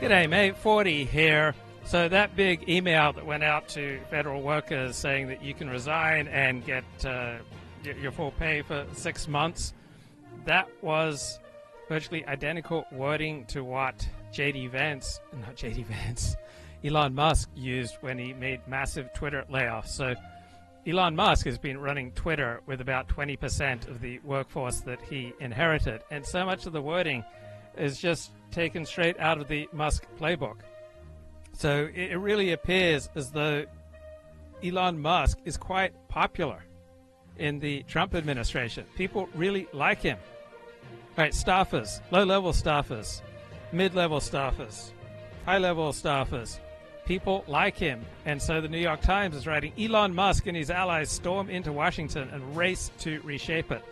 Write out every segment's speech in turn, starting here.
G'day, mate. 40 here. So that big email that went out to federal workers saying that you can resign and get your full pay for 6 months, that was virtually identical wording to what Elon Musk used when he made massive Twitter layoffs. So Elon Musk has been running Twitter with about 20% of the workforce that he inherited, and so much of the wording is just taken straight out of the Musk playbook. So it really appears as though Elon Musk is quite popular in the Trump administration. People really like him. All right, staffers, low-level staffers, mid-level staffers, high-level staffers. People like him. And so the New York Times is writing, Elon Musk and his allies storm into Washington and race to reshape it.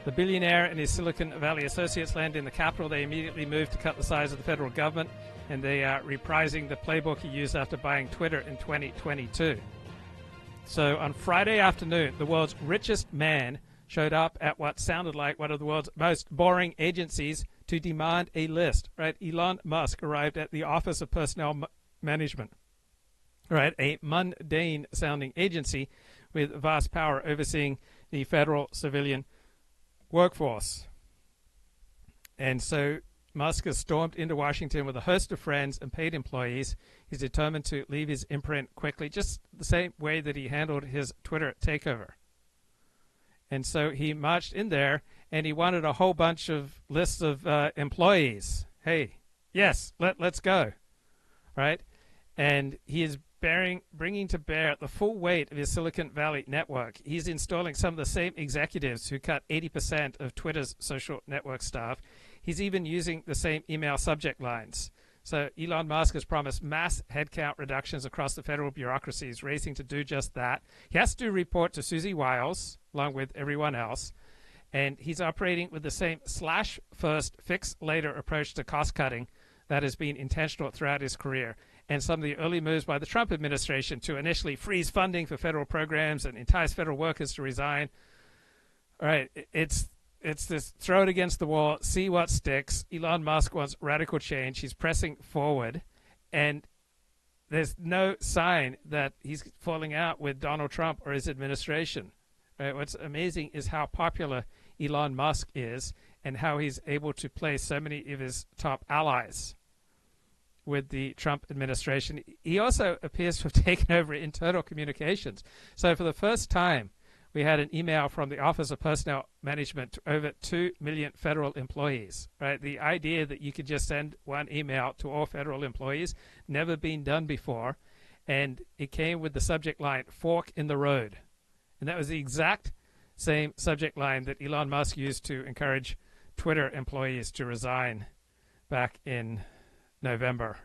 The billionaire and his Silicon Valley associates land in the Capitol. They immediately move to cut the size of the federal government, and they are reprising the playbook he used after buying Twitter in 2022. So on Friday afternoon, the world's richest man showed up at what sounded like one of the world's most boring agencies to demand a list. Right? Elon Musk arrived at the Office of Personnel Management, right? A mundane-sounding agency with vast power overseeing the federal civilian workforce. And so Musk has stormed into Washington with a host of friends and paid employees. He's determined to leave his imprint quickly, just the same way that he handled his Twitter takeover. And so he marched in there, and he wanted a whole bunch of lists of employees. Hey, yes, let's go, right? And he is bringing to bear the full weight of his Silicon Valley network. He's installing some of the same executives who cut 80% of Twitter's social network staff. He's even using the same email subject lines. So Elon Musk has promised mass headcount reductions across the federal bureaucracy. He's racing to do just that. He has to report to Susie Wiles, along with everyone else. And he's operating with the same slash first, fix later approach to cost cutting that has been intentional throughout his career. And some of the early moves by the Trump administration to initially freeze funding for federal programs and entice federal workers to resign. All right, it's this throw it against the wall, see what sticks. Elon Musk wants radical change. He's pressing forward, and there's no sign that he's falling out with Donald Trump or his administration. Right? What's amazing is how popular Elon Musk is and how he's able to place so many of his top allies with the Trump administration. He also appears to have taken over internal communications. So for the first time, we had an email from the Office of Personnel Management to over 2 million federal employees. Right? The idea that you could just send one email to all federal employees, never been done before. And it came with the subject line, fork in the road. And that was the exact same subject line that Elon Musk used to encourage Twitter employees to resign back in November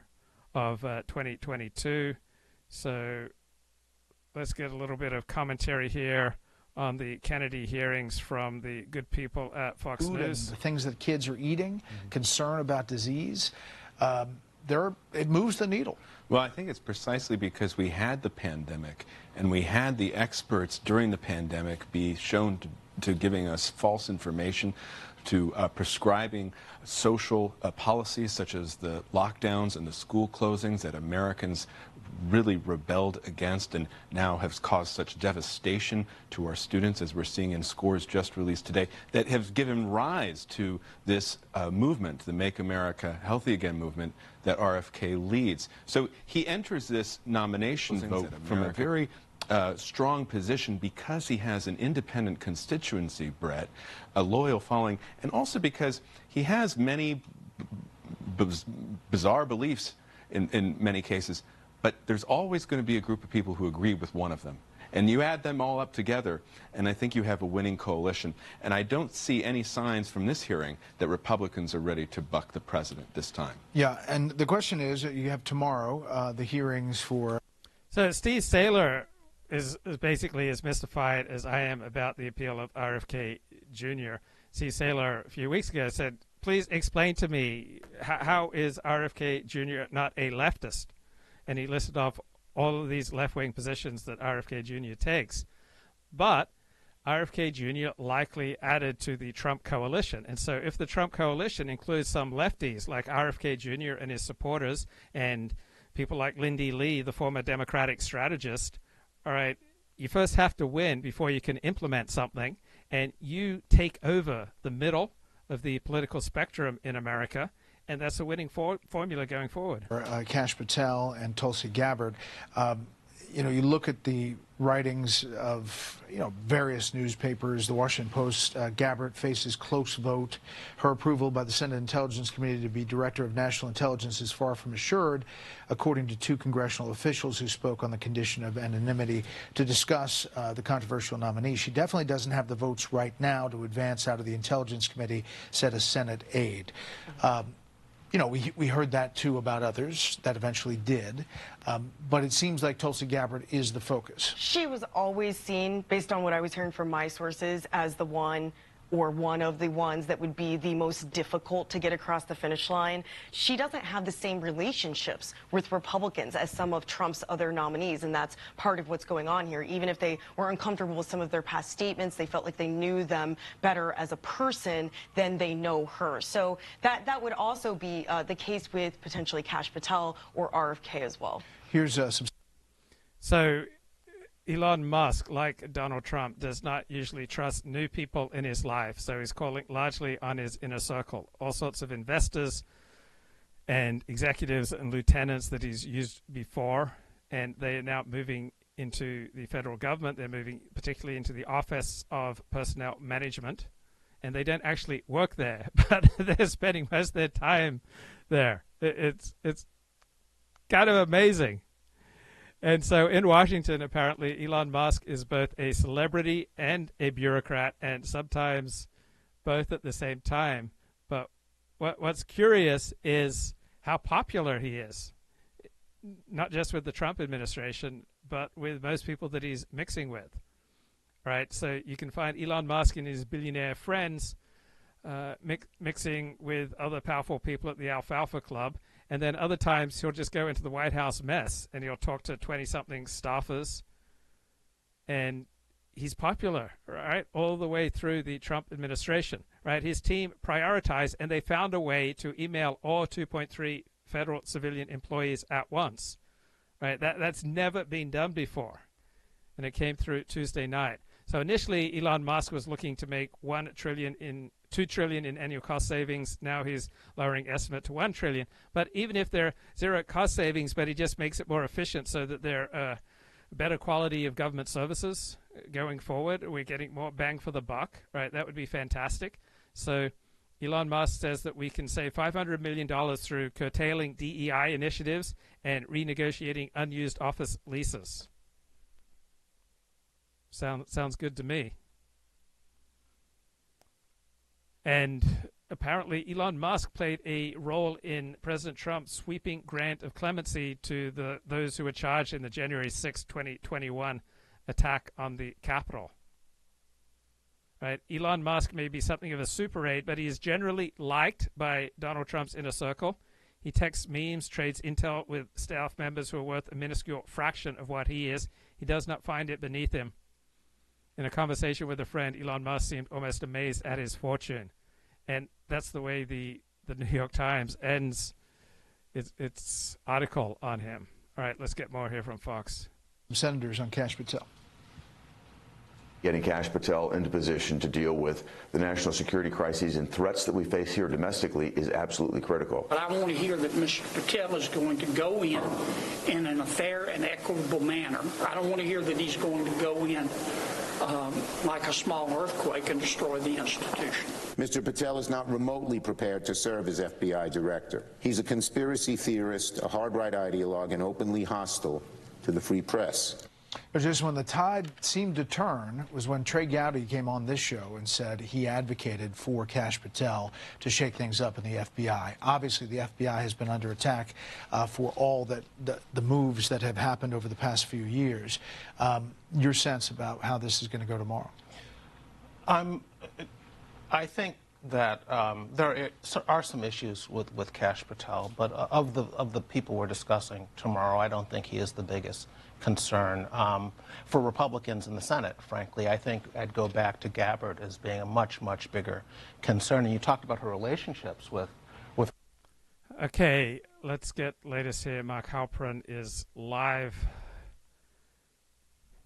of 2022. So let's get a little bit of commentary here on the Kennedy hearings from the good people at Fox News. The things that kids are eating, concern about disease, it moves the needle. Well, I think it's precisely because we had the pandemic and we had the experts during the pandemic be shown to giving us false information, to prescribing social policies such as the lockdowns and the school closings that Americans really rebelled against and now have caused such devastation to our students, as we're seeing in scores just released today, that have given rise to this movement, the Make America Healthy Again movement that RFK leads. So he enters this nomination vote from a very strong position because he has an independent constituency, Brett, a loyal following, and also because he has many bizarre beliefs in many cases, but there's always going to be a group of people who agree with one of them. And you add them all up together, and I think you have a winning coalition. And I don't see any signs from this hearing that Republicans are ready to buck the president this time. Yeah, and the question is, you have tomorrow the hearings for... So Steve Saylor is basically as mystified as I am about the appeal of RFK Jr. Steve Saylor a few weeks ago said, please explain to me, how is RFK Jr. not a leftist? And he listed off all of these left-wing positions that RFK Jr. takes. But RFK Jr. likely added to the Trump coalition. And so if the Trump coalition includes some lefties like RFK Jr. and his supporters and people like Lindy Lee, the former Democratic strategist, all right, you first have to win before you can implement something. And you take over the middle of the political spectrum in America. And that's a winning formula going forward. Kash Patel and Tulsi Gabbard, you know, you look at the writings of, you know, various newspapers. The Washington Post, Gabbard faces close vote. Her approval by the Senate Intelligence Committee to be Director of National Intelligence is far from assured, according to two congressional officials who spoke on the condition of anonymity to discuss the controversial nominee. She definitely doesn't have the votes right now to advance out of the Intelligence Committee, said a Senate aide. You know, we heard that, too, about others that eventually did. But it seems like Tulsi Gabbard is the focus. She was always seen, based on what I was hearing from my sources, as the one or one of the ones that would be the most difficult to get across the finish line. She doesn't have the same relationships with Republicans as some of Trump's other nominees, and that's part of what's going on here. Even if they were uncomfortable with some of their past statements, they felt like they knew them better as a person than they know her. So that would also be the case with potentially Kash Patel or RFK as well. Here's some. So Elon Musk, like Donald Trump, does not usually trust new people in his life, so he's calling largely on his inner circle. All sorts of investors and executives and lieutenants that he's used before, and they are now moving into the federal government. They're moving particularly into the Office of Personnel Management, and they don't actually work there, but they're spending most of their time there. It's kind of amazing. And so in Washington, apparently, Elon Musk is both a celebrity and a bureaucrat, and sometimes both at the same time. But what's curious is how popular he is, not just with the Trump administration, but with most people that he's mixing with. Right? So you can find Elon Musk and his billionaire friends mixing with other powerful people at the Alfalfa Club. And then other times he'll just go into the White House mess and he'll talk to 20-something staffers. And he's popular, right, all the way through the Trump administration, right? His team prioritized, and they found a way to email all 2.3 federal civilian employees at once, right? That's never been done before. And it came through Tuesday night. So initially, Elon Musk was looking to make $2 trillion in annual cost savings. Now he's lowering estimate to $1 trillion. But even if they're zero cost savings, but he just makes it more efficient so that they're better quality of government services going forward, we're getting more bang for the buck, right? That would be fantastic. So Elon Musk says that we can save $500 million through curtailing DEI initiatives and renegotiating unused office leases. Sounds good to me. And apparently Elon Musk played a role in President Trump's sweeping grant of clemency to those who were charged in the January 6, 2021 attack on the Capitol. Right? Elon Musk may be something of a super aide, but he is generally liked by Donald Trump's inner circle. He texts memes, trades intel with staff members who are worth a minuscule fraction of what he is. He does not find it beneath him. In a conversation with a friend, Elon Musk seemed almost amazed at his fortune. And that's the way the New York Times ends its article on him. All right, let's get more here from Fox. Senators on Kash Patel. Getting Kash Patel into position to deal with the national security crises and threats that we face here domestically is absolutely critical. But I want to hear that Mr. Patel is going to go in a fair and equitable manner. I don't want to hear that he's going to go in like a small earthquake and destroy the institution. Mr. Patel is not remotely prepared to serve as FBI director. He's a conspiracy theorist, a hard-right ideologue, and openly hostile to the free press. But just when the tide seemed to turn was when Trey Gowdy came on this show and said he advocated for Kash Patel to shake things up in the FBI. Obviously, the FBI has been under attack for all the moves that have happened over the past few years. Your sense about how this is going to go tomorrow? I think that there are some issues with Kash Patel, but of the people we're discussing tomorrow, I don't think he is the biggest concern. For Republicans in the Senate, frankly, I think I'd go back to Gabbard as being a much, much bigger concern. And you talked about her relationships with. Okay, let's get latest here. Marc Halperin is live.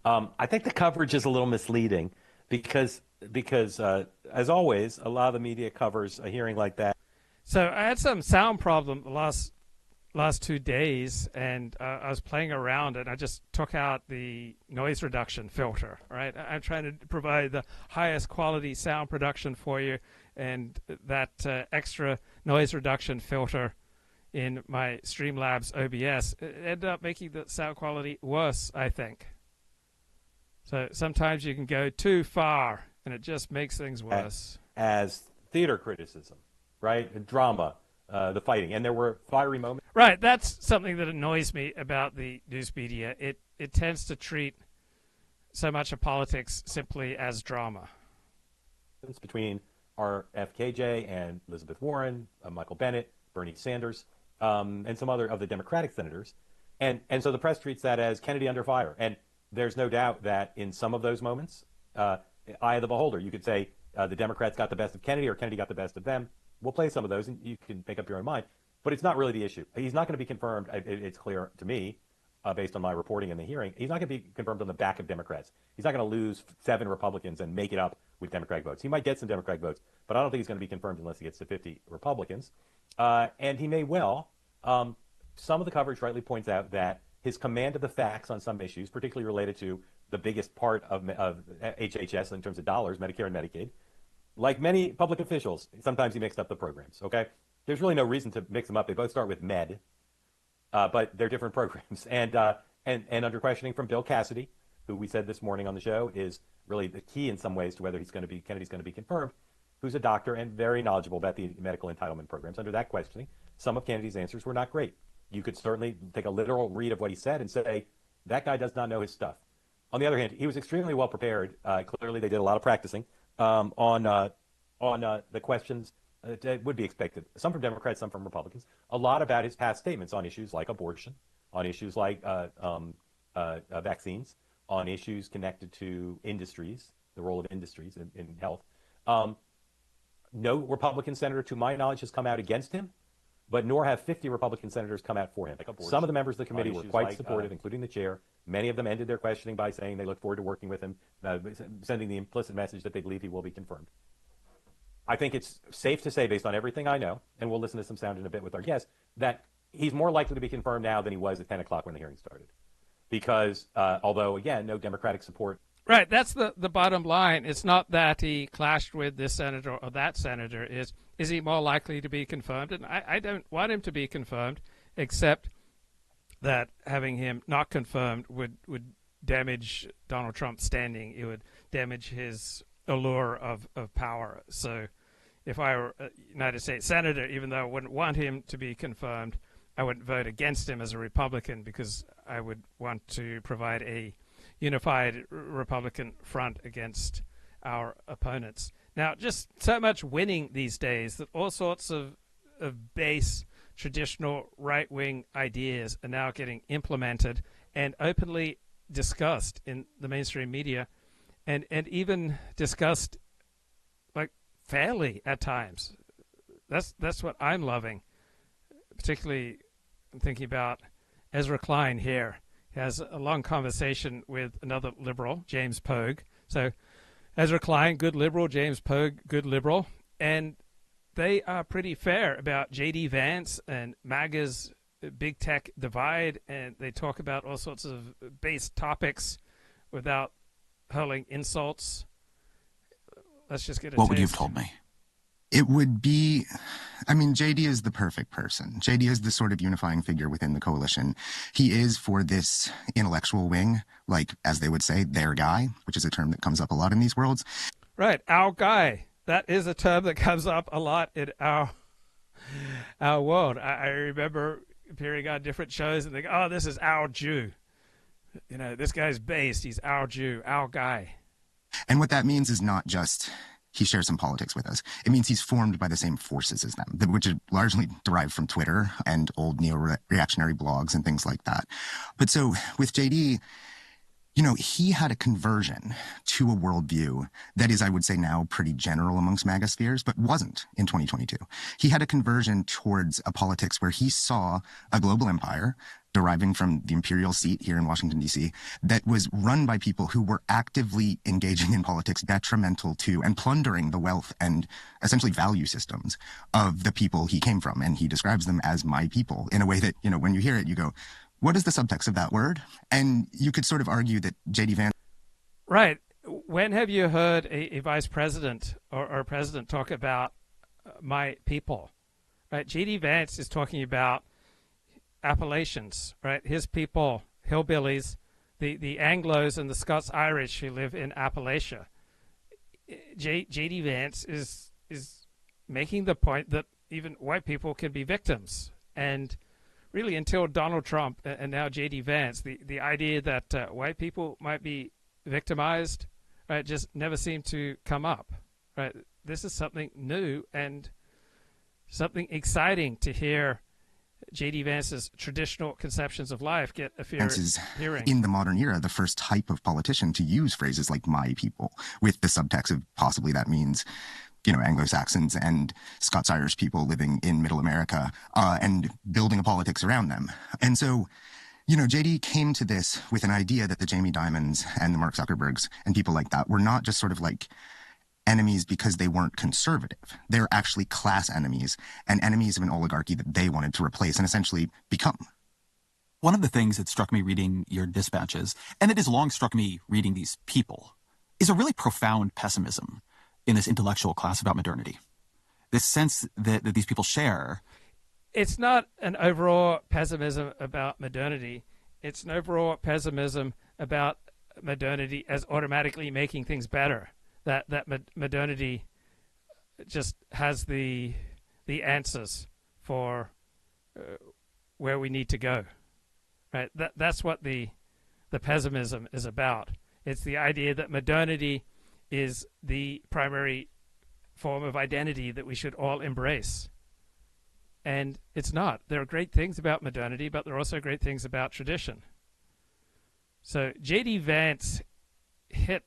I think the coverage is a little misleading because as always, a lot of the media covers a hearing like that. So I had some sound problem the last 2 days, and I was playing around, and I just took out the noise reduction filter. Right, I'm trying to provide the highest quality sound production for you, and that extra noise reduction filter in my Streamlabs OBS ended up making the sound quality worse, I think. So sometimes you can go too far, and it just makes things worse. As theater criticism, right? And drama, the fighting. And there were fiery moments. Right. That's something that annoys me about the news media. It tends to treat so much of politics simply as drama. Between RFKJ and Elizabeth Warren, Michael Bennet, Bernie Sanders, and some other of the Democratic senators. And so the press treats that as Kennedy under fire. And there's no doubt that in some of those moments, eye of the beholder, you could say the Democrats got the best of Kennedy or Kennedy got the best of them. We'll play some of those and you can make up your own mind. But it's not really the issue. He's not going to be confirmed. It's clear to me, based on my reporting in the hearing, he's not going to be confirmed on the back of Democrats. He's not going to lose 7 Republicans and make it up with Democratic votes. He might get some Democratic votes, but I don't think he's going to be confirmed unless he gets to 50 Republicans. And he may well. Some of the coverage rightly points out that his command of the facts on some issues, particularly related to the biggest part of HHS in terms of dollars, Medicare and Medicaid, like many public officials, sometimes he mixed up the programs, okay? There's really no reason to mix them up. They both start with med, but they're different programs. And under questioning from Bill Cassidy, who we said this morning on the show is really the key in some ways to whether Kennedy's going to be confirmed, who's a doctor and very knowledgeable about the medical entitlement programs. Under that questioning, some of Kennedy's answers were not great. You could certainly take a literal read of what he said and say, that guy does not know his stuff. On the other hand, he was extremely well prepared. Clearly, they did a lot of practicing on the questions that would be expected. Some from Democrats, some from Republicans. A lot about his past statements on issues like abortion, on issues like vaccines, on issues connected to industries, the role of industries in health. No Republican senator, to my knowledge, has come out against him, but nor have 50 Republican senators come out for him. Some of the members of the committee were quite supportive, including the chair. Many of them ended their questioning by saying they look forward to working with him, sending the implicit message that they believe he will be confirmed. I think it's safe to say, based on everything I know, and we'll listen to some sound in a bit with our guest, that he's more likely to be confirmed now than he was at 10 o'clock when the hearing started. Because, although, again, no Democratic support. Right, that's the bottom line. It's not that he clashed with this senator or that senator. Is he more likely to be confirmed? And I don't want him to be confirmed, except that having him not confirmed would damage Donald Trump's standing. It would damage his allure of power. So if I were a United States senator, even though I wouldn't want him to be confirmed, I would vote against him as a Republican because I would want to provide a unified Republican front against our opponents. Now, just so much winning these days that all sorts of base, traditional right-wing ideas are now getting implemented and openly discussed in the mainstream media and even discussed like fairly at times. That's what I'm loving. Particularly I'm thinking about Ezra Klein here. He has a long conversation with another liberal, James Pogue. So Ezra Klein, good liberal, James Pogue, good liberal. And they are pretty fair about J.D. Vance and MAGA's big tech divide, and they talk about all sorts of base topics without hurling insults. Let's just get a What would you have told me? It would be, I mean, JD is the perfect person. JD is the sort of unifying figure within the coalition. He is, for this intellectual wing, like, as they would say, their guy, which is a term that comes up a lot in these worlds. Right, our guy. That is a term that comes up a lot in our world. I remember appearing on different shows and thinking, oh, this is our Jew. You know, this guy's based. He's our Jew, our guy. And what that means is not just he shares some politics with us. It means he's formed by the same forces as them, which are largely derived from Twitter and old neo-reactionary blogs and things like that. But so with JD, you know, he had a conversion to a worldview that is, I would say now, pretty general amongst MAGA spheres, but wasn't in 2022. He had a conversion towards a politics where he saw a global empire deriving from the imperial seat here in Washington, D.C., that was run by people who were actively engaging in politics detrimental to and plundering the wealth and essentially value systems of the people he came from. And he describes them as my people in a way that, you know, when you hear it, you go, what is the subtext of that word? And you could sort of argue that J.D. Vance... Right. When have you heard a vice president or a president talk about my people? Right. J.D. Vance is talking about Appalachians, right? His people, hillbillies, the Anglos and the Scots-Irish who live in Appalachia. J.D. Vance is making the point that even white people can be victims. And really, until Donald Trump and now J.D. Vance, the idea that white people might be victimized, right, just never seemed to come up. Right? This is something new and something exciting to hear. J.D. Vance's traditional conceptions of life get a fair hearing. In the modern era, the first type of politician to use phrases like my people, with the subtext of possibly that means, you know, Anglo-Saxons and Scots-Irish people living in middle America, and building a politics around them. And so, you know, JD came to this with an idea that the Jamie Dimons and the Mark Zuckerbergs and people like that were not just sort of like enemies because they weren't conservative. They're actually class enemies and enemies of an oligarchy that they wanted to replace and essentially become. One of the things that struck me reading your dispatches, and it has long struck me reading these people, is a really profound pessimism in this intellectual class about modernity. This sense that these people share. It's not an overall pessimism about modernity. It's an overall pessimism about modernity as automatically making things better. That modernity just has the answers for where we need to go, right? That's what the pessimism is about. It's the idea that modernity is the primary form of identity that we should all embrace, and it's not. There are great things about modernity, but there are also great things about tradition. So J.D. Vance hit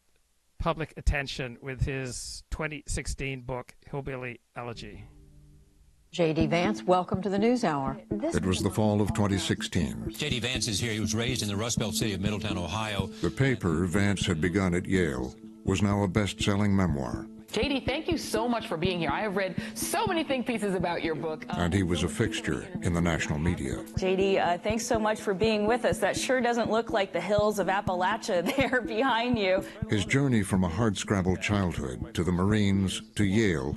public attention with his 2016 book, Hillbilly Elegy. J.D. Vance, welcome to the NewsHour. It was the fall of 2016. J.D. Vance is here. He was raised in the Rust Belt city of Middletown, Ohio. The paper Vance had begun at Yale was now a best-selling memoir. J.D., thank you so much for being here. I have read so many think pieces about your book. And he was a fixture in the national media. J.D., thanks so much for being with us. That sure doesn't look like the hills of Appalachia there behind you. His journey from a hardscrabble childhood to the Marines to Yale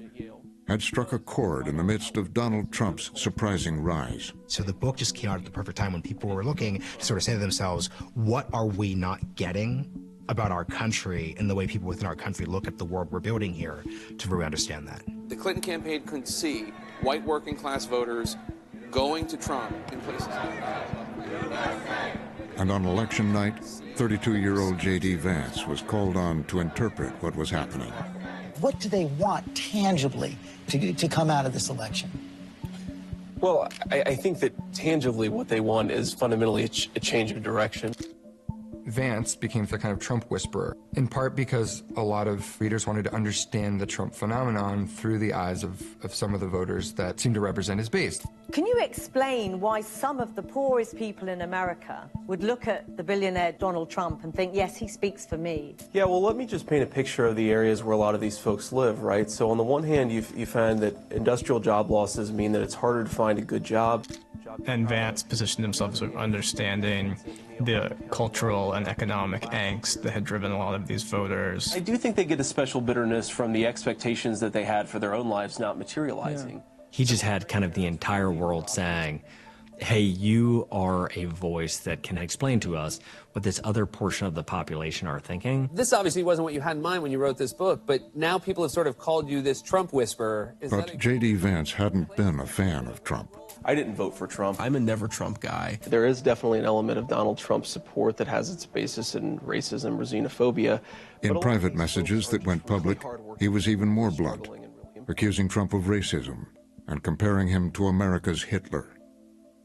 had struck a chord in the midst of Donald Trump's surprising rise. So the book just came out at the perfect time when people were looking to sort of say to themselves, what are we not getting about our country and the way people within our country look at the world we're building here to really understand that. The Clinton campaign couldn't see white working class voters going to Trump in places like that. And on election night, 32-year-old J.D. Vance was called on to interpret what was happening. What do they want tangibly to come out of this election? Well, I think that tangibly what they want is fundamentally a change of direction. Vance became the kind of Trump whisperer, in part because a lot of readers wanted to understand the Trump phenomenon through the eyes of some of the voters that seemed to represent his base. Can you explain why some of the poorest people in America would look at the billionaire Donald Trump and think, yes, he speaks for me? Yeah, well, let me just paint a picture of the areas where a lot of these folks live, right? So on the one hand, you find that industrial job losses mean that it's harder to find a good job. And Vance positioned himself as understanding the cultural and economic angst that had driven a lot of these voters. I do think they get a special bitterness from the expectations that they had for their own lives not materializing. Yeah. He just had kind of the entire world saying, hey, you are a voice that can explain to us what this other portion of the population are thinking. This obviously wasn't what you had in mind when you wrote this book, but now people have sort of called you this Trump whisperer. But J.D. Vance hadn't been a fan of Trump. I didn't vote for Trump. I'm a never Trump guy. There is definitely an element of Donald Trump support that has its basis in racism or xenophobia. In private messages that went public, he was even more blunt, accusing Trump of racism and comparing him to America's Hitler.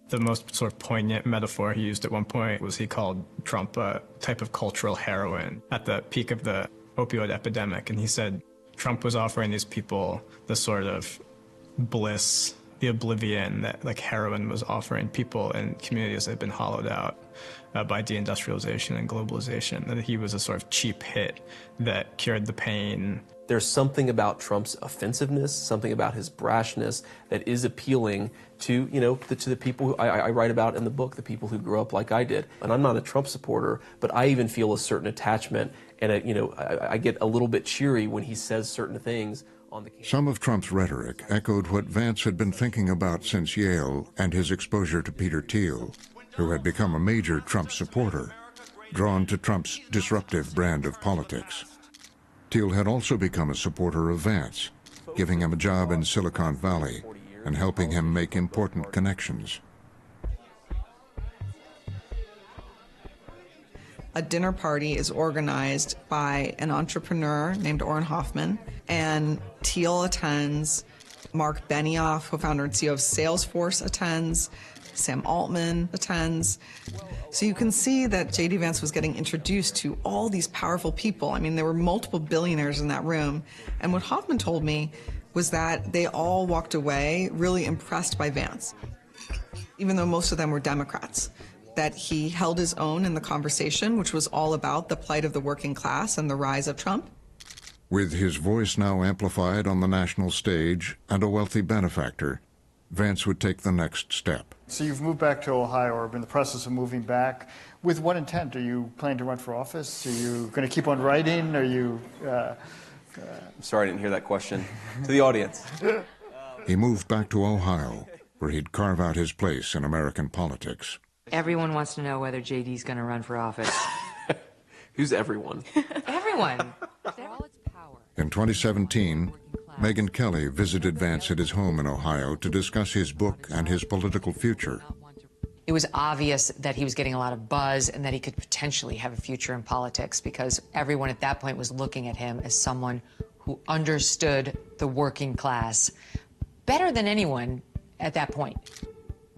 The most sort of poignant metaphor he used at one point was he called Trump a type of cultural heroin at the peak of the opioid epidemic. And he said Trump was offering these people the sort of bliss, the oblivion that like heroin was offering people in communities that had been hollowed out by deindustrialization and globalization. That he was a sort of cheap hit that cured the pain. There's something about Trump's offensiveness, something about his brashness that is appealing to, to the people who I write about in the book, the people who grew up like I did. And I'm not a Trump supporter, but I even feel a certain attachment, and I get a little bit cheery when he says certain things on the. Some of Trump's rhetoric echoed what Vance had been thinking about since Yale and his exposure to Peter Thiel, who had become a major Trump supporter, drawn to Trump's disruptive brand of politics. Thiel had also become a supporter of Vance, giving him a job in Silicon Valley and helping him make important connections. A dinner party is organized by an entrepreneur named Orrin Hoffman, and Thiel attends, Marc Benioff, co-founder and CEO of Salesforce, attends, Sam Altman attends. So you can see that J.D. Vance was getting introduced to all these powerful people. I mean, there were multiple billionaires in that room. And what Hoffman told me was that they all walked away really impressed by Vance, even though most of them were Democrats, that he held his own in the conversation, which was all about the plight of the working class and the rise of Trump. With his voice now amplified on the national stage and a wealthy benefactor, Vance would take the next step. So you've moved back to Ohio, or in the process of moving back. With what intent? Are you planning to run for office? Are you going to keep on writing? Are you... I'm sorry, I didn't hear that question. To the audience. He moved back to Ohio, where he'd carve out his place in American politics. Everyone wants to know whether JD's going to run for office. Who's everyone? Everyone. In 2017, Megyn Kelly visited Vance at his home in Ohio to discuss his book and his political future. It was obvious that he was getting a lot of buzz and that he could potentially have a future in politics because everyone at that point was looking at him as someone who understood the working class better than anyone at that point.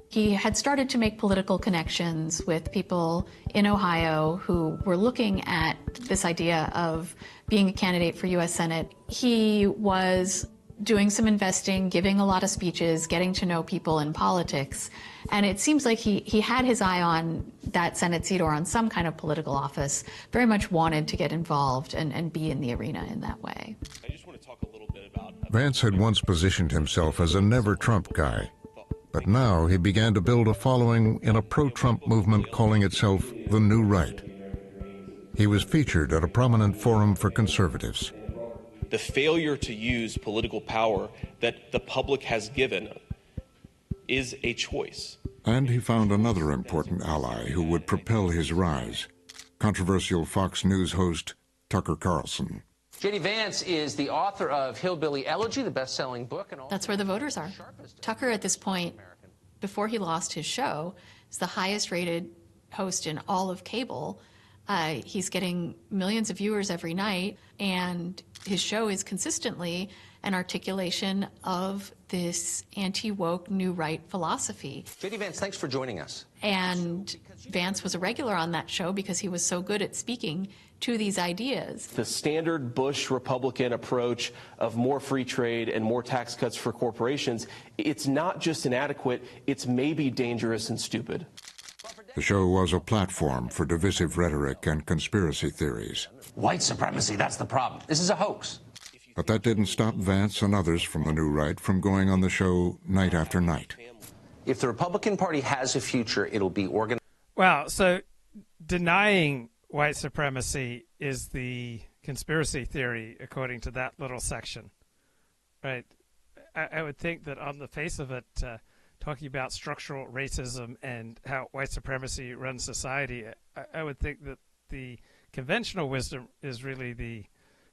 He had started to make political connections with people in Ohio who were looking at this idea of being a candidate for U.S. Senate. He was doing some investing, giving a lot of speeches, getting to know people in politics. And it seems like he had his eye on that Senate seat or on some kind of political office, very much wanted to get involved and be in the arena in that way. I just want to talk a little bit about... Vance had once positioned himself as a never-Trump guy. But now he began to build a following in a pro-Trump movement calling itself the New Right. He was featured at a prominent forum for conservatives. The failure to use political power that the public has given is a choice. And he found another important ally who would propel his rise, controversial Fox News host Tucker Carlson. J.D. Vance is the author of Hillbilly Elegy, the best-selling book. That's where the voters are. Tucker, at this point, before he lost his show, is the highest-rated host in all of cable. He's getting millions of viewers every night, and his show is consistently an articulation of this anti-woke New Right philosophy. J.D. Vance, thanks for joining us. And Vance was a regular on that show because he was so good at speaking to these ideas. The standard Bush Republican approach of more free trade and more tax cuts for corporations, it's not just inadequate, it's maybe dangerous and stupid. The show was a platform for divisive rhetoric and conspiracy theories. White supremacy, that's the problem. This is a hoax. But that didn't stop Vance and others from the New Right from going on the show night after night. If the Republican Party has a future, it'll be organized. Wow, so denying white supremacy is the conspiracy theory, according to that little section, right? I would think that on the face of it, talking about structural racism and how white supremacy runs society, I would think that the conventional wisdom is really the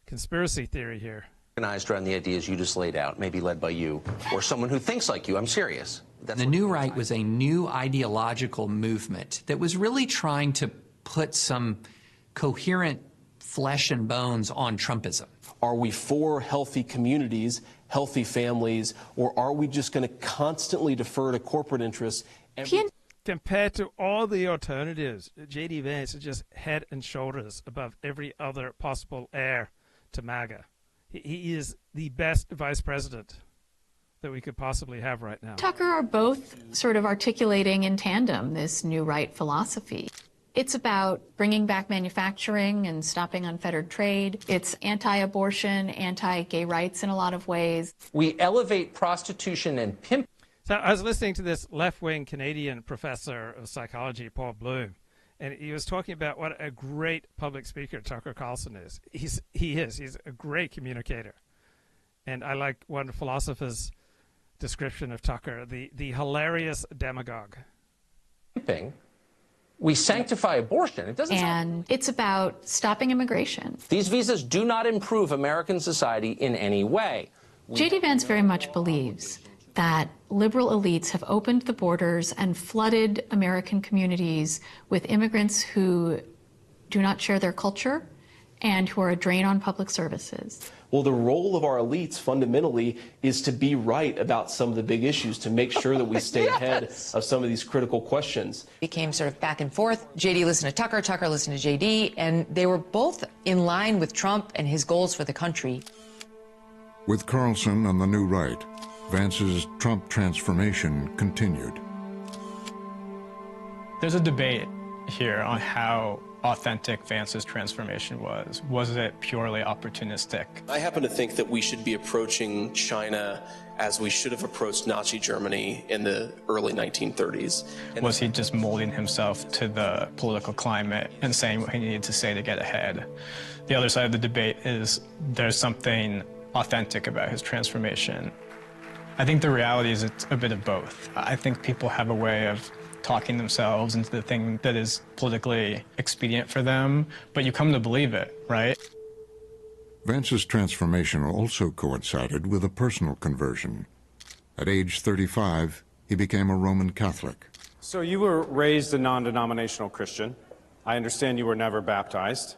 conspiracy theory here. Organized around the ideas you just laid out, maybe led by you or someone who thinks like you. I'm serious. The New Right was a new ideological movement that was really trying to put some coherent flesh and bones on Trumpism. Are we for healthy communities, healthy families, or are we just going to constantly defer to corporate interests? Compared to all the alternatives, J.D. Vance is just head and shoulders above every other possible heir to MAGA. He is the best vice president that we could possibly have right now. Tucker are both sort of articulating in tandem this new right philosophy. It's about bringing back manufacturing and stopping unfettered trade. It's anti-abortion, anti-gay rights in a lot of ways. We elevate prostitution and pimp. So I was listening to this left-wing Canadian professor of psychology, Paul Bloom, and he was talking about what a great public speaker Tucker Carlson is. He's a great communicator. And I like one philosopher's description of Tucker, the hilarious demagogue. We sanctify abortion. It doesn't. And it's about stopping immigration. These visas do not improve American society in any way. J.D. Vance very much believes that liberal elites have opened the borders and flooded American communities with immigrants who do not share their culture and who are a drain on public services. Well, the role of our elites fundamentally is to be right about some of the big issues, to make sure that we stay ahead of some of these critical questions. Became sort of back and forth. JD listened to Tucker, Tucker listened to JD, and they were both in line with Trump and his goals for the country. With Carlson and the New Right, Vance's Trump transformation continued. There's a debate here on how authentic Vance's transformation was. Was it purely opportunistic? I happen to think that we should be approaching China as we should have approached Nazi Germany in the early 1930s. And was he just molding himself to the political climate and saying what he needed to say to get ahead? The other side of the debate is there's something authentic about his transformation. I think the reality is it's a bit of both. I think people have a way of talking themselves into the thing that is politically expedient for them, but you come to believe it, right? Vance's transformation also coincided with a personal conversion. At age 35, he became a Roman Catholic. So you were raised a non-denominational Christian. I understand you were never baptized.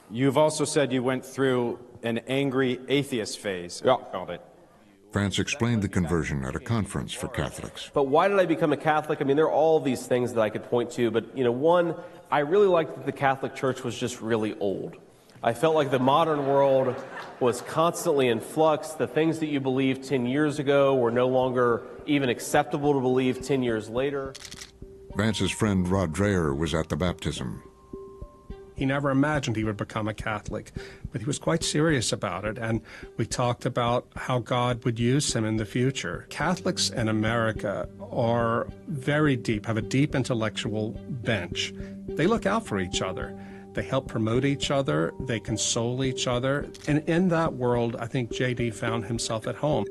You've also said you went through an angry atheist phase, as you called it. Vance explained the conversion at a conference for Catholics. But why did I become a Catholic? I mean, there are all these things that I could point to, but, one, I really liked that the Catholic Church was just really old. I felt like the modern world was constantly in flux. The things that you believed 10 years ago were no longer even acceptable to believe 10 years later. Vance's friend Rod Dreher was at the baptism. He never imagined he would become a Catholic, but he was quite serious about it, and we talked about how God would use him in the future. Catholics in America are very deep, have a deep intellectual bench. They look out for each other. They help promote each other. They console each other. And in that world, I think J.D. found himself at home.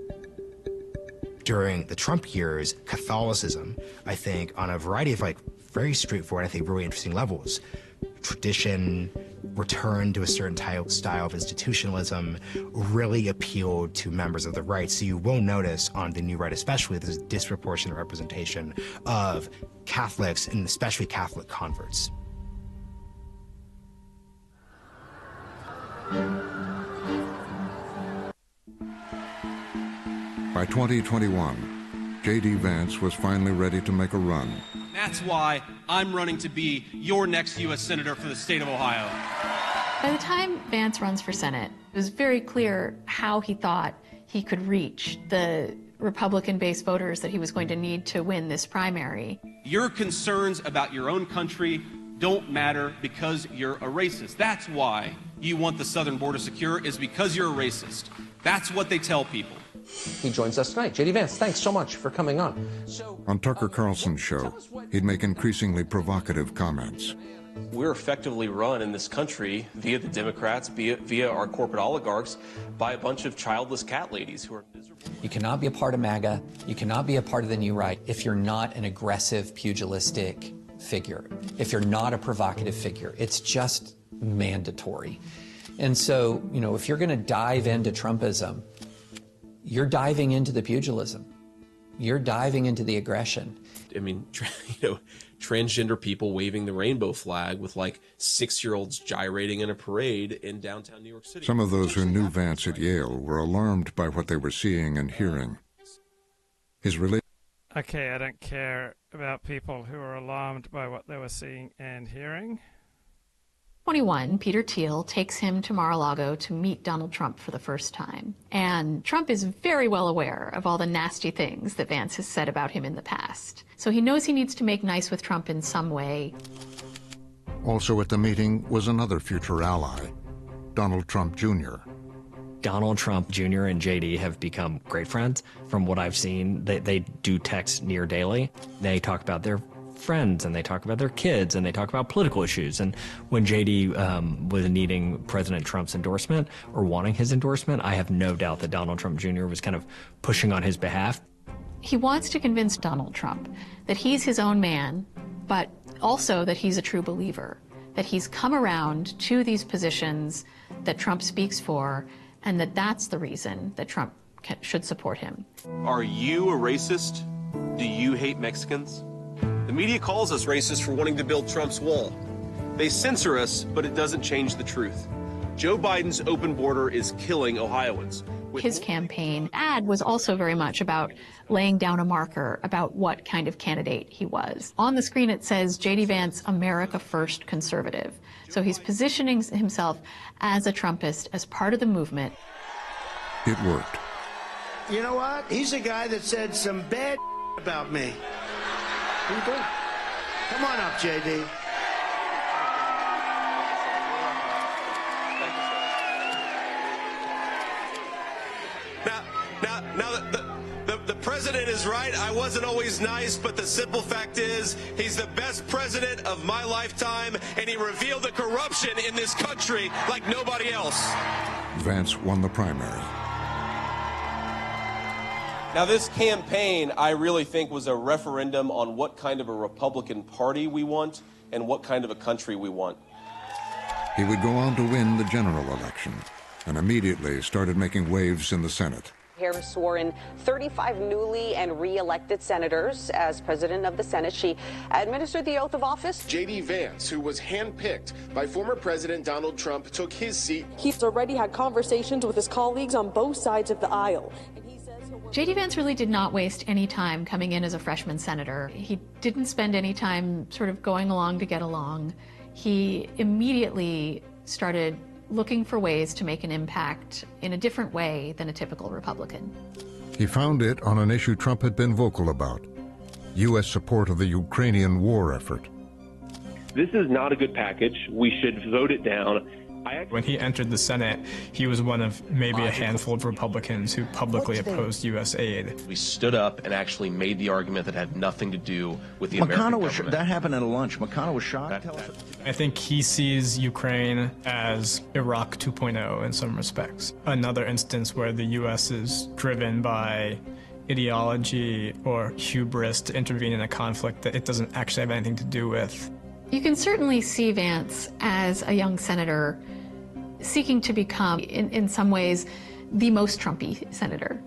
During the Trump years, Catholicism, I think, on a variety of very straightforward, I think, really interesting levels, tradition, return to a certain style of institutionalism, really appealed to members of the right. So you will notice on the New Right especially, there's a disproportionate representation of Catholics and especially Catholic converts. By 2021, J.D. Vance was finally ready to make a run. That's why I'm running to be your next U.S. Senator for the state of Ohio. By the time Vance runs for Senate, it was very clear how he thought he could reach the Republican-based voters that he was going to need to win this primary. Your concerns about your own country don't matter because you're a racist. That's why you want the southern border secure, is because you're a racist. That's what they tell people. He joins us tonight. J.D. Vance, thanks so much for coming on. On Tucker Carlson's show, he'd make increasingly provocative comments. We're effectively run in this country via the Democrats, via our corporate oligarchs, by a bunch of childless cat ladies who are miserable. You cannot be a part of MAGA. You cannot be a part of the new right if you're not an aggressive, pugilistic figure, if you're not a provocative figure. It's just mandatory. And so, you know, if you're going to dive into Trumpism, you're diving into the pugilism. You're diving into the aggression. I mean, transgender people waving the rainbow flag with like 6-year-olds gyrating in a parade in downtown New York City. Some of those who knew Vance at Yale were alarmed by what they were seeing and hearing. His Okay, I don't care about people who are alarmed by what they were seeing and hearing. 21, Peter Thiel takes him to Mar-a-Lago to meet Donald Trump for the first time. And Trump is very well aware of all the nasty things that Vance has said about him in the past. So he knows he needs to make nice with Trump in some way. Also at the meeting was another future ally, Donald Trump Jr. Donald Trump Jr. and JD have become great friends. From what I've seen, they do text near daily. They talk about their friends, and they talk about their kids, and they talk about political issues. And when JD was needing President Trump's endorsement or wanting his endorsement, I have no doubt that Donald Trump Jr. was kind of pushing on his behalf. He wants to convince Donald Trump that he's his own man, but also that he's a true believer, that he's come around to these positions that Trump speaks for, and that that's the reason that Trump should support him. Are you a racist? Do you hate Mexicans? The media calls us racist for wanting to build Trump's wall. They censor us, but it doesn't change the truth. Joe Biden's open border is killing Ohioans. His campaign ad was also very much about laying down a marker about what kind of candidate he was. On the screen it says, J.D. Vance, America First Conservative. So he's positioning himself as a Trumpist, as part of the movement. It worked. You know what? He's a guy that said some bad about me. Who did? Come on up, J.D. Now, the president is right. I wasn't always nice, but the simple fact is he's the best president of my lifetime, and he revealed the corruption in this country like nobody else. Vance won the primary. Now, this campaign, I really think, was a referendum on what kind of a Republican Party we want and what kind of a country we want. He would go on to win the general election and immediately started making waves in the Senate. Heir swore in 35 newly and re-elected senators as president of the Senate. She administered the oath of office. J.D. Vance, who was handpicked by former President Donald Trump, took his seat. He's already had conversations with his colleagues on both sides of the aisle. J.D. Vance really did not waste any time coming in as a freshman senator. He didn't spend any time sort of going along to get along. He immediately started looking for ways to make an impact in a different way than a typical Republican. He found it on an issue Trump had been vocal about, U.S. support of the Ukrainian war effort. This is not a good package. We should vote it down. When he entered the Senate, he was one of maybe a handful of Republicans who publicly opposed U.S. aid. We stood up and actually made the argument that had nothing to do with the American government. That happened at a lunch. McConnell was shocked. I think he sees Ukraine as Iraq 2.0 in some respects. Another instance where the U.S. is driven by ideology or hubris to intervene in a conflict that it doesn't actually have anything to do with. You can certainly see Vance as a young senator seeking to become, in some ways, the most Trumpy senator.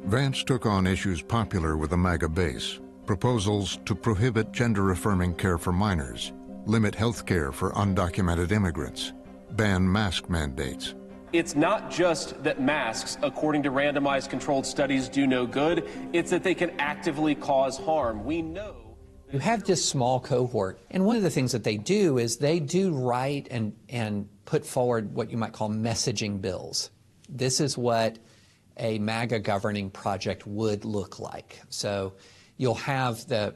Vance took on issues popular with the MAGA base, proposals to prohibit gender-affirming care for minors, limit health care for undocumented immigrants, ban mask mandates. It's not just that masks, according to randomized controlled studies, do no good. It's that they can actively cause harm. We know. You have this small cohort, and one of the things that they do is they do write and put forward what you might call messaging bills. This is what a MAGA governing project would look like. So you'll have the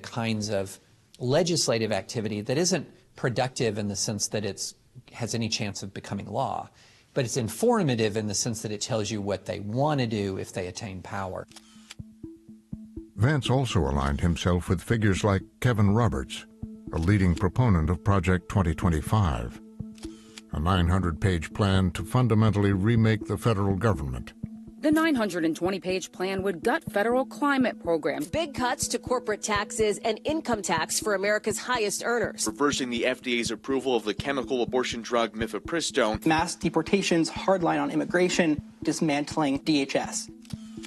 kinds of legislative activity that isn't productive in the sense that it has any chance of becoming law, but it's informative in the sense that it tells you what they want to do if they attain power. Vance also aligned himself with figures like Kevin Roberts, a leading proponent of Project 2025, a 900-page plan to fundamentally remake the federal government. The 920-page plan would gut federal climate programs. Big cuts to corporate taxes and income tax for America's highest earners. Reversing the FDA's approval of the chemical abortion drug mifepristone. Mass deportations, hardline on immigration, dismantling DHS.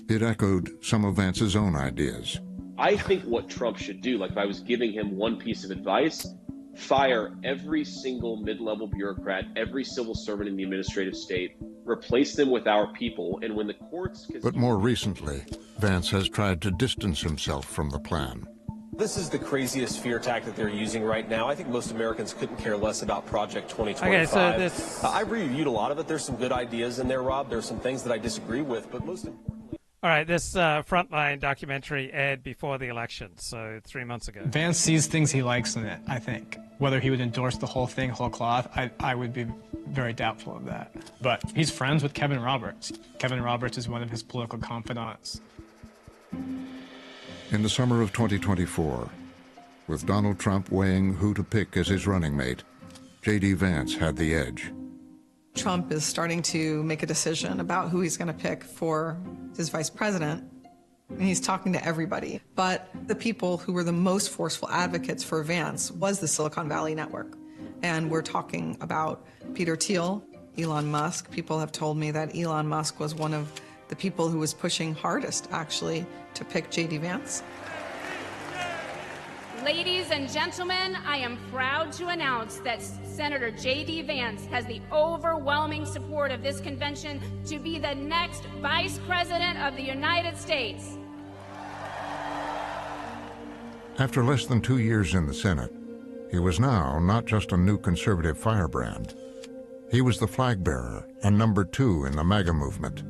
It echoed some of Vance's own ideas. I think what Trump should do, like if I was giving him one piece of advice, fire every single mid-level bureaucrat, every civil servant in the administrative state, replace them with our people, and when the courts... But more recently, Vance has tried to distance himself from the plan. This is the craziest fear tactic they're using right now. I think most Americans couldn't care less about Project 2025. Okay, so this... I reviewed a lot of it. There's some good ideas in there, Rob. There's some things that I disagree with, but most importantly... All right, this Frontline documentary aired before the election, so 3 months ago. Vance sees things he likes in it, I think. Whether he would endorse the whole thing, whole cloth, I would be very doubtful of that. But he's friends with Kevin Roberts. Kevin Roberts is one of his political confidants. In the summer of 2024, with Donald Trump weighing who to pick as his running mate, J.D. Vance had the edge. Trump is starting to make a decision about who he's going to pick for his vice president. And he's talking to everybody. But the people who were the most forceful advocates for Vance was the Silicon Valley network. And we're talking about Peter Thiel, Elon Musk. People have told me that Elon Musk was one of the people who was pushing hardest, actually, to pick J.D. Vance. Ladies and gentlemen, I am proud to announce that Senator J.D. Vance has the overwhelming support of this convention to be the next Vice President of the United States. After less than 2 years in the Senate, he was now not just a new conservative firebrand. He was the flag bearer and number 2 in the MAGA movement,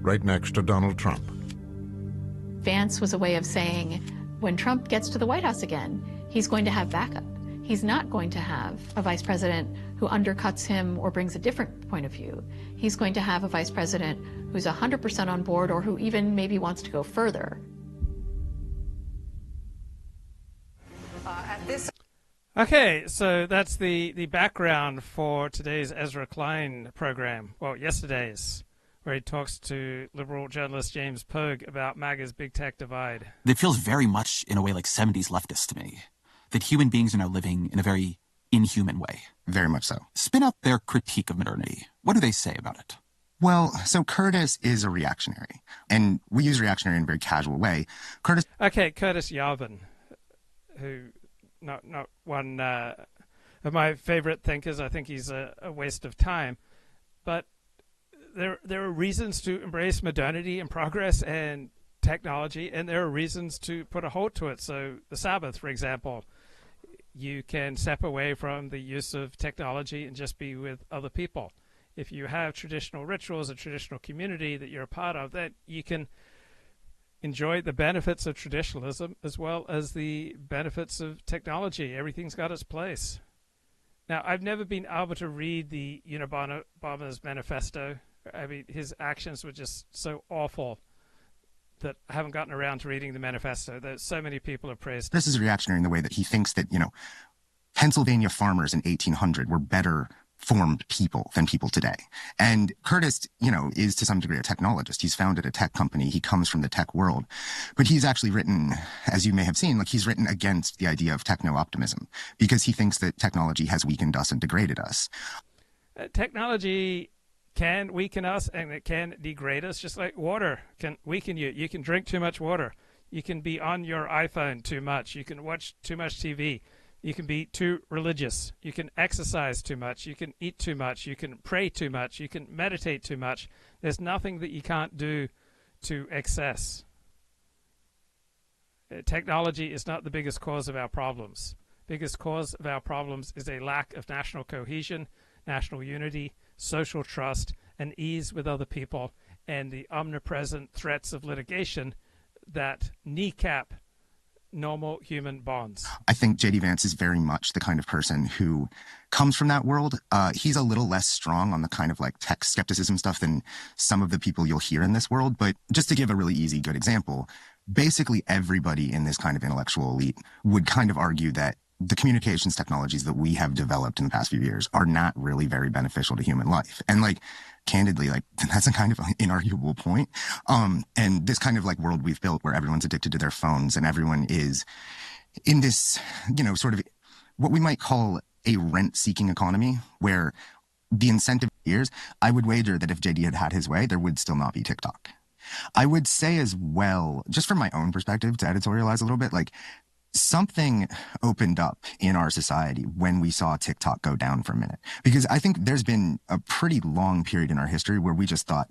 right next to Donald Trump. Vance was a way of saying, when Trump gets to the White House again, he's going to have backup. He's not going to have a vice president who undercuts him or brings a different point of view. He's going to have a vice president who's 100% on board or who even maybe wants to go further. Okay, so that's the background for today's Ezra Klein program. Well, yesterday's, where he talks to liberal journalist James Pogue about MAGA's big tech divide. It feels very much in a way like 70s leftist to me, that human beings are now living in a very inhuman way. Very much so. Spin out their critique of modernity. What do they say about it? Well, so Curtis is a reactionary, and we use reactionary in a very casual way. Curtis Yarvin, who not one of my favorite thinkers. I think he's a waste of time, but there are reasons to embrace modernity and progress and technology, and there are reasons to put a halt to it. So the Sabbath, for example, you can step away from the use of technology and just be with other people. If you have traditional rituals, a traditional community that you're a part of, then you can enjoy the benefits of traditionalism as well as the benefits of technology. Everything's got its place. Now, I've never been able to read the Unabomber's manifesto. I mean, his actions were just so awful that I haven't gotten around to reading the manifesto. There's so many people have praised. This is reactionary in the way that he thinks that, Pennsylvania farmers in 1800 were better formed people than people today. And Curtis, is to some degree a technologist. He's founded a tech company. He comes from the tech world. But he's actually written, as you may have seen, he's written against the idea of techno-optimism because he thinks that technology has weakened us and degraded us. Technology can weaken us and it can degrade us, just like water can weaken you. You can drink too much water. You can be on your iPhone too much. You can watch too much TV. You can be too religious. You can exercise too much. You can eat too much. You can pray too much. You can meditate too much. There's nothing that you can't do to excess. Technology is not the biggest cause of our problems. Biggest cause of our problems is a lack of national cohesion, national unity, social trust, and ease with other people, and the omnipresent threats of litigation that kneecap normal human bonds. I think J.D. Vance is very much the kind of person who comes from that world. He's a little less strong on the kind of tech skepticism stuff than some of the people you'll hear in this world. But just to give a really easy, good example, basically everybody in this kind of intellectual elite would kind of argue that the communications technologies that we have developed in the past few years are not really very beneficial to human life. And like, candidly, like, that's a kind of inarguable point. And this kind of like world we've built where everyone's addicted to their phones and everyone is in this, you know, sort of what we might call a rent-seeking economy, where the incentive years, I would wager that if JD had had his way, there would still not be TikTok. I would say as well, just from my own perspective, to editorialize a little bit, like, something opened up in our society when we saw TikTok go down for a minute. Because I think there's been a pretty long period in our history where we just thought,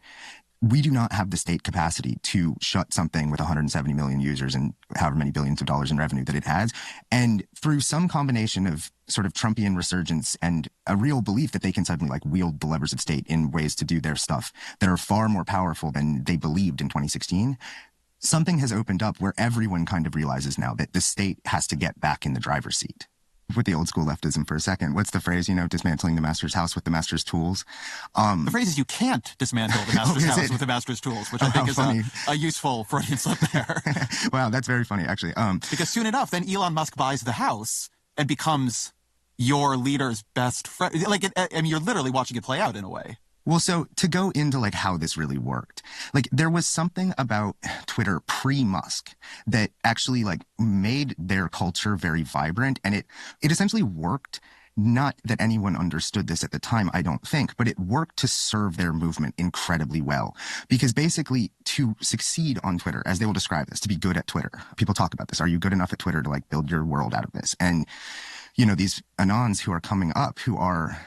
we do not have the state capacity to shut something with 170 million users and however many billions of dollars in revenue that it has. And through some combination of sort of Trumpian resurgence and a real belief that they can suddenly like wield the levers of state in ways to do their stuff that are far more powerful than they believed in 2016, something has opened up where everyone kind of realizes now that the state has to get back in the driver's seat. With the old school leftism for a second, what's the phrase, you know, dismantling the master's house with the master's tools? The phrase is you can't dismantle the master's house with the master's tools, which I think is a useful Freudian slip there. Wow, that's very funny, actually. Because soon enough, then Elon Musk buys the house and becomes your leader's best friend. Like, I mean, you're literally watching it play out in a way. Well, so to go into like how this really worked, like there was something about Twitter pre-Musk that actually like made their culture very vibrant, and it essentially worked. Not that anyone understood this at the time, I don't think, but it worked to serve their movement incredibly well. Because basically to succeed on Twitter, as they will describe this, to be good at Twitter, people talk about this. Are you good enough at Twitter to like build your world out of this? And, you know, these Anons who are coming up who are,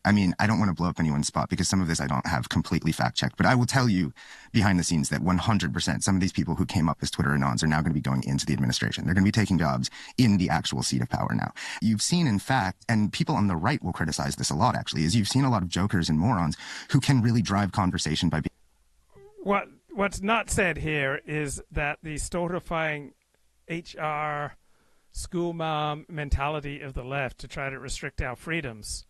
I mean, I don't want to blow up anyone's spot because some of this I don't have completely fact-checked, but I will tell you behind the scenes that 100% some of these people who came up as Twitter Anons are now going to be going into the administration. They're going to be taking jobs in the actual seat of power now. You've seen, in fact, and people on the right will criticize this a lot, actually, is you've seen a lot of jokers and morons who can really drive conversation by being... What's not said here is that the stultifying HR school mom mentality of the left to try to restrict our freedoms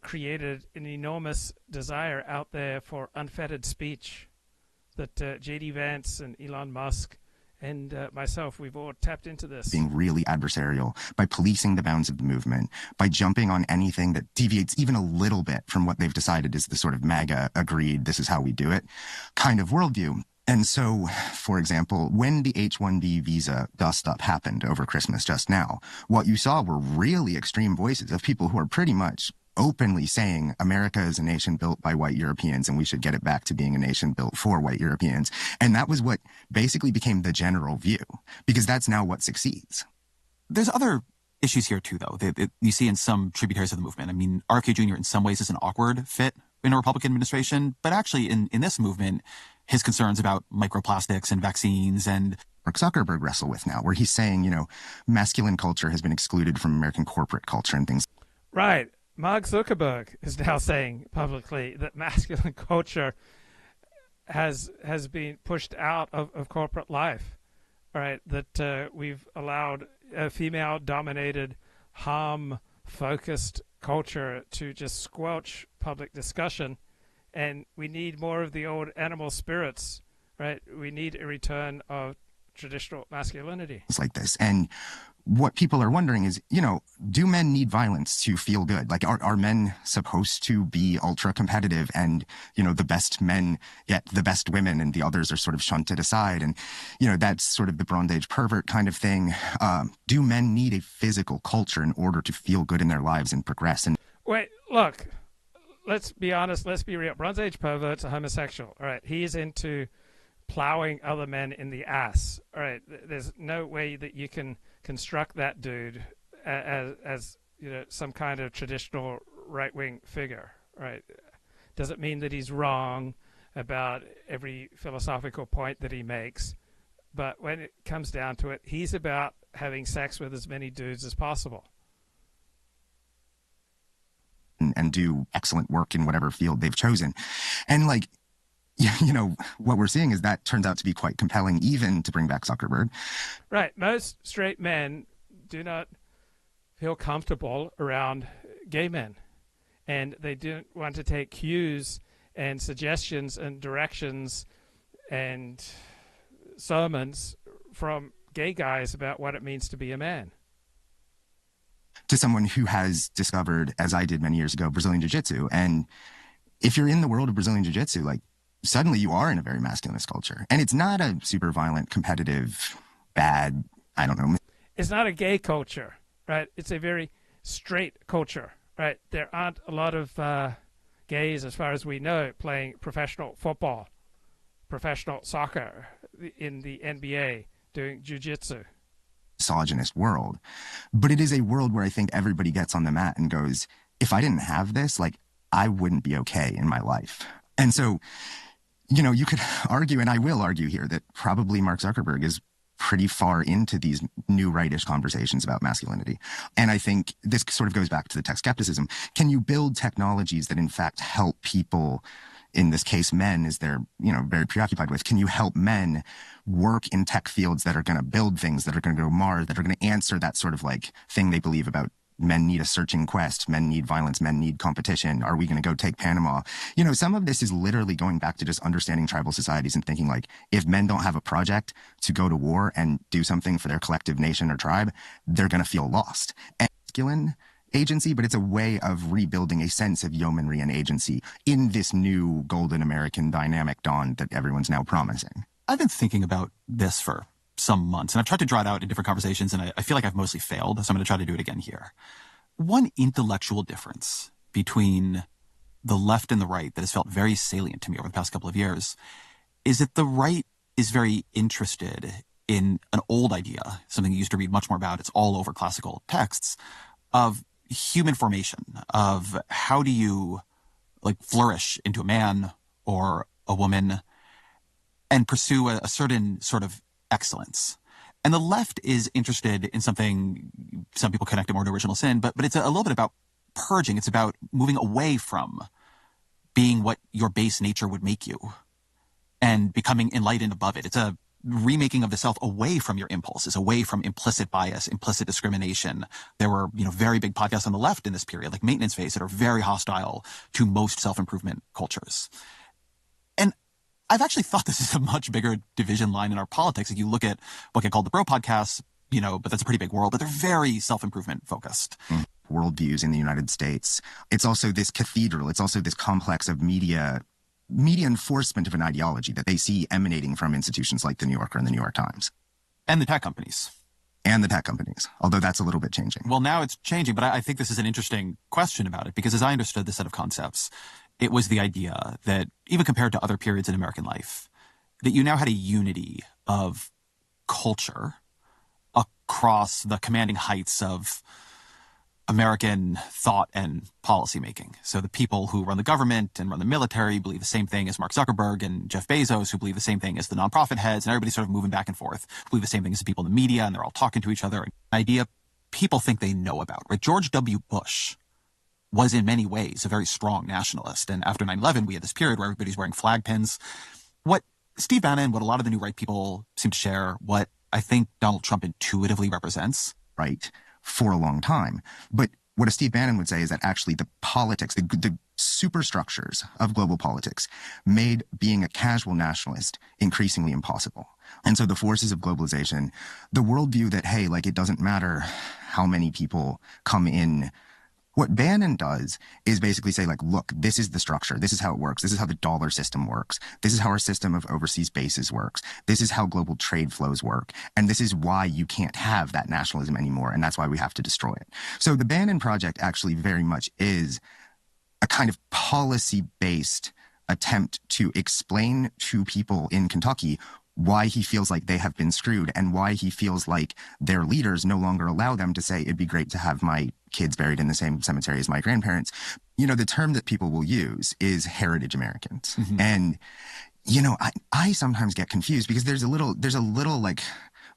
created an enormous desire out there for unfettered speech that J.D. Vance and Elon Musk and myself, we've all tapped into this. Being really adversarial, by policing the bounds of the movement, by jumping on anything that deviates even a little bit from what they've decided is the sort of MAGA agreed, this is how we do it, kind of worldview. And so, for example, when the H-1B visa dust-up happened over Christmas just now, what you saw were really extreme voices of people who are pretty much openly saying America is a nation built by white Europeans and we should get it back to being a nation built for white Europeans. And that was what basically became the general view, because that's now what succeeds. There's other issues here too, though, that you see in some tributaries of the movement. I mean, RFK Jr. in some ways is an awkward fit in a Republican administration, but actually in this movement, his concerns about microplastics and vaccines and Mark Zuckerberg wrestle with now, where he's saying, you know, masculine culture has been excluded from American corporate culture and things. Right. Mark Zuckerberg is now saying publicly that masculine culture has been pushed out of corporate life. All right, that we've allowed a female-dominated, harm-focused culture to just squelch public discussion, and we need more of the old animal spirits. Right, we need a return of traditional masculinity. It's like this, and what people are wondering is, you know, do men need violence to feel good? Like, are men supposed to be ultra competitive and, you know, the best men get the best women and the others are sort of shunted aside? And, you know, that's sort of the Bronze Age pervert kind of thing. Do men need a physical culture in order to feel good in their lives and progress? And wait, look, let's be honest. Let's be real. Bronze Age pervert's a homosexual. All right. He's into plowing other men in the ass. All right. There's no way that you can construct that dude as you know, some kind of traditional right-wing figure, right? Doesn't mean that he's wrong about every philosophical point that he makes, but when it comes down to it, he's about having sex with as many dudes as possible. And do excellent work in whatever field they've chosen. And like, you know, what we're seeing is that turns out to be quite compelling, even to bring back Zuckerberg. Right. Most straight men do not feel comfortable around gay men, and they don't want to take cues and suggestions and directions and sermons from gay guys about what it means to be a man. to someone who has discovered, as I did many years ago, Brazilian Jiu-Jitsu. And if you're in the world of Brazilian Jiu-Jitsu, like, suddenly you are in a very masculinist culture. And it's not a super violent, competitive, bad, I don't know. It's not a gay culture, right? It's a very straight culture, right? There aren't a lot of gays, as far as we know, playing professional football, professional soccer, in the NBA, doing jiu-jitsu. Misogynist world. But it is a world where I think everybody gets on the mat and goes, if I didn't have this, like, I wouldn't be okay in my life. And so, you know, you could argue, and I will argue here, that probably Mark Zuckerberg is pretty far into these new rightish conversations about masculinity. And I think this sort of goes back to the tech skepticism. Can you build technologies that in fact help people, in this case men, as they're, you know, very preoccupied with, can you help men work in tech fields that are going to build things, that are going to go to Mars, that are going to answer that sort of like thing they believe about men need a searching quest, men need violence, men need competition. Are we going to go take Panama? You know, some of this is literally going back to just understanding tribal societies and thinking like, if men don't have a project to go to war and do something for their collective nation or tribe, they're going to feel lost. And masculine agency, but it's a way of rebuilding a sense of yeomanry and agency in this new golden American dynamic dawn that everyone's now promising. I've been thinking about this for some months, and I've tried to draw it out in different conversations, and I feel like I've mostly failed, so I'm going to try to do it again here. One intellectual difference between the left and the right that has felt very salient to me over the past couple of years is that the right is very interested in an old idea, something you used to read much more about, it's all over classical texts, of human formation, of how do you like flourish into a man or a woman and pursue a certain sort of excellence. And the left is interested in something, some people connect it more to original sin, but it's a little bit about purging. It's about moving away from being what your base nature would make you and becoming enlightened above it. It's a remaking of the self away from your impulses, away from implicit bias, implicit discrimination. There were, you know, very big podcasts on the left in this period, like Maintenance Phase, that are very hostile to most self-improvement cultures. And I've actually thought this is a much bigger division line in our politics. If you look at what get called the bro podcasts, you know, but that's a pretty big world, but they're very self-improvement focused. Worldviews in the United States. It's also this cathedral. It's also this complex of media enforcement of an ideology that they see emanating from institutions like the New Yorker and the New York Times. And the tech companies. And the tech companies, although that's a little bit changing. Well, now it's changing, but I think this is an interesting question about it, because as I understood this set of concepts, it was the idea that even compared to other periods in American life, that you now had a unity of culture across the commanding heights of American thought and policymaking. So the people who run the government and run the military believe the same thing as Mark Zuckerberg and Jeff Bezos, who believe the same thing as the nonprofit heads, and everybody's sort of moving back and forth, believe the same thing as the people in the media, and they're all talking to each other. An idea people think they know about, right? George W. Bush was in many ways a very strong nationalist. And after 9/11, we had this period where everybody's wearing flag pins. What Steve Bannon, what a lot of the new right people seem to share, what I think Donald Trump intuitively represents. Right. For a long time. But what a Steve Bannon would say is that actually the politics, the superstructures of global politics made being a casual nationalist increasingly impossible. And so the forces of globalization, the worldview that, hey, like it doesn't matter how many people come in. What Bannon does is basically say, like, look, this is the structure. This is how it works. This is how the dollar system works. This is how our system of overseas bases works. This is how global trade flows work. And this is why you can't have that nationalism anymore. And that's why we have to destroy it. So the Bannon Project actually very much is a kind of policy-based attempt to explain to people in Kentucky why he feels like they have been screwed and why he feels like their leaders no longer allow them to say, it'd be great to have my kids buried in the same cemetery as my grandparents. You know, the term that people will use is heritage Americans. Mm-hmm. And, you know, I sometimes get confused because there's a little like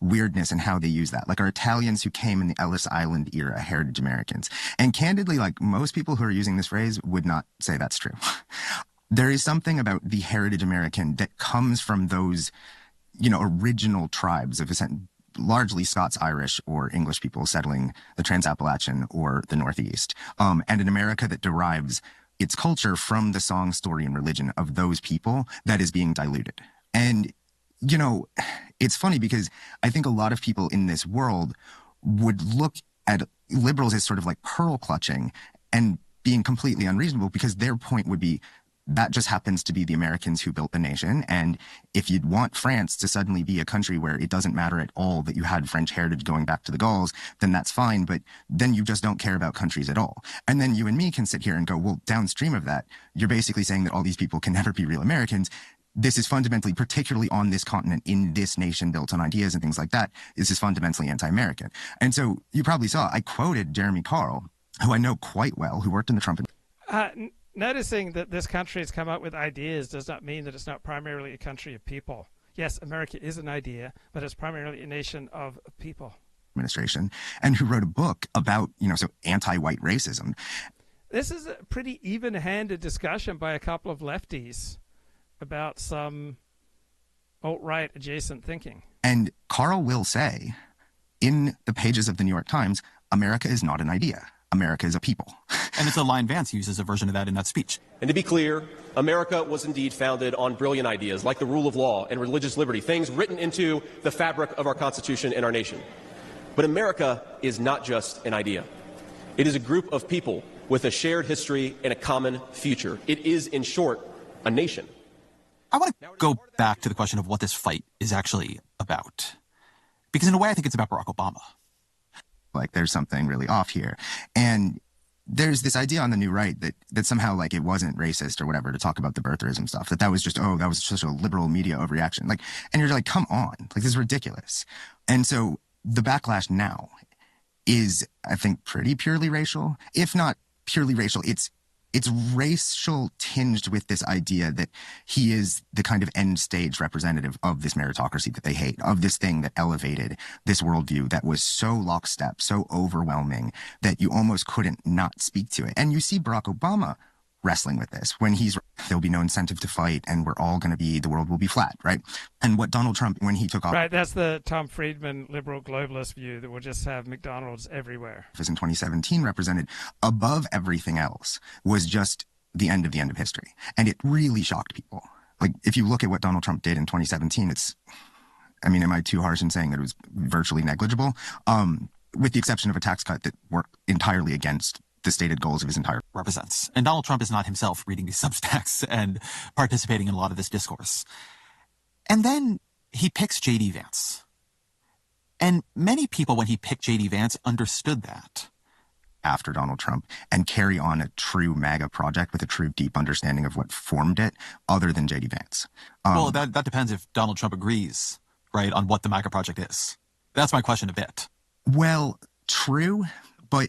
weirdness in how they use that. Like our Italians who came in the Ellis Island era, heritage Americans. And candidly, like most people who are using this phrase would not say that's true. There is something about the heritage American that comes from those, you know, original tribes of largely Scots, Irish, or English people settling the Trans-Appalachian or the Northeast, and an America that derives its culture from the song, story, and religion of those people that is being diluted. And, you know, it's funny because I think a lot of people in this world would look at liberals as sort of like pearl clutching and being completely unreasonable, because their point would be that just happens to be the Americans who built the nation. And if you'd want France to suddenly be a country where it doesn't matter at all that you had French heritage going back to the Gauls, then that's fine. But then you just don't care about countries at all. And then you and me can sit here and go, well, downstream of that, you're basically saying that all these people can never be real Americans. This is fundamentally, particularly on this continent, in this nation built on ideas and things like that, this is fundamentally anti-American. And so you probably saw, I quoted Jeremy Carl, who I know quite well, who worked in the Trump Noticing that this country has come up with ideas does not mean that it's not primarily a country of people. Yes, America is an idea, but it's primarily a nation of people. Administration, and who wrote a book about, so anti-white racism. This is a pretty even-handed discussion by a couple of lefties about some alt-right adjacent thinking. And Carl will say, in the pages of the New York Times, America is not an idea. America is a people. And it's a line Vance uses a version of that in that speech. And to be clear, America was indeed founded on brilliant ideas like the rule of law and religious liberty, things written into the fabric of our Constitution and our nation. But America is not just an idea. It is a group of people with a shared history and a common future. It is, in short, a nation. I want to go back to the question of what this fight is actually about. Because in a way, I think it's about Barack Obama. Like there's something really off here. And there's this idea on the new right that somehow like it wasn't racist or whatever to talk about the birtherism stuff, that was just, that was such a liberal media overreaction. Like, and you're like, come on, like this is ridiculous. And so the backlash now is, I think, pretty purely racial. If not purely racial, it's racial tinged with this idea that he is the kind of end stage representative of this meritocracy that they hate, of this thing that elevated this worldview that was so lockstep, so overwhelming that you almost couldn't not speak to it. And you see Barack Obama wrestling with this when there'll be no incentive to fight and the world will be flat, right? And what Donald Trump, when he took office. Right, that's the Tom Friedman liberal globalist view that we'll just have McDonald's everywhere. In 2017 represented above everything else was just the end of history. And it really shocked people. Like, if you look at what Donald Trump did in 2017, am I too harsh in saying that it was virtually negligible? With the exception of a tax cut that worked entirely against the stated goals of his entire represents. And Donald Trump is not himself reading these Substacks and participating in a lot of this discourse. And then he picks J.D. Vance. And many people, when he picked J.D. Vance, understood that. After Donald Trump, and carry on a true MAGA project with a true deep understanding of what formed it, other than J.D. Vance. Well, that depends if Donald Trump agrees, right, on what the MAGA project is. That's my question a bit. Well, true. But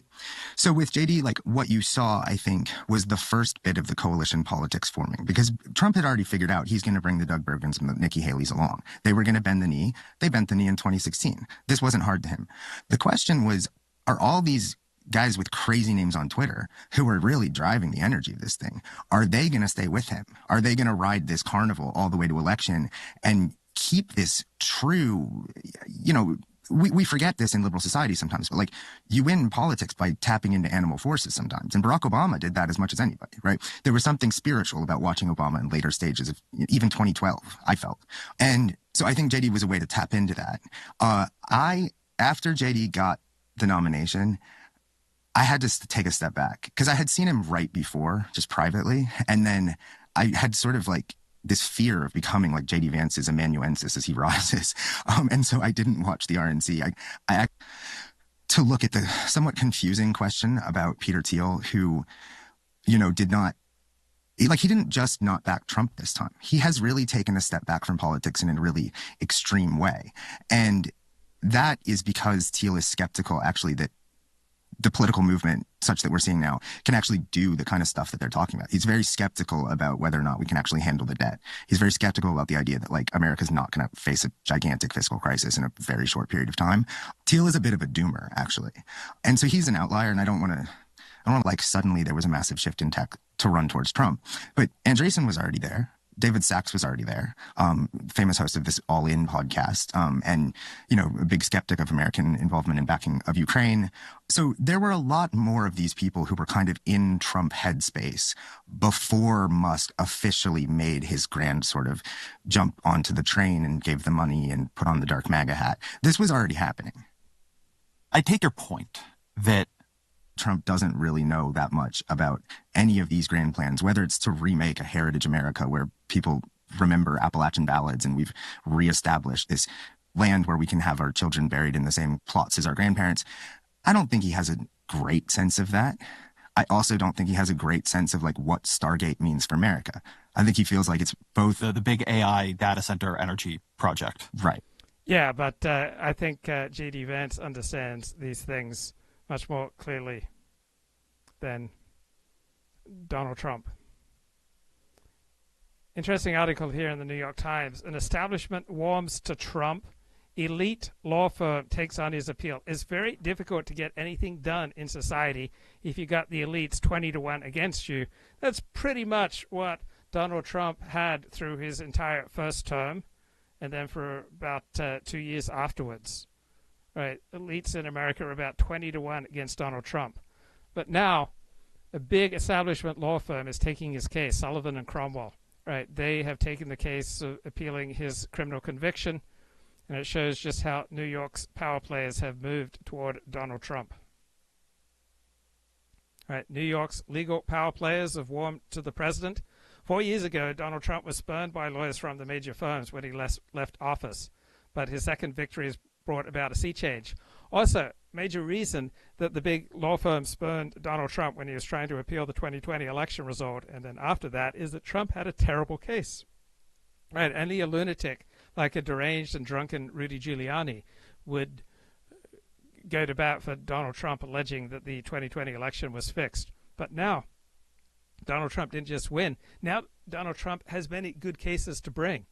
so with JD, like what you saw, I think, was the first bit of the coalition politics forming, because Trump had already figured out he's going to bring the Doug Bergens and the Nikki Haley's along. They were going to bend the knee. They bent the knee in 2016. This wasn't hard to him. The question was, are all these guys with crazy names on Twitter who are really driving the energy of this thing, are they going to stay with him? Are they going to ride this carnival all the way to election and keep this true, we forget this in liberal society sometimes, but like you win politics by tapping into animal forces sometimes. And Barack Obama did that as much as anybody, right? There was something spiritual about watching Obama in later stages of even 2012, I felt. And so I think JD was a way to tap into that. After JD got the nomination, I had to take a step back because I had seen him right before, just privately. And then I had sort of like this fear of becoming like J.D. Vance's amanuensis as he rises. And so I didn't watch the RNC. I to look at the somewhat confusing question about Peter Thiel, who, he didn't just not back Trump this time. He has really taken a step back from politics in a really extreme way. And that is because Thiel is skeptical, actually, that the political movement, such that we're seeing now, can actually do the kind of stuff that they're talking about. He's very skeptical about whether or not we can actually handle the debt. He's very skeptical about the idea that like America's not going to face a gigantic fiscal crisis in a very short period of time. Thiel is a bit of a doomer, actually. And so he's an outlier, and I don't want to like suddenly there was a massive shift in tech to run towards Trump. But Andreessen was already there. David Sachs was already there, famous host of this All In podcast, and, a big skeptic of American involvement in backing of Ukraine. So there were a lot more of these people who were kind of in Trump headspace before Musk officially made his grand sort of jump onto the train and gave the money and put on the dark MAGA hat. This was already happening. I take your point that Trump doesn't really know that much about any of these grand plans, whether it's to remake a heritage America where people remember Appalachian ballads and we've reestablished this land where we can have our children buried in the same plots as our grandparents. I don't think he has a great sense of that. I also don't think he has a great sense of like what Stargate means for America. I think he feels like it's both the big AI data center energy project. Right. Yeah, but I think J.D. Vance understands these things much more clearly than Donald Trump. Interesting article here in the New York Times. An establishment warms to Trump. Elite law firm takes on his appeal. It's very difficult to get anything done in society if you got the elites 20-1 against you. That's pretty much what Donald Trump had through his entire first term and then for about 2 years afterwards. Right, elites in America are about 20-1 against Donald Trump. But now a big establishment law firm is taking his case, Sullivan and Cromwell. Right, they have taken the case of appealing his criminal conviction, and it shows just how New York's power players have moved toward Donald Trump. Right, New York's legal power players have warmed to the president. 4 years ago, Donald Trump was spurned by lawyers from the major firms when he left office, but his second victory has brought about a sea change. Also, major reason that the big law firm spurned Donald Trump when he was trying to appeal the 2020 election result, and then after that, is that Trump had a terrible case. Right, only a lunatic like a deranged and drunken Rudy Giuliani would go to bat for Donald Trump, alleging that the 2020 election was fixed. But now, Donald Trump didn't just win. Now Donald Trump has many good cases to bring.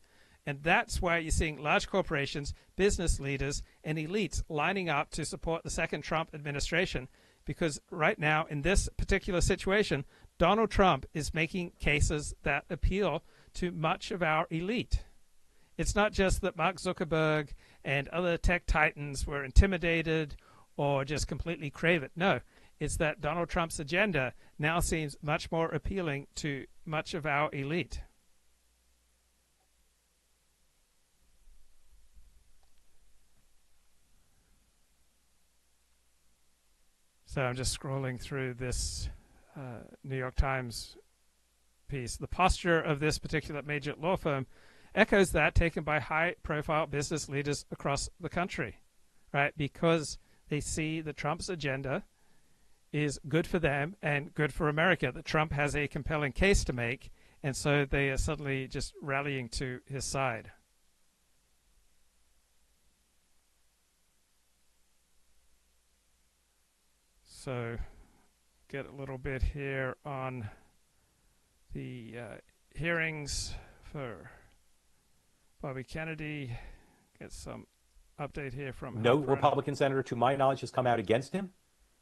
And that's why you're seeing large corporations, business leaders, and elites lining up to support the second Trump administration. Because right now, in this particular situation, Donald Trump is making cases that appeal to much of our elite. It's not just that Mark Zuckerberg and other tech titans were intimidated or just completely crave it. No, it's that Donald Trump's agenda now seems much more appealing to much of our elite. So I'm just scrolling through this New York Times piece. The posture of this particular major law firm echoes that taken by high-profile business leaders across the country, right? Because they see that Trump's agenda is good for them and good for America, that Trump has a compelling case to make, and so they are suddenly just rallying to his side. So get a little bit here on the hearings for Bobby Kennedy. Get some update here from no Republican senator, to my knowledge, has come out against him,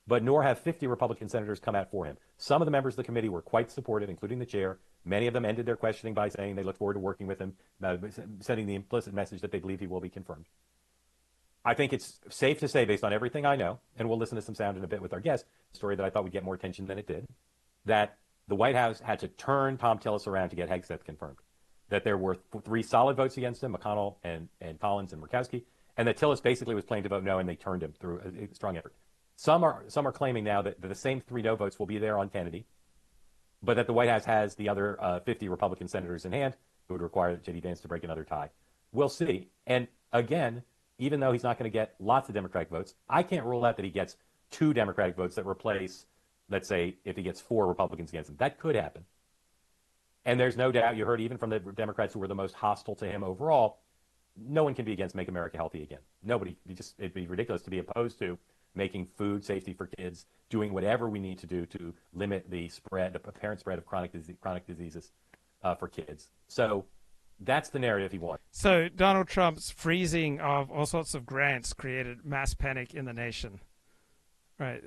but nor have 50 Republican senators come out for him. Some of the members of the committee were quite supportive, including the chair. Many of them ended their questioning by saying they look forward to working with him, sending the implicit message that they believe he will be confirmed. I think it's safe to say, based on everything I know, and we'll listen to some sound in a bit with our guest, a story that I thought would get more attention than it did, that the White House had to turn Tom Tillis around to get Hegseth confirmed. That there were 3 solid votes against him, McConnell and Collins and Murkowski, and that Tillis basically was planning to vote no, and they turned him through a strong effort. Some are claiming now that the same 3 no votes will be there on Kennedy, but that the White House has the other 50 Republican senators in hand, who would require J.D. Vance to break another tie. We'll see. And again, even though he's not going to get lots of Democratic votes, I can't rule out that he gets 2 Democratic votes that replace, let's say, if he gets 4 Republicans against him. That could happen. And there's no doubt, you heard even from the Democrats who were the most hostile to him overall, no one can be against Make America Healthy Again. Nobody. It'd be ridiculous to be opposed to making food safety for kids, doing whatever we need to do to limit the apparent spread of chronic diseases for kids. So that's the narrative he wants. So Donald Trump's freezing of all sorts of grants created mass panic in the nation. Right.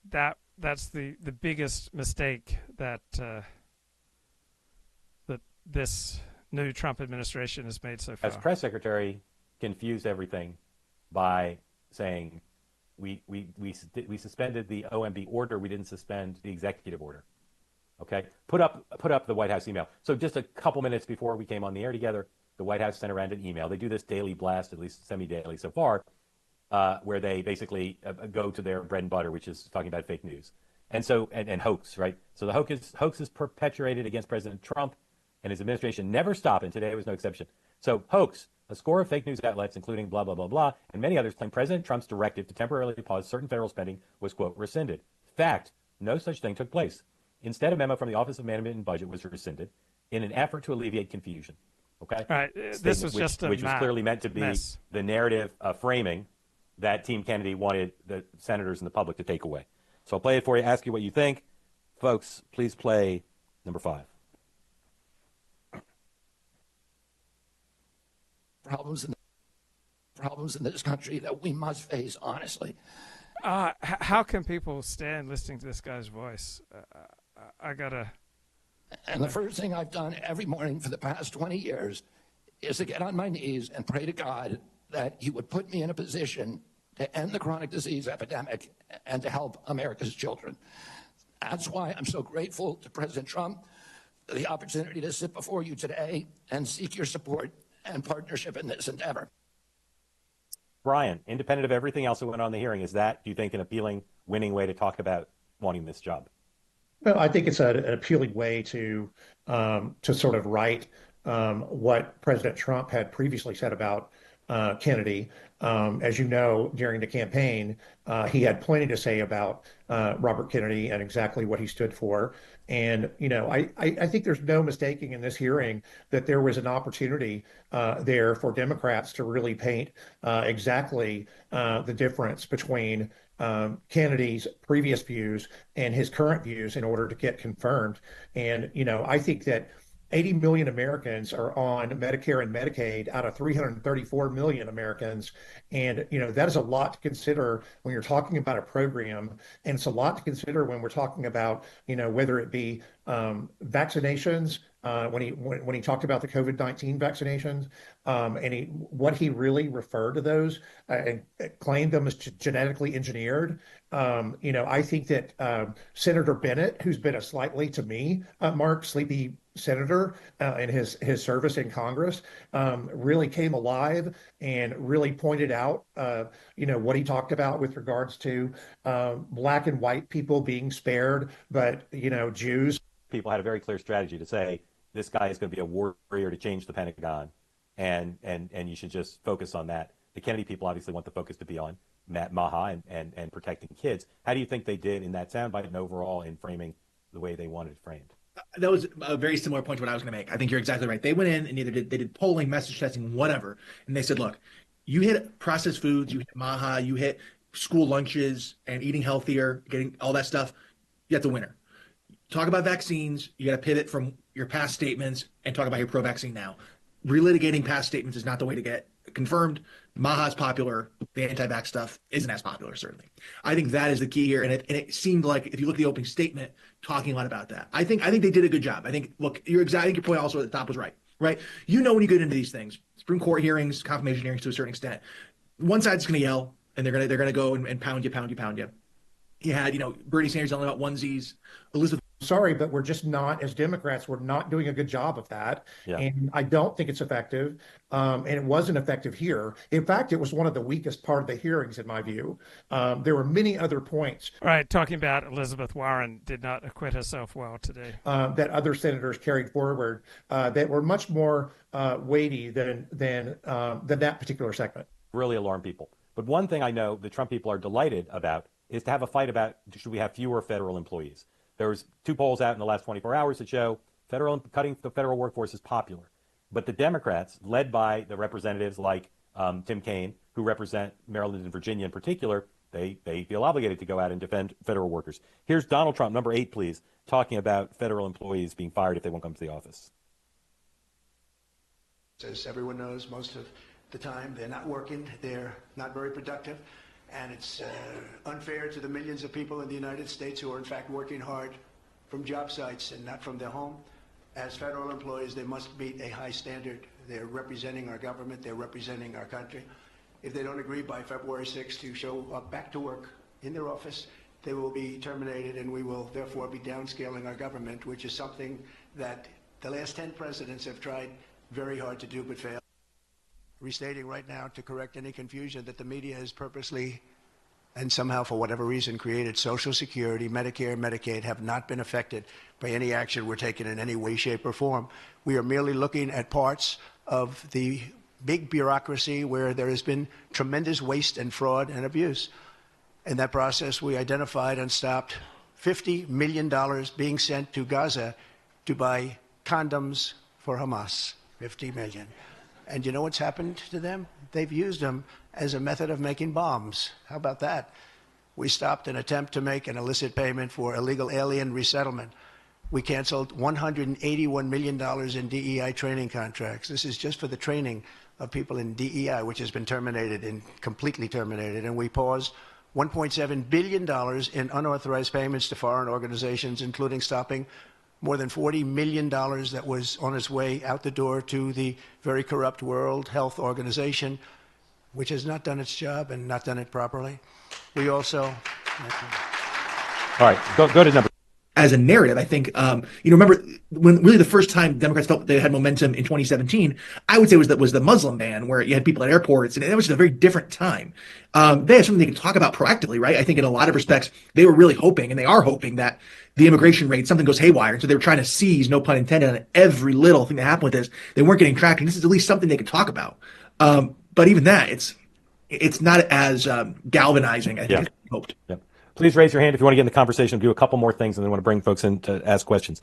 That's the biggest mistake that that this new Trump administration has made so far. As press secretary, confused everything by saying we suspended the OMB order, we didn't suspend the executive order. Okay, put up the White House email. So just a couple minutes before we came on the air together, the White House sent around an email. They do this daily blast, at least semi-daily so far, where they basically go to their bread and butter, which is talking about fake news. And so, and hoax, right? So the hoax is perpetuated against President Trump and his administration never stop, and today was no exception. So hoax, a score of fake news outlets, including blah, blah, blah, blah, and many others claim President Trump's directive to temporarily pause certain federal spending was, quote, rescinded. Fact, no such thing took place. Instead, a memo from the Office of Management and Budget was rescinded in an effort to alleviate confusion. Okay? All right, this was just a which was clearly meant to be mess. The narrative framing that Team Kennedy wanted the senators and the public to take away. So I'll play it for you, ask you what you think. Folks, please play number 5. Problems in this country that we must face honestly. How can people stand listening to this guy's voice? I gotta. And the first thing I've done every morning for the past 20 years is to get on my knees and pray to God that he would put me in a position to end the chronic disease epidemic and to help America's children. That's why I'm so grateful to President Trump for the opportunity to sit before you today and seek your support and partnership in this endeavor. Brian, independent of everything else that went on in the hearing, is that, do you think, an appealing, winning way to talk about wanting this job? Well, I think it's an appealing way to sort of write what President Trump had previously said about Kennedy. As you know, during the campaign, he had plenty to say about Robert Kennedy and exactly what he stood for. And, you know, I think there's no mistaking in this hearing that there was an opportunity there for Democrats to really paint exactly the difference between Kennedy's previous views and his current views in order to get confirmed. And, you know, I think that 80 million Americans are on Medicare and Medicaid out of 334 million Americans. And, you know, that is a lot to consider when you're talking about a program. And it's a lot to consider when we're talking about, you know, whether it be vaccinations, when he talked about the COVID-19 vaccinations, and what he really referred to those and claimed them as genetically engineered. You know, I think that Senator Bennett, who's been a slightly, to me, Marc, sleepy senator in his service in Congress, really came alive and really pointed out, you know, what he talked about with regards to black and white people being spared, but, you know, Jews. People had a very clear strategy to say, this guy is going to be a warrior to change the Pentagon, and you should just focus on that. The Kennedy people obviously want the focus to be on MAGA and protecting kids. How do you think they did in that soundbite and overall in framing the way they wanted it framed? That was a very similar point to what I was going to make. I think you're exactly right. They went in and they did polling, message testing, whatever, and they said, look, you hit processed foods, you hit MAGA, you hit school lunches and eating healthier, getting all that stuff, you got the winner. Talk about vaccines, you got to pivot from your past statements and talk about your pro-vaccine now. Relitigating past statements is not the way to get confirmed. MAGA is popular. The anti-vax stuff isn't as popular, certainly. I think that is the key here. And it seemed like, if you look at the opening statement, talking a lot about that. I think they did a good job. I think, look, I think your point also at the top was right? You know when you get into these things, Supreme Court hearings, confirmation hearings to a certain extent, one side's going to yell, and they're going to go and pound you. You had, you know, Bernie Sanders yelling about onesies, Elizabeth. Sorry, but we're just not, as Democrats, we're not doing a good job of that. Yeah. And I don't think it's effective. And it wasn't effective here. In fact, it was one of the weakest part of the hearings, in my view. There were many other points. All right, talking about Elizabeth Warren did not acquit herself well today. That other senators carried forward that were much more weighty than that particular segment. Really alarm people. But one thing I know the Trump people are delighted about is to have a fight about, should we have fewer federal employees? There was 2 polls out in the last 24 hours that show cutting the federal workforce is popular. But the Democrats, led by the representatives like Tim Kaine, who represent Maryland and Virginia in particular, they feel obligated to go out and defend federal workers. Here's Donald Trump, number 8, please, talking about federal employees being fired if they won't come to the office. As everyone knows, most of the time they're not working, they're not very productive. And it's unfair to the millions of people in the United States who are, in fact, working hard from job sites and not from their home. As federal employees, they must meet a high standard. They're representing our government. They're representing our country. If they don't agree by February 6th to show up back to work in their office, they will be terminated, and we will therefore be downscaling our government, which is something that the last 10 presidents have tried very hard to do but failed. restating right now to correct any confusion that the media has purposely and somehow, for whatever reason, created. Social Security, Medicare, Medicaid have not been affected by any action we're taking in any way, shape, or form. We are merely looking at parts of the big bureaucracy where there has been tremendous waste and fraud and abuse. In that process, we identified and stopped $50 million being sent to Gaza to buy condoms for Hamas. 50 million. And you know what's happened to them? They've used them as a method of making bombs. How about that? We stopped an attempt to make an illicit payment for illegal alien resettlement. We canceled $181 million in DEI training contracts. This is just for the training of people in DEI, which has been terminated and completely terminated. And we paused $1.7 billion in unauthorized payments to foreign organizations, including stopping more than $40 million that was on its way out the door to the very corrupt World Health Organization, which has not done its job and not done it properly. We also... All right, go to number... As a narrative, I think, remember when really the first time Democrats felt they had momentum in 2017, I would say was the Muslim ban, where you had people at airports, and it was a very different time. They have something they can talk about proactively, right? I think in a lot of respects, they were really hoping, and they are hoping, that the immigration rate, something goes haywire. And so they were trying to seize, no pun intended, on every little thing that happened with this. They weren't getting traction. This is at least something they can talk about. But even that, it's not as galvanizing, I think, as we hoped. Yeah. Please raise your hand if you want to get in the conversation. Do a couple more things, and then I want to bring folks in to ask questions.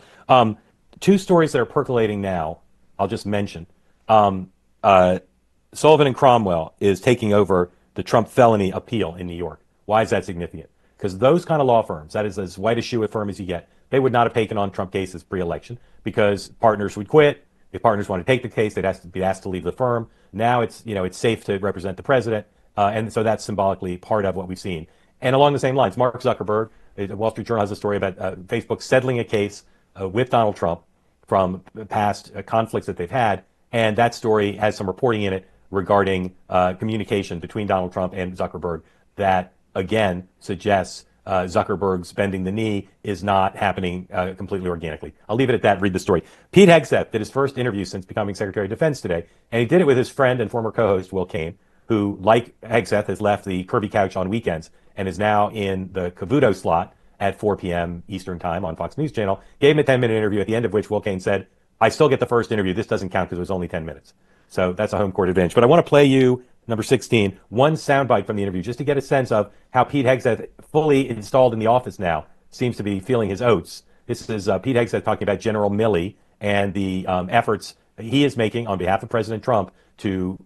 Two stories that are percolating now, I'll just mention. Sullivan and Cromwell is taking over the Trump felony appeal in New York. Why is that significant? Because those kind of law firms, that is as white a shoe a firm as you get, they would not have taken on Trump cases pre-election because partners would quit. If partners want to take the case, they'd have to be asked to leave the firm. Now it's safe to represent the president, and so that's symbolically part of what we've seen. And along the same lines, Mark Zuckerberg, the Wall Street Journal has a story about Facebook settling a case with Donald Trump from past conflicts that they've had. And that story has some reporting in it regarding communication between Donald Trump and Zuckerberg that, again, suggests Zuckerberg's bending the knee is not happening completely organically. I'll leave it at that. Read the story. Pete Hegseth did his first interview since becoming Secretary of Defense today. And he did it with his friend and former co-host, Will Cain, who, like Hegseth, has left the Kirby couch on weekends and is now in the Cavuto slot at 4 p.m. Eastern Time on Fox News Channel. Gave him a 10-minute interview, at the end of which Will Cain said, I still get the first interview. This doesn't count because it was only 10 minutes. So that's a home court advantage. But I want to play you, number 16, one soundbite from the interview just to get a sense of how Pete Hegseth, fully installed in the office now, seems to be feeling his oats. This is Pete Hegseth talking about General Milley and the efforts he is making on behalf of President Trump to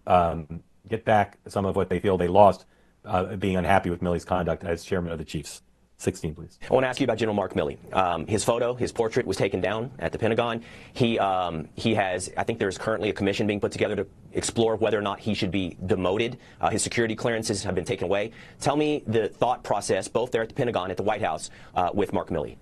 get back some of what they feel they lost being unhappy with Milley's conduct as chairman of the Chiefs. 16, please. I want to ask you about General Mark Milley. His photo, his portrait was taken down at the Pentagon. He has, I think there's currently a commission being put together to explore whether or not he should be demoted. His security clearances have been taken away. Tell me the thought process, both there at the Pentagon, at the White House, with Mark Milley.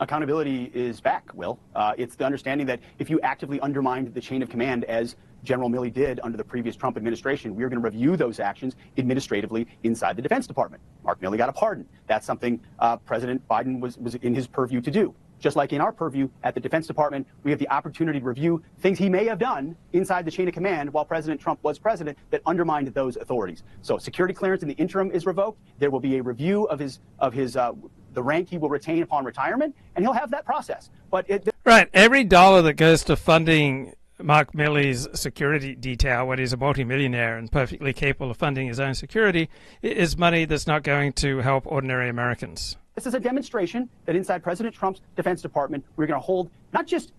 Accountability is back, Will. It's the understanding that if you actively undermined the chain of command, as General Milley did under the previous Trump administration, we are going to review those actions administratively inside the Defense Department. Mark Milley got a pardon. That's something President Biden was in his purview to do. Just like in our purview at the Defense Department, we have the opportunity to review things he may have done inside the chain of command while President Trump was president that undermined those authorities. So security clearance in the interim is revoked. There will be a review of the rank he will retain upon retirement, and he'll have that process. But right, every dollar that goes to funding Mark Milley's security detail, when he's a multimillionaire and perfectly capable of funding his own security, is money that's not going to help ordinary Americans. This is a demonstration that inside President Trump's Defense Department, we're going to hold not just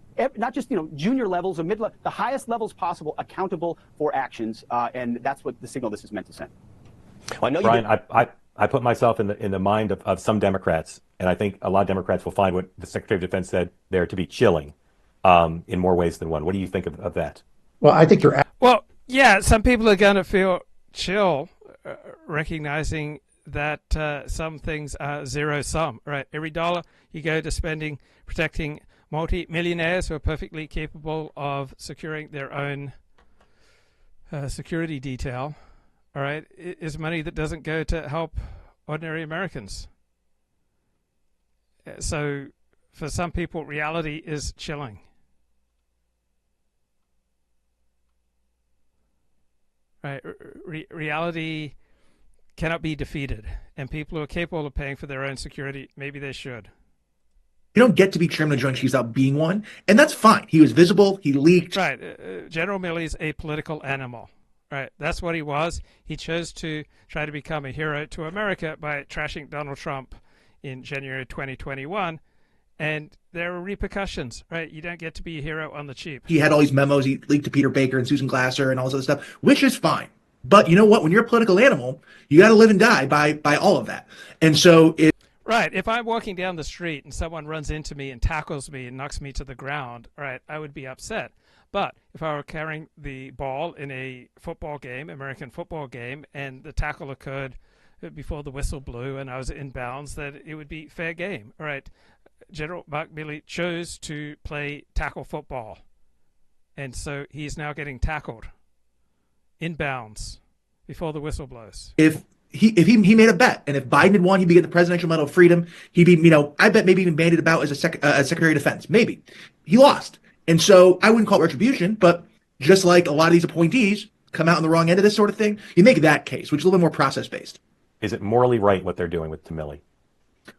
junior levels or mid-level, the highest levels possible accountable for actions, and that's what the signal this is meant to send. Well, I know Brian, I put myself in the mind of some Democrats, and I think a lot of Democrats will find what the Secretary of Defense said there to be chilling in more ways than one. What do you think of that? Well, I think you're... Well, yeah, some people are going to feel chill, recognizing that some things are zero sum, right? Every dollar you go to spending protecting multi-millionaires who are perfectly capable of securing their own security detail, all right, is money that doesn't go to help ordinary Americans. So for some people, reality is chilling. right? Reality cannot be defeated, and people who are capable of paying for their own security, maybe they should. You don't get to be chairman of the Joint Chiefs without being one, and that's fine. He was visible. He leaked. Right. General Milley's a political animal. Right. That's what he was. He chose to try to become a hero to America by trashing Donald Trump in January 2021. And there are repercussions, right? You don't get to be a hero on the cheap. He had all these memos he leaked to Peter Baker and Susan Glasser and all this other stuff, which is fine. But you know what? When you're a political animal, you got to live and die by all of that. And so it. Right. If I'm walking down the street and someone runs into me and tackles me and knocks me to the ground, right, I would be upset. But if I were carrying the ball in a football game, American football game, and the tackle occurred before the whistle blew and I was in bounds, that it would be fair game. All right. General Marc Milley chose to play tackle football. And so he's now getting tackled in bounds before the whistle blows. If he made a bet, and if Biden had won, he'd be getting the Presidential Medal of Freedom. He'd be, I bet maybe even bandied about as a Secretary of Defense. Maybe. He lost. And so I wouldn't call it retribution, but just like a lot of these appointees come out on the wrong end of this sort of thing, you make that case, which is a little bit more process-based. Is it morally right what they're doing with Milley?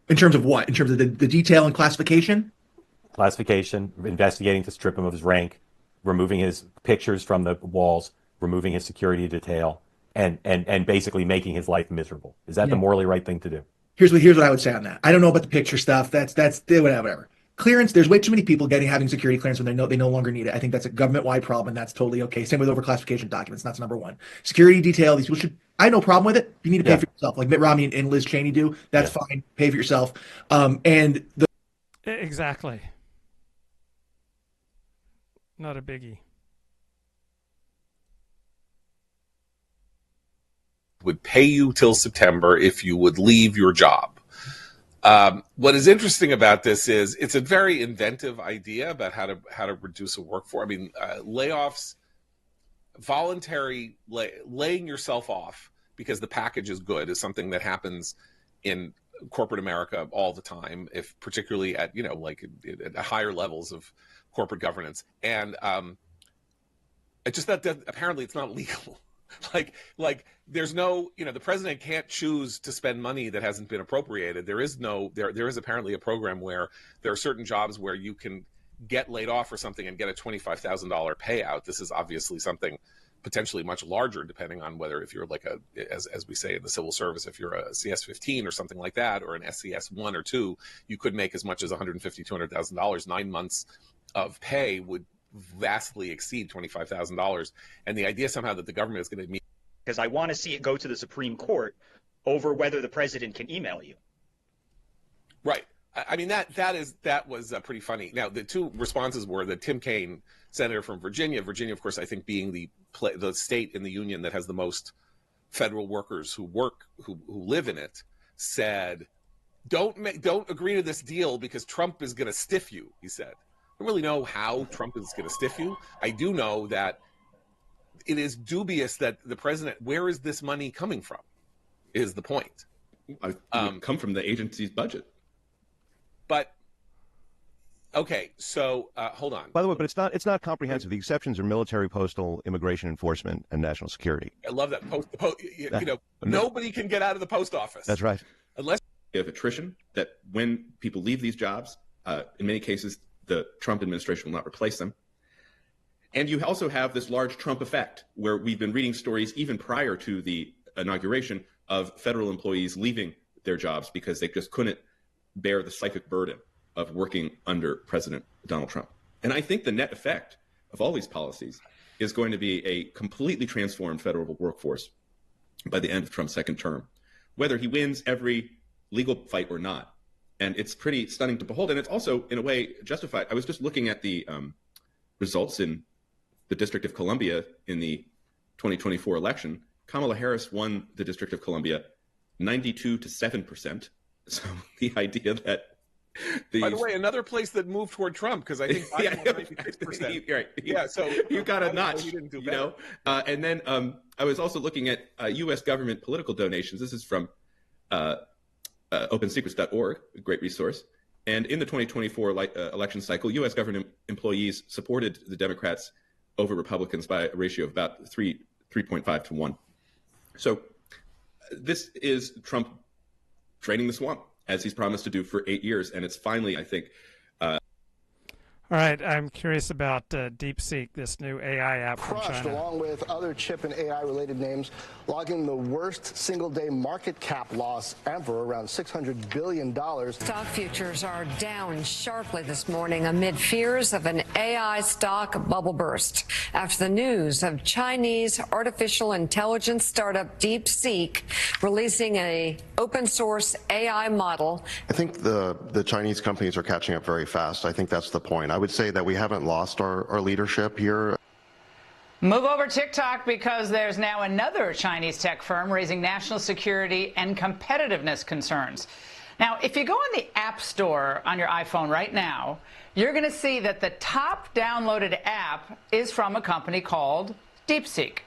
In terms of what? In terms of the detail and classification? Classification, investigating to strip him of his rank, removing his pictures from the walls, removing his security detail, and basically making his life miserable. Is that the morally right thing to do? Here's what I would say on that. I don't know about the picture stuff. That's whatever. Clearance, there's way too many people having security clearance when they no longer need it. I think that's a government-wide problem, and that's totally okay. Same with overclassification documents. That's number one. Security detail, these people should. I have no problem with it. You need to pay for yourself, like Mitt Romney and Liz Cheney do. That's fine. Pay for yourself. Exactly. Not a biggie. Would pay you till September if you would leave your job. What is interesting about this is it's a very inventive idea about how to reduce a workforce. I mean, layoffs, voluntary laying yourself off because the package is good is something that happens in corporate America all the time, if particularly at at higher levels of corporate governance. And it just that apparently it's not legal. Like there's no, the president can't choose to spend money that hasn't been appropriated. There is apparently a program where there are certain jobs where you can get laid off for something and get a $25,000 payout. This is obviously something potentially much larger, depending on whether if you're like as we say in the civil service, if you're a CS-15 or something like that, or an SCS-1 or 2, you could make as much as $150,000, $200,000. 9 months of pay would vastly exceed $25,000, and the idea somehow that the government is going to meet, because I want to see it go to the Supreme Court over whether the president can email you. Right. I mean that was pretty funny. Now the two responses were that Tim Kaine, senator from Virginia, of course, I think being the state in the union that has the most federal workers who live in it, said, don't agree to this deal because Trump is going to stiff you. He said. I don't really know how Trump is going to stiff you. I do know that it is dubious that the president, where is this money coming from, is the point. It would come from the agency's budget. But, okay, so hold on. By the way, but it's not comprehensive. The exceptions are military, postal, immigration enforcement, and national security. I love that. Nobody can get out of the post office. That's right. Unless you have attrition, that when people leave these jobs, in many cases, the Trump administration will not replace them. And you also have this large Trump effect, where we've been reading stories even prior to the inauguration of federal employees leaving their jobs because they just couldn't bear the psychic burden of working under President Donald Trump. And I think the net effect of all these policies is going to be a completely transformed federal workforce by the end of Trump's second term, whether he wins every legal fight or not. And it's pretty stunning to behold. And it's also, in a way, justified. I was just looking at the results in the District of Columbia in the 2024 election. Kamala Harris won the District of Columbia 92-7%. So the idea that by the way, another place that moved toward Trump, because I think Biden won 96%. Right. Yeah, so you got a notch, you didn't do better. And then I was also looking at U.S. government political donations. This is from OpenSecrets.org, a great resource. And in the 2024 election cycle, U.S. government employees supported the Democrats over Republicans by a ratio of about 3 3.5 to 1. So this is Trump draining the swamp, as he's promised to do for 8 years. And it's finally, I think... All right, I'm curious about DeepSeek, this new AI app from China. Along with other chip and AI-related names, logging the worst single-day market cap loss ever, around $600 billion. Stock futures are down sharply this morning amid fears of an AI stock bubble burst after the news of Chinese artificial intelligence startup DeepSeek releasing an open-source AI model. I think the Chinese companies are catching up very fast. I think that's the point. I would say that we haven't lost our leadership here. Move over TikTok because there's now another Chinese tech firm raising national security and competitiveness concerns. Now, if you go on the App Store on your iPhone right now, you're going to see that the top downloaded app is from a company called DeepSeek.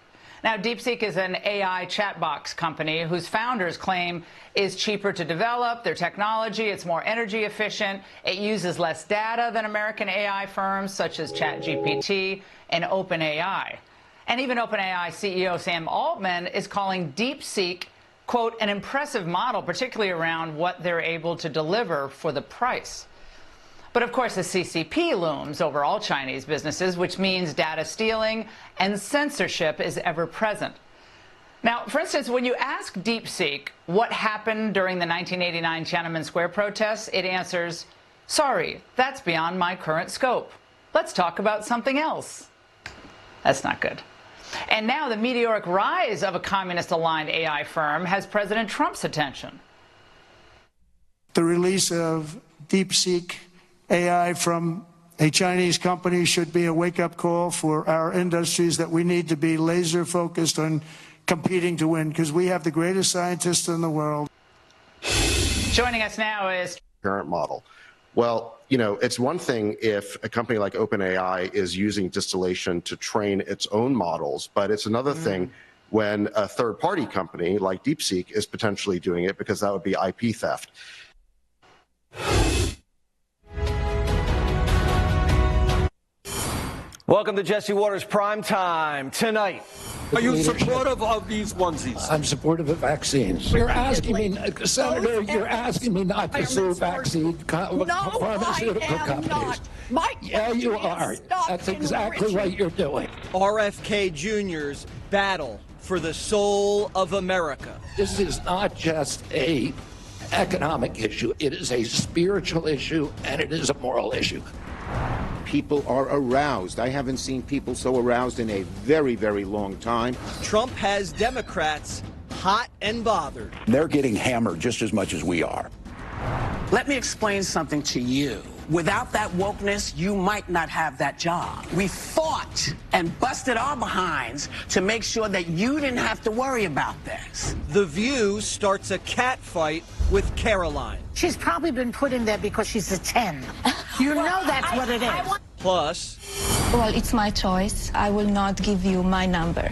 Now, DeepSeek is an AI chat box company whose founders claim is cheaper to develop, their technology, it's more energy efficient, it uses less data than American AI firms such as ChatGPT and OpenAI. And even OpenAI CEO Sam Altman is calling DeepSeek, quote, an impressive model, particularly around what they're able to deliver for the price. But of course, the CCP looms over all Chinese businesses, which means data stealing and censorship is ever present. Now, for instance, when you ask DeepSeek what happened during the 1989 Tiananmen Square protests, it answers, sorry, that's beyond my current scope. Let's talk about something else. That's not good. And now the meteoric rise of a communist-aligned AI firm has President Trump's attention. The release of DeepSeek AI from a Chinese company should be a wake-up call for our industries that we need to be laser-focused on competing to win, because we have the greatest scientists in the world. Joining us now is... Current model. Well, you know, it's one thing if a company like OpenAI is using distillation to train its own models, but it's another thing when a third-party company like DeepSeek is potentially doing it, because that would be IP theft. Welcome to Jesse Waters Prime Time. Tonight, are you supportive of these onesies? I'm supportive of vaccines. You're asking me, Senator, you're asking me not to sue vaccine pharmaceutical companies. Yeah, you are. That's exactly what you're doing. RFK Jr.'s battle for the soul of America. This is not just a economic issue. It is a spiritual issue, and it is a moral issue. People are aroused. I haven't seen people so aroused in a very, very long time. Trump has Democrats hot and bothered. They're getting hammered just as much as we are. Let me explain something to you. Without that wokeness, you might not have that job. We fought and busted our behinds to make sure that you didn't have to worry about this. The View starts a cat fight with Caroline. She's probably been put in there because she's a 10. You know that's what it is. Plus... Well, it's my choice. I will not give you my number.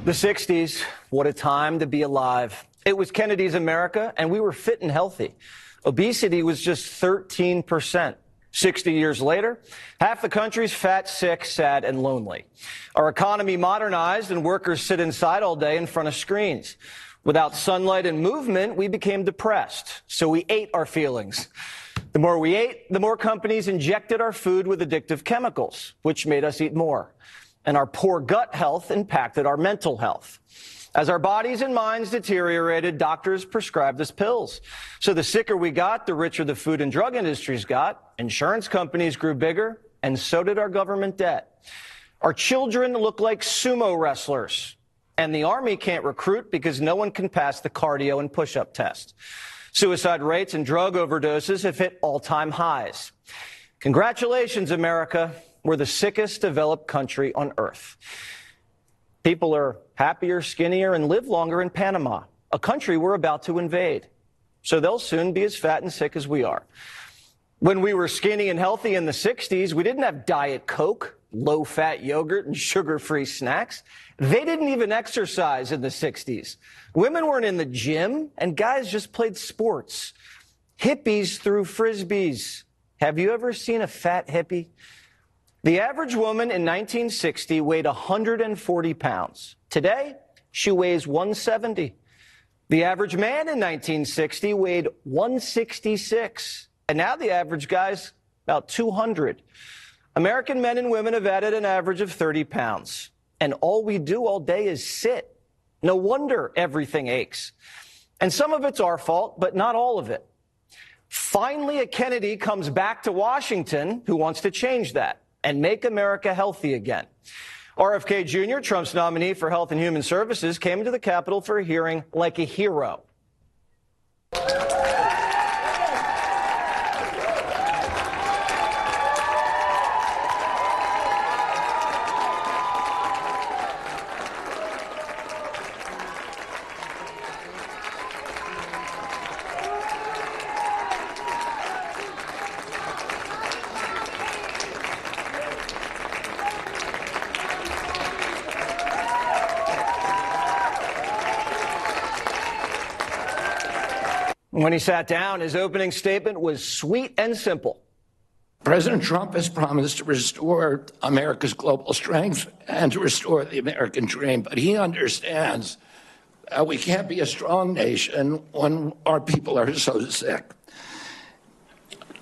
The 60s, what a time to be alive. It was Kennedy's America, and we were fit and healthy. Obesity was just 13%. 60 years later, half the country's fat, sick, sad, and lonely. Our economy modernized, and workers sit inside all day in front of screens. Without sunlight and movement, we became depressed, so we ate our feelings. The more we ate, the more companies injected our food with addictive chemicals, which made us eat more. And our poor gut health impacted our mental health. As our bodies and minds deteriorated, doctors prescribed us pills. So the sicker we got, the richer the food and drug industries got. Insurance companies grew bigger, and so did our government debt. Our children look like sumo wrestlers, and the Army can't recruit because no one can pass the cardio and push-up test. Suicide rates and drug overdoses have hit all-time highs. Congratulations, America. We're the sickest developed country on earth. People are happier, skinnier, and live longer in Panama, a country we're about to invade. So they'll soon be as fat and sick as we are. When we were skinny and healthy in the 60s, we didn't have Diet Coke, low-fat yogurt, and sugar-free snacks. They didn't even exercise in the 60s. Women weren't in the gym, and guys just played sports. hippies threw frisbees. Have you ever seen a fat hippie? The average woman in 1960 weighed 140 pounds. Today, she weighs 170. The average man in 1960 weighed 166. And now the average guy's about 200. American men and women have added an average of 30 pounds. And all we do all day is sit. No wonder everything aches. And some of it's our fault, but not all of it. Finally, a Kennedy comes back to Washington who wants to change that and make America healthy again. RFK Jr., Trump's nominee for Health and Human Services, came to the Capitol for a hearing like a hero. When he sat down, his opening statement was sweet and simple. President Trump has promised to restore America's global strength and to restore the American dream, but he understands we can't be a strong nation when our people are so sick.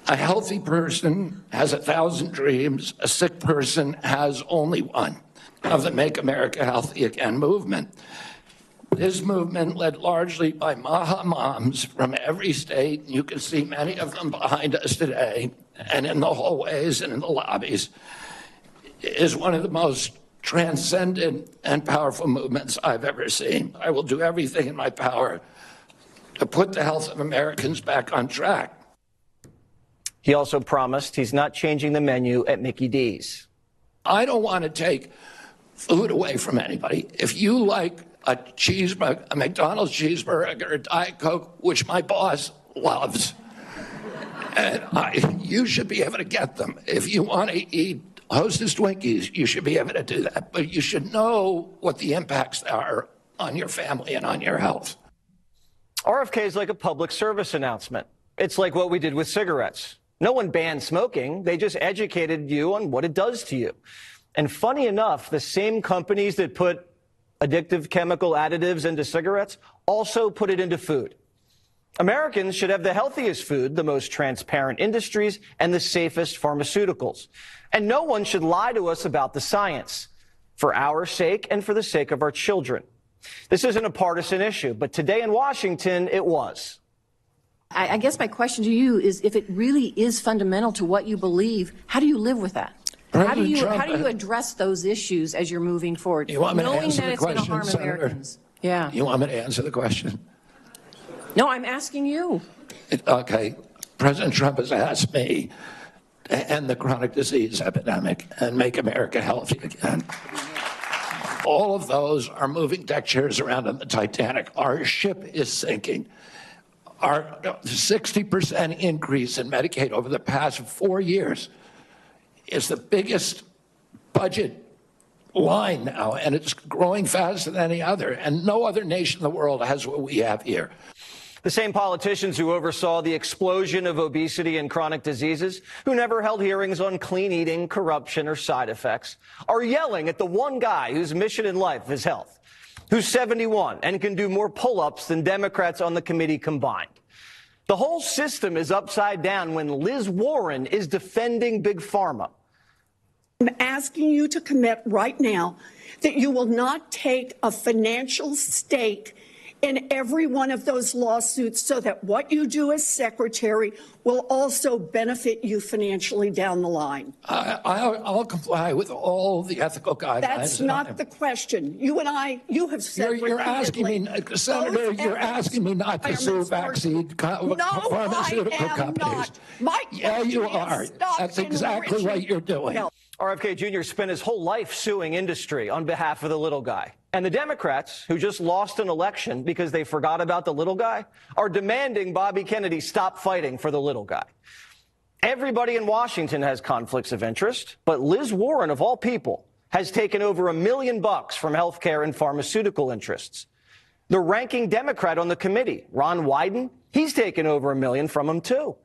A healthy person has 1,000 dreams. A sick person has only one, of the Make America Healthy Again movement. This movement, led largely by MAGA moms from every state, you can see many of them behind us today, and in the hallways and in the lobbies, is one of the most transcendent and powerful movements I've ever seen. I will do everything in my power to put the health of Americans back on track. He also promised he's not changing the menu at Mickey D's. I don't want to take food away from anybody. If you like a cheeseburger, a McDonald's cheeseburger, a Diet Coke, which my boss loves, and you should be able to get them. If you want to eat Hostess Twinkies, you should be able to do that. But you should know what the impacts are on your family and on your health. RFK is like a public service announcement. It's like what we did with cigarettes. No one banned smoking. They just educated you on what it does to you. And funny enough, the same companies that put addictive chemical additives into cigarettes also put it into food. Americans should have the healthiest food, the most transparent industries, and the safest pharmaceuticals. And no one should lie to us about the science, for our sake and for the sake of our children. This isn't a partisan issue, but today in Washington, it was. I guess my question to you is, if it really is fundamental to what you believe, how do you live with that? How do you address those issues as you're moving forward, you want me knowing to answer that the it's going to question, harm Senator? Americans? Yeah. You want me to answer the question? No, I'm asking you. Okay. President Trump has asked me to end the chronic disease epidemic and make America healthy again. All of those are moving deck chairs around on the Titanic. Our ship is sinking. Our 60% increase in Medicaid over the past 4 years is the biggest budget line now, and it's growing faster than any other. And no other nation in the world has what we have here. The same politicians who oversaw the explosion of obesity and chronic diseases, who never held hearings on clean eating, corruption, or side effects, are yelling at the one guy whose mission in life is health, who's 71 and can do more pull-ups than Democrats on the committee combined. The whole system is upside down when Liz Warren is defending Big Pharma. I'm asking you to commit right now that you will not take a financial stake in every one of those lawsuits, so that what you do as secretary will also benefit you financially down the line. I'll comply with all the ethical guidelines. That's not the question. You and I, you have said you're asking me, Senator, you're asking me not to sue vaccine pharmaceutical companies. Yeah, you are. That's exactly what you're doing. RFK Jr. spent his whole life suing industry on behalf of the little guy. And the Democrats, who just lost an election because they forgot about the little guy, are demanding Bobby Kennedy stop fighting for the little guy. Everybody in Washington has conflicts of interest, but Liz Warren, of all people, has taken over $1 million from healthcare and pharmaceutical interests. The ranking Democrat on the committee, Ron Wyden, He's taken over $1 million from him, too.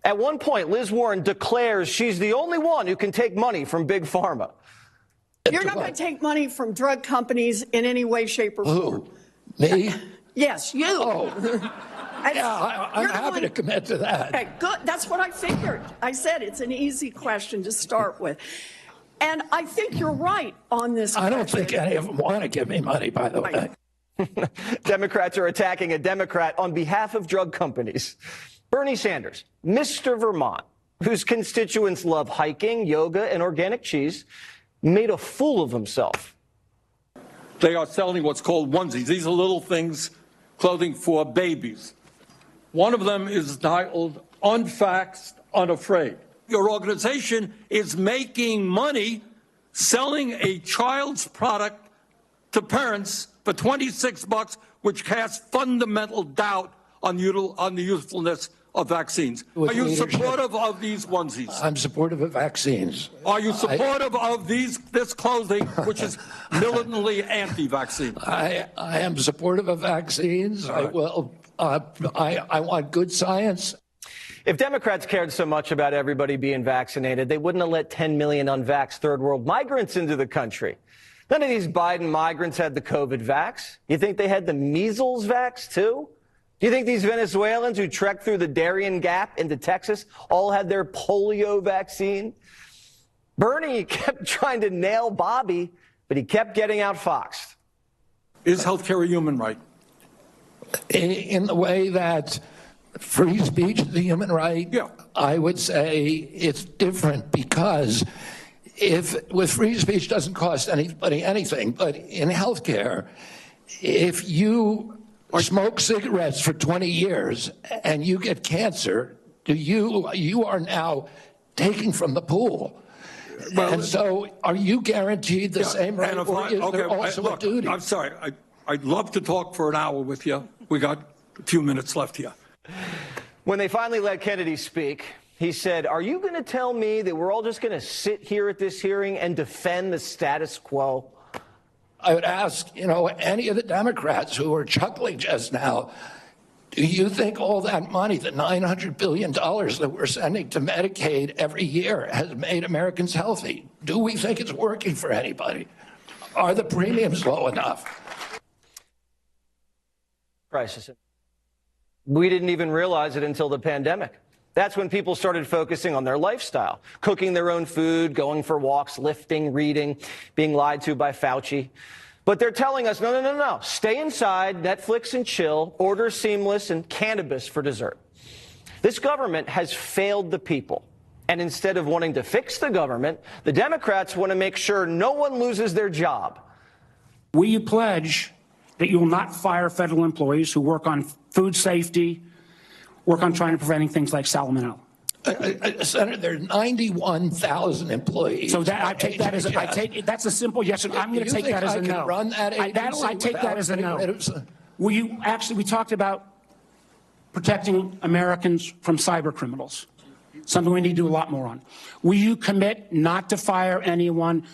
At one point, Liz Warren declares she's the only one who can take money from Big Pharma. You're not going to take money from drug companies in any way, shape, or form. Me? Yes, you. Oh. Yeah, I'm happy to commit to that. Okay, good. That's what I figured. I said it's an easy question to start with. And I think you're right on this I don't think any of them want to give me money, by the way. Democrats are attacking a Democrat on behalf of drug companies. Bernie Sanders, Mr. Vermont, whose constituents love hiking, yoga, and organic cheese, made a fool of himself. They are selling what's called onesies. These are little things, clothing for babies. One of them is titled Unfaxed, Unafraid. Your organization is making money selling a child's product to parents for $26, which casts fundamental doubt on the usefulness of vaccines. Are you supportive of these onesies? I'm supportive of vaccines. Are you supportive of this clothing, which is militantly anti-vaccine? I am supportive of vaccines. I will. I want good science. If Democrats cared so much about everybody being vaccinated, they wouldn't have let 10 million unvaxxed third world migrants into the country. None of these Biden migrants had the COVID vax. You think they had the measles vax, too? Do you think these Venezuelans who trekked through the Darien Gap into Texas all had their polio vaccine? Bernie kept trying to nail Bobby, but he kept getting outfoxed. Is healthcare a human right? In the way that free speech is a human right, yeah. I would say it's different because with free speech doesn't cost anybody anything, but in healthcare, if you smoke cigarettes for 20 years and you get cancer, you are now taking from the pool. Well, and so are you guaranteed the same right, or is there also a duty? I'm sorry. I'd love to talk for an hour with you. We got a few minutes left here. When they finally let Kennedy speak, he said, are you going to tell me that we're all just going to sit here at this hearing and defend the status quo? I would ask, any of the Democrats who are chuckling just now, do you think all that money, the $900 billion that we're sending to Medicaid every year, has made Americans healthy? Do we think it's working for anybody? Are the premiums low enough? Crisis. We didn't even realize it until the pandemic. That's when people started focusing on their lifestyle, cooking their own food, going for walks, lifting, reading, being lied to by Fauci. But they're telling us, no. Stay inside, Netflix and chill, order seamless, and cannabis for dessert. This government has failed the people. And instead of wanting to fix the government, the Democrats want to make sure no one loses their job. Will you pledge that you will not fire federal employees who work on food safety, work on trying to preventing things like salmonella? Senator, there are 91,000 employees. So that I take that as that's a simple yes. And I'm going to take that as a no. Run that I take that as a no. Will you we talked about protecting Americans from cyber criminals, something we need to do a lot more on. Will you commit not to fire anyone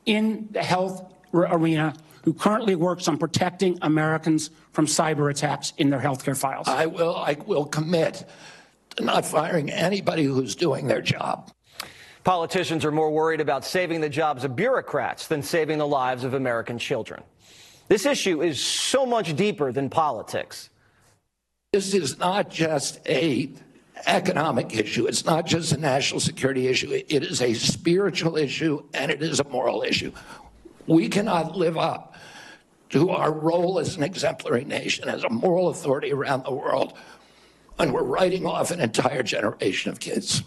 in the health arena who currently works on protecting Americans from cyber attacks in their healthcare files? I will commit to not firing anybody who's doing their job. Politicians are more worried about saving the jobs of bureaucrats than saving the lives of American children. This issue is so much deeper than politics. This is not just an economic issue. It's not just a national security issue. It is a spiritual issue, and it is a moral issue. We cannot live up to our role as an exemplary nation, as a moral authority around the world, when we're writing off an entire generation of kids.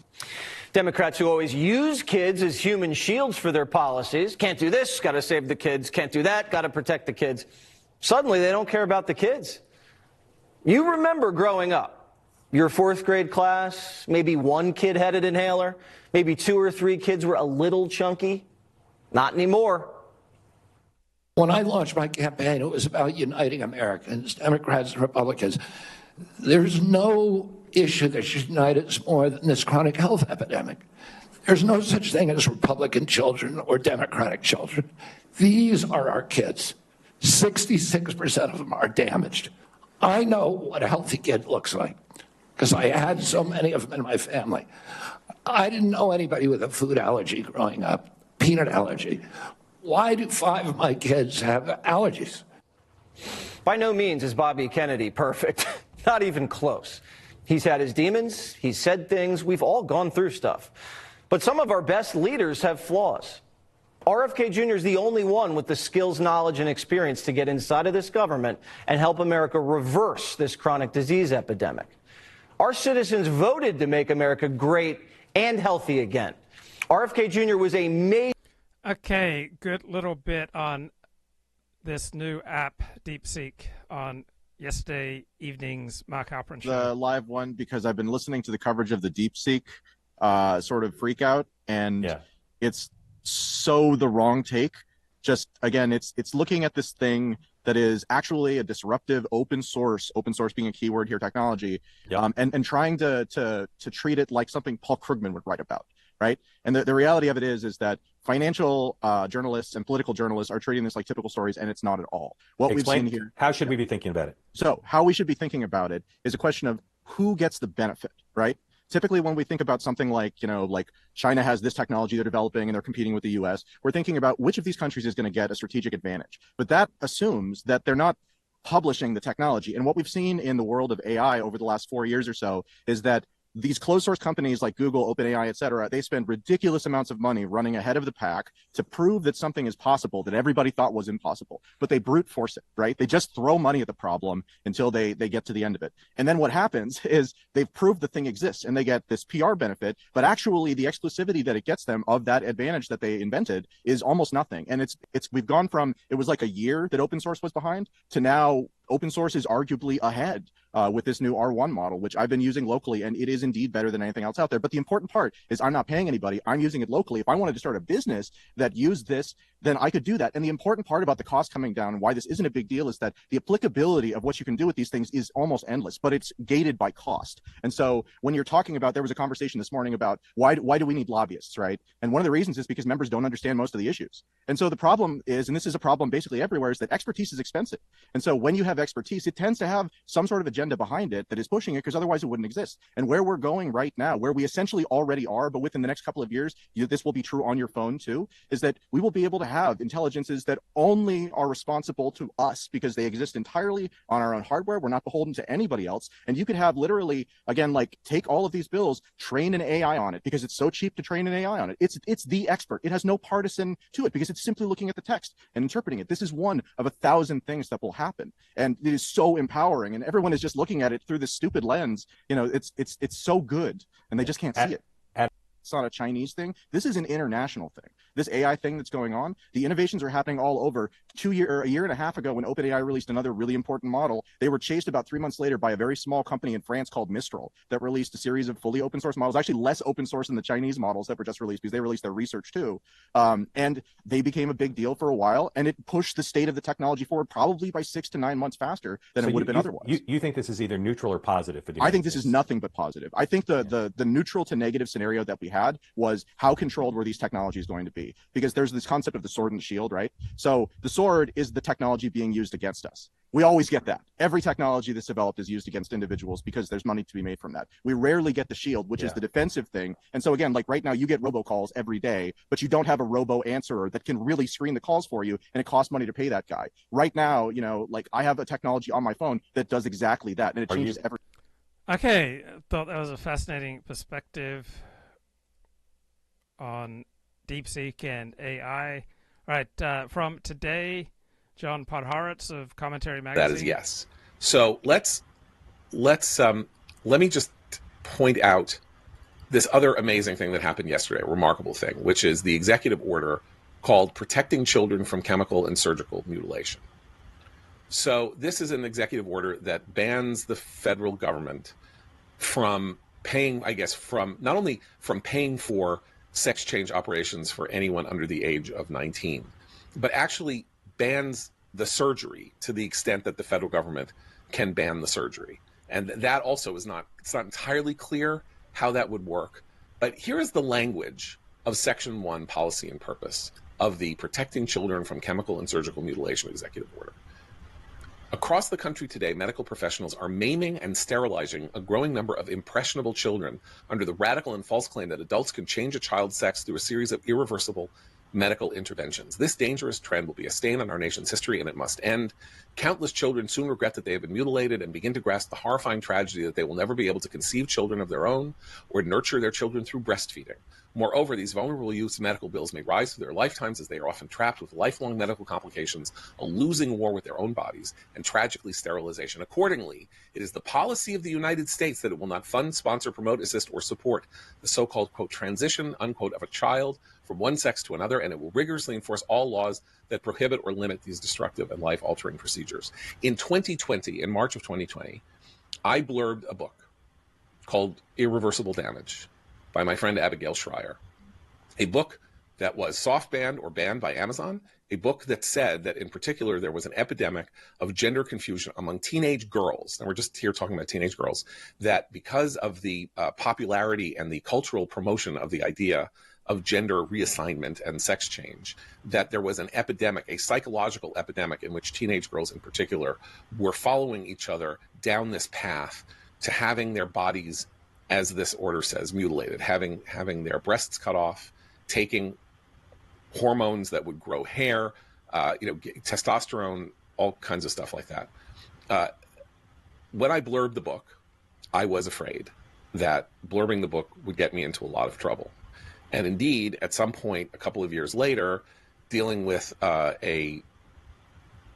Democrats who always use kids as human shields for their policies, can't do this, got to save the kids, can't do that, got to protect the kids. Suddenly they don't care about the kids. You remember growing up, your fourth grade class, maybe one kid had an inhaler, maybe 2 or 3 kids were a little chunky. Not anymore. When I launched my campaign, it was about uniting Americans, Democrats and Republicans. There's no issue that should unite us more than this chronic health epidemic. There's no such thing as Republican children or Democratic children. These are our kids. 66% of them are damaged. I know what a healthy kid looks like because I had so many of them in my family. I didn't know anybody with a food allergy growing up, peanut allergy. Why do 5 of my kids have allergies? By no means is Bobby Kennedy perfect. Not even close. He's had his demons. He's said things. We've all gone through stuff. But some of our best leaders have flaws. RFK Jr. is the only one with the skills, knowledge, and experience to get inside of this government and help America reverse this chronic disease epidemic. Our citizens voted to make America great and healthy again. RFK Jr. was a major... Okay, good little bit on this new app, DeepSeek, on yesterday evening's Marc show. The live one, because I've been listening to the coverage of the DeepSeek sort of freak out, and it's so the wrong take. Just again, it's looking at this thing that is actually a disruptive open source being a keyword here, technology, and trying to treat it like something Paul Krugman would write about, right? And the reality of it is that financial journalists and political journalists are treating this like typical stories, and it's not at all. What Explain, we've seen here. How should we be thinking about it? So how we should be thinking about it is a question of who gets the benefit, right? Typically, when we think about something like, like China has this technology they're developing and they're competing with the US, we're thinking about which of these countries is going to get a strategic advantage. But that assumes that they're not publishing the technology. And what we've seen in the world of AI over the last 4 years or so is that these closed source companies like Google, OpenAI, et cetera, they spend ridiculous amounts of money running ahead of the pack to prove that something is possible that everybody thought was impossible. But they brute force it, right? They just throw money at the problem until they get to the end of it. And then what happens is they've proved the thing exists and they get this PR benefit, but actually the exclusivity that it gets them of that advantage that they invented is almost nothing. And we've gone from, it was like a year that open source was behind to now open source is arguably ahead with this new R1 model, which I've been using locally, and it is indeed better than anything else out there. But the important part is I'm not paying anybody. I'm using it locally. If I wanted to start a business that used this, then I could do that. And the important part about the cost coming down and why this isn't a big deal is that the applicability of what you can do with these things is almost endless, but it's gated by cost. And so when you're talking about, there was a conversation this morning about why do we need lobbyists, right? And one of the reasons is because members don't understand most of the issues. And so the problem is, and this is a problem basically everywhere, is that expertise is expensive. And so when you have expertise, it tends to have some sort of agenda behind it that is pushing it, because otherwise it wouldn't exist. And where we're going right now, where we essentially already are, but within the next couple of years, this will be true on your phone too, is that we will be able to have intelligences that only are responsible to us because they exist entirely on our own hardware. We're not beholden to anybody else. And you could have literally, again, like take all of these bills, train an AI on it because it's so cheap to train an AI on it. It's the expert. It has no partisan to it because it's simply looking at the text and interpreting it. This is one of 1,000 things that will happen. And it is so empowering. And everyone is just looking at it through this stupid lens. It's so good and they just can't see it. It's not a Chinese thing. This is an international thing. This AI thing that's going on, the innovations are happening all over. A year and a half ago, when OpenAI released another really important model, they were chased about 3 months later by a very small company in France called Mistral that released a series of fully open source models, actually less open source than the Chinese models that were just released because they released their research too. And they became a big deal for a while, and it pushed the state of the technology forward probably by 6 to 9 months faster than it would have been otherwise. You think this is either neutral or positive for the I think this is nothing but positive. I think the neutral to negative scenario that we had was how controlled were these technologies going to be? Because there's this concept of the sword and the shield, right? So the sword is the technology being used against us. We always get that. Every technology that's developed is used against individuals because there's money to be made from that. We rarely get the shield, which is the defensive thing. And so again, like right now, you get robocalls every day, but you don't have a robo answerer that can really screen the calls for you, and it costs money to pay that guy. Right now, like I have a technology on my phone that does exactly that, and it changes everything. Okay, I thought that was a fascinating perspective on DeepSeek and AI. Right, from today, John Podhoretz of Commentary Magazine. That is yes. So let me just point out this other amazing thing that happened yesterday, a remarkable thing, which is the executive order called Protecting Children from Chemical and Surgical Mutilation. So this is an executive order that bans the federal government from paying, not only from paying for sex change operations for anyone under the age of 19, but actually bans the surgery to the extent that the federal government can ban the surgery. And that also it's not entirely clear how that would work. But here is the language of Section 1, Policy and Purpose of the Protecting Children from Chemical and Surgical Mutilation Executive Order. Across the country today, medical professionals are maiming and sterilizing a growing number of impressionable children under the radical and false claim that adults can change a child's sex through a series of irreversible medical interventions. This dangerous trend will be a stain on our nation's history, and it must end. Countless children soon regret that they have been mutilated and begin to grasp the horrifying tragedy that they will never be able to conceive children of their own or nurture their children through breastfeeding. Moreover, these vulnerable youth's medical bills may rise through their lifetimes as they are often trapped with lifelong medical complications, a losing war with their own bodies, and tragically sterilization. Accordingly, it is the policy of the United States that it will not fund, sponsor, promote, assist, or support the so-called, quote, transition, unquote, of a child from one sex to another, and it will rigorously enforce all laws that prohibit or limit these destructive and life-altering procedures. In 2020, in March of 2020, I blurbed a book called Irreversible Damage by my friend Abigail Schreier, a book that was soft banned or banned by Amazon, a book that said that in particular there was an epidemic of gender confusion among teenage girls, and we're just here talking about teenage girls, that because of the popularity and the cultural promotion of the idea of gender reassignment and sex change, that there was an epidemic, a psychological epidemic in which teenage girls in particular were following each other down this path to having their bodies, as this order says, mutilated, having their breasts cut off, taking hormones that would grow hair, testosterone, all kinds of stuff like that. When I blurbed the book, I was afraid that blurbing the book would get me into a lot of trouble. And indeed, at some point, a couple of years later, dealing with a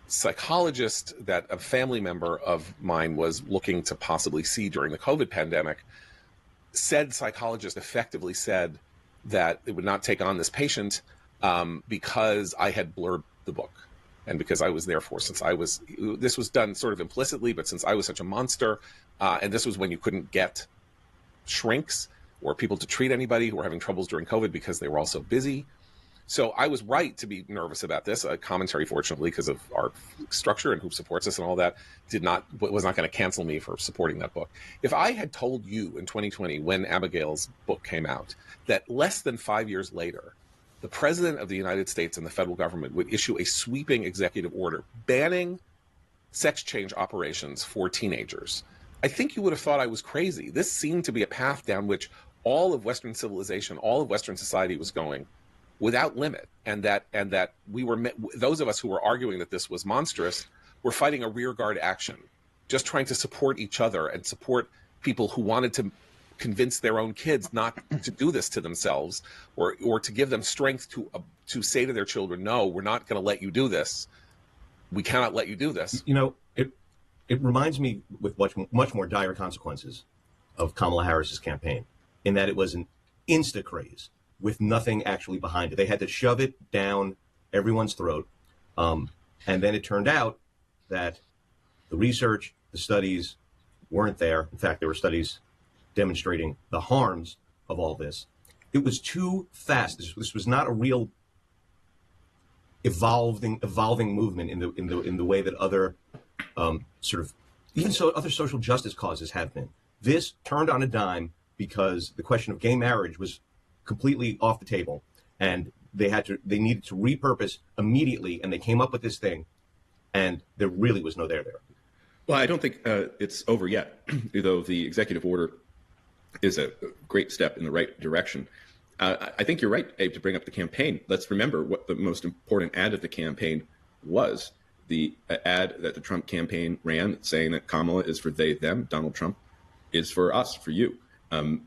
psychologist that a family member of mine was looking to possibly see during the COVID pandemic, said psychologist effectively said that it would not take on this patient because I had blurbed the book. And because I was therefore, this was done sort of implicitly, but since I was such a monster, and this was when you couldn't get shrinks or people to treat anybody who were having troubles during COVID because they were all so busy. So I was right to be nervous about this. A commentary, fortunately, because of our structure and who supports us and all that, was not going to cancel me for supporting that book. If I had told you in 2020, when Abigail's book came out, that less than 5 years later, the President of the United States and the federal government would issue a sweeping executive order banning sex change operations for teenagers, I think you would have thought I was crazy. This seemed to be a path down which all of Western civilization, all of Western society was going without limit, and that we were, those of us who were arguing that this was monstrous were fighting a rearguard action, just trying to support each other and support people who wanted to convince their own kids not to do this to themselves, or to give them strength to say to their children, no, we're not going to let you do this. We cannot let you do this. You know, it reminds me with much more dire consequences of Kamala Harris's campaign, in that it was an insta craze with nothing actually behind it. They had to shove it down everyone's throat. And then it turned out that the research, the studies weren't there. In fact, there were studies demonstrating the harms of all this. It was too fast. This was not a real evolving movement in the way that other other social justice causes have been. This turned on a dime because the question of gay marriage was completely off the table, and they needed to repurpose immediately, and they came up with this thing, and there really was no there. Well, I don't think it's over yet, though the executive order is a great step in the right direction. I think you're right, Abe, to bring up the campaign. Let's remember what the most important ad of the campaign was. The ad that the Trump campaign ran saying that Kamala is for they, them, Donald Trump is for us, for you.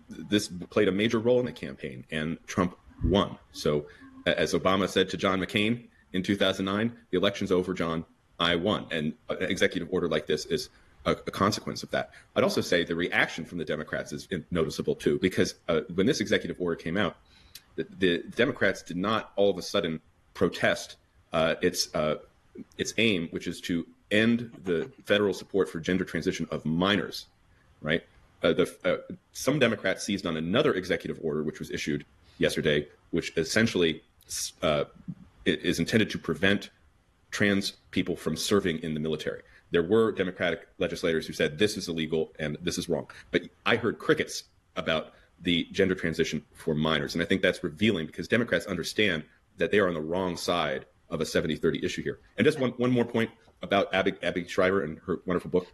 This played a major role in the campaign, and Trump won. So as Obama said to John McCain in 2009, the election's over, John, I won. And an executive order like this is a consequence of that. I'd also say the reaction from the Democrats is noticeable too, because when this executive order came out, the Democrats did not all of a sudden protest its aim, which is to end the federal support for gender transition of minors, right? Some Democrats seized on another executive order, which was issued yesterday, which essentially is intended to prevent trans people from serving in the military. There were Democratic legislators who said this is illegal and this is wrong. But I heard crickets about the gender transition for minors. And I think that's revealing, because Democrats understand that they are on the wrong side of a 70-30 issue here. And just one more point about Abby Shriver and her wonderful book,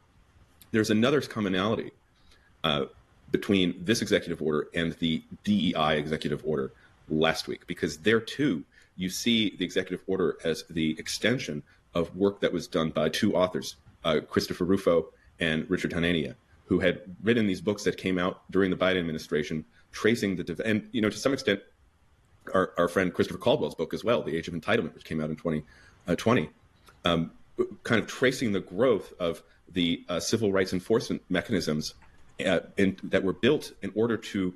there's another commonality between this executive order and the DEI executive order last week, because there too you see the executive order as the extension of work that was done by two authors, Christopher Rufo and Richard Hanania, who had written these books that came out during the Biden administration, tracing and to some extent, our friend Christopher Caldwell's book as well, The Age of Entitlement, which came out in 2020, kind of tracing the growth of the civil rights enforcement mechanisms that were built in order to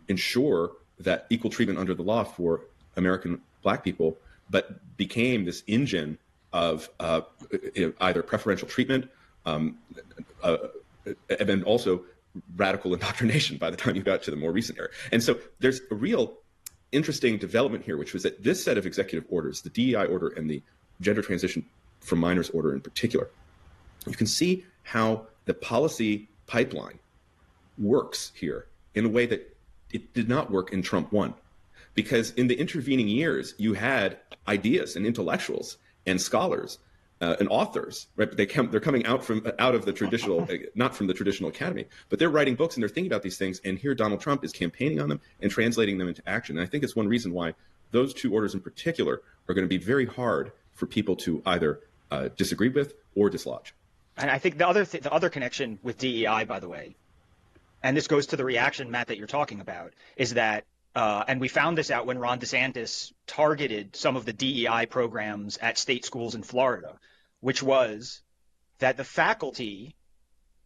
ensure that equal treatment under the law for American Black people, but became this engine of either preferential treatment and then also radical indoctrination by the time you got to the more recent era. And so there's a real interesting development here, which was that this set of executive orders, the DEI order and the gender transition for minors order in particular, you can see how the policy pipeline works here in a way that it did not work in Trump 1. Because in the intervening years, you had ideas and intellectuals and scholars and authors, right? They're coming out of the traditional, not from the traditional academy, but they're writing books and they're thinking about these things. And here Donald Trump is campaigning on them and translating them into action. And I think it's one reason why those two orders in particular are going to be very hard for people to either disagree with or dislodge. And I think the other connection with DEI, by the way, and this goes to the reaction, Matt, that you're talking about, is that, and we found this out when Ron DeSantis targeted some of the DEI programs at state schools in Florida, which was that the faculty,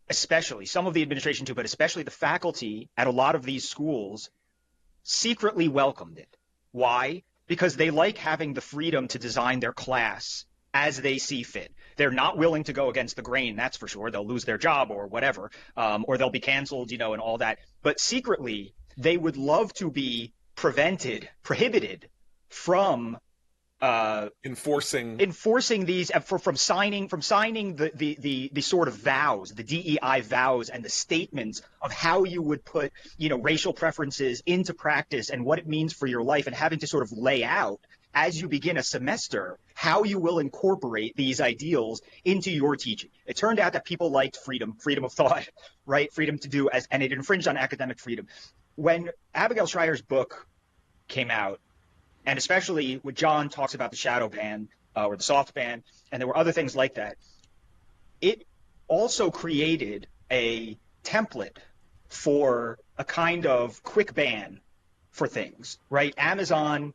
especially some of the administration too, but especially the faculty at a lot of these schools secretly welcomed it. Why? Because they like having the freedom to design their class as they see fit. They're not willing to go against the grain, that's for sure. They'll lose their job or whatever, or they'll be canceled, and all that. But secretly, they would love to be prohibited from enforcing these from signing the sort of vows, the DEI vows and the statements of how you would put racial preferences into practice and what it means for your life, and having to sort of lay out as you begin a semester how you will incorporate these ideals into your teaching. It turned out that people liked freedom of thought, right? Freedom to do and it infringed on academic freedom. When Abigail Schreier's book came out, and especially when John talks about the shadow ban or the soft ban, and there were other things like that, it also created a template for a kind of quick ban for things, right? Amazon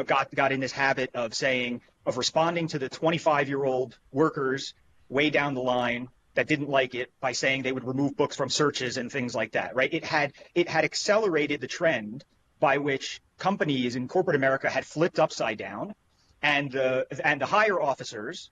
got in this habit of responding to the 25-year-old workers way down the line that didn't like it by saying they would remove books from searches and things like that, right? It had accelerated the trend by which companies in corporate America had flipped upside down, and the higher officers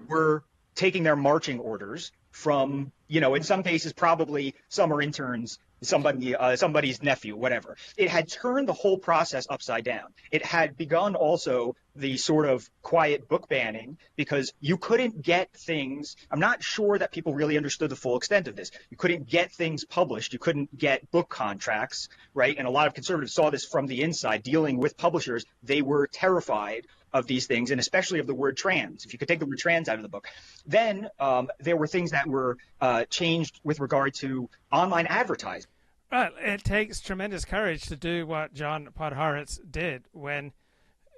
were taking their marching orders from, in some cases probably some are interns, somebody's nephew, whatever. It had turned the whole process upside down. It had begun also the sort of quiet book banning, because you couldn't get things. I'm not sure that people really understood the full extent of this. You couldn't get things published. You couldn't get book contracts, right? And a lot of conservatives saw this from the inside, dealing with publishers. They were terrified of these things, and especially of the word trans. If you could take the word trans out of the book. Then there were things that were changed with regard to online advertising. Right. It takes tremendous courage to do what John Podhoretz did when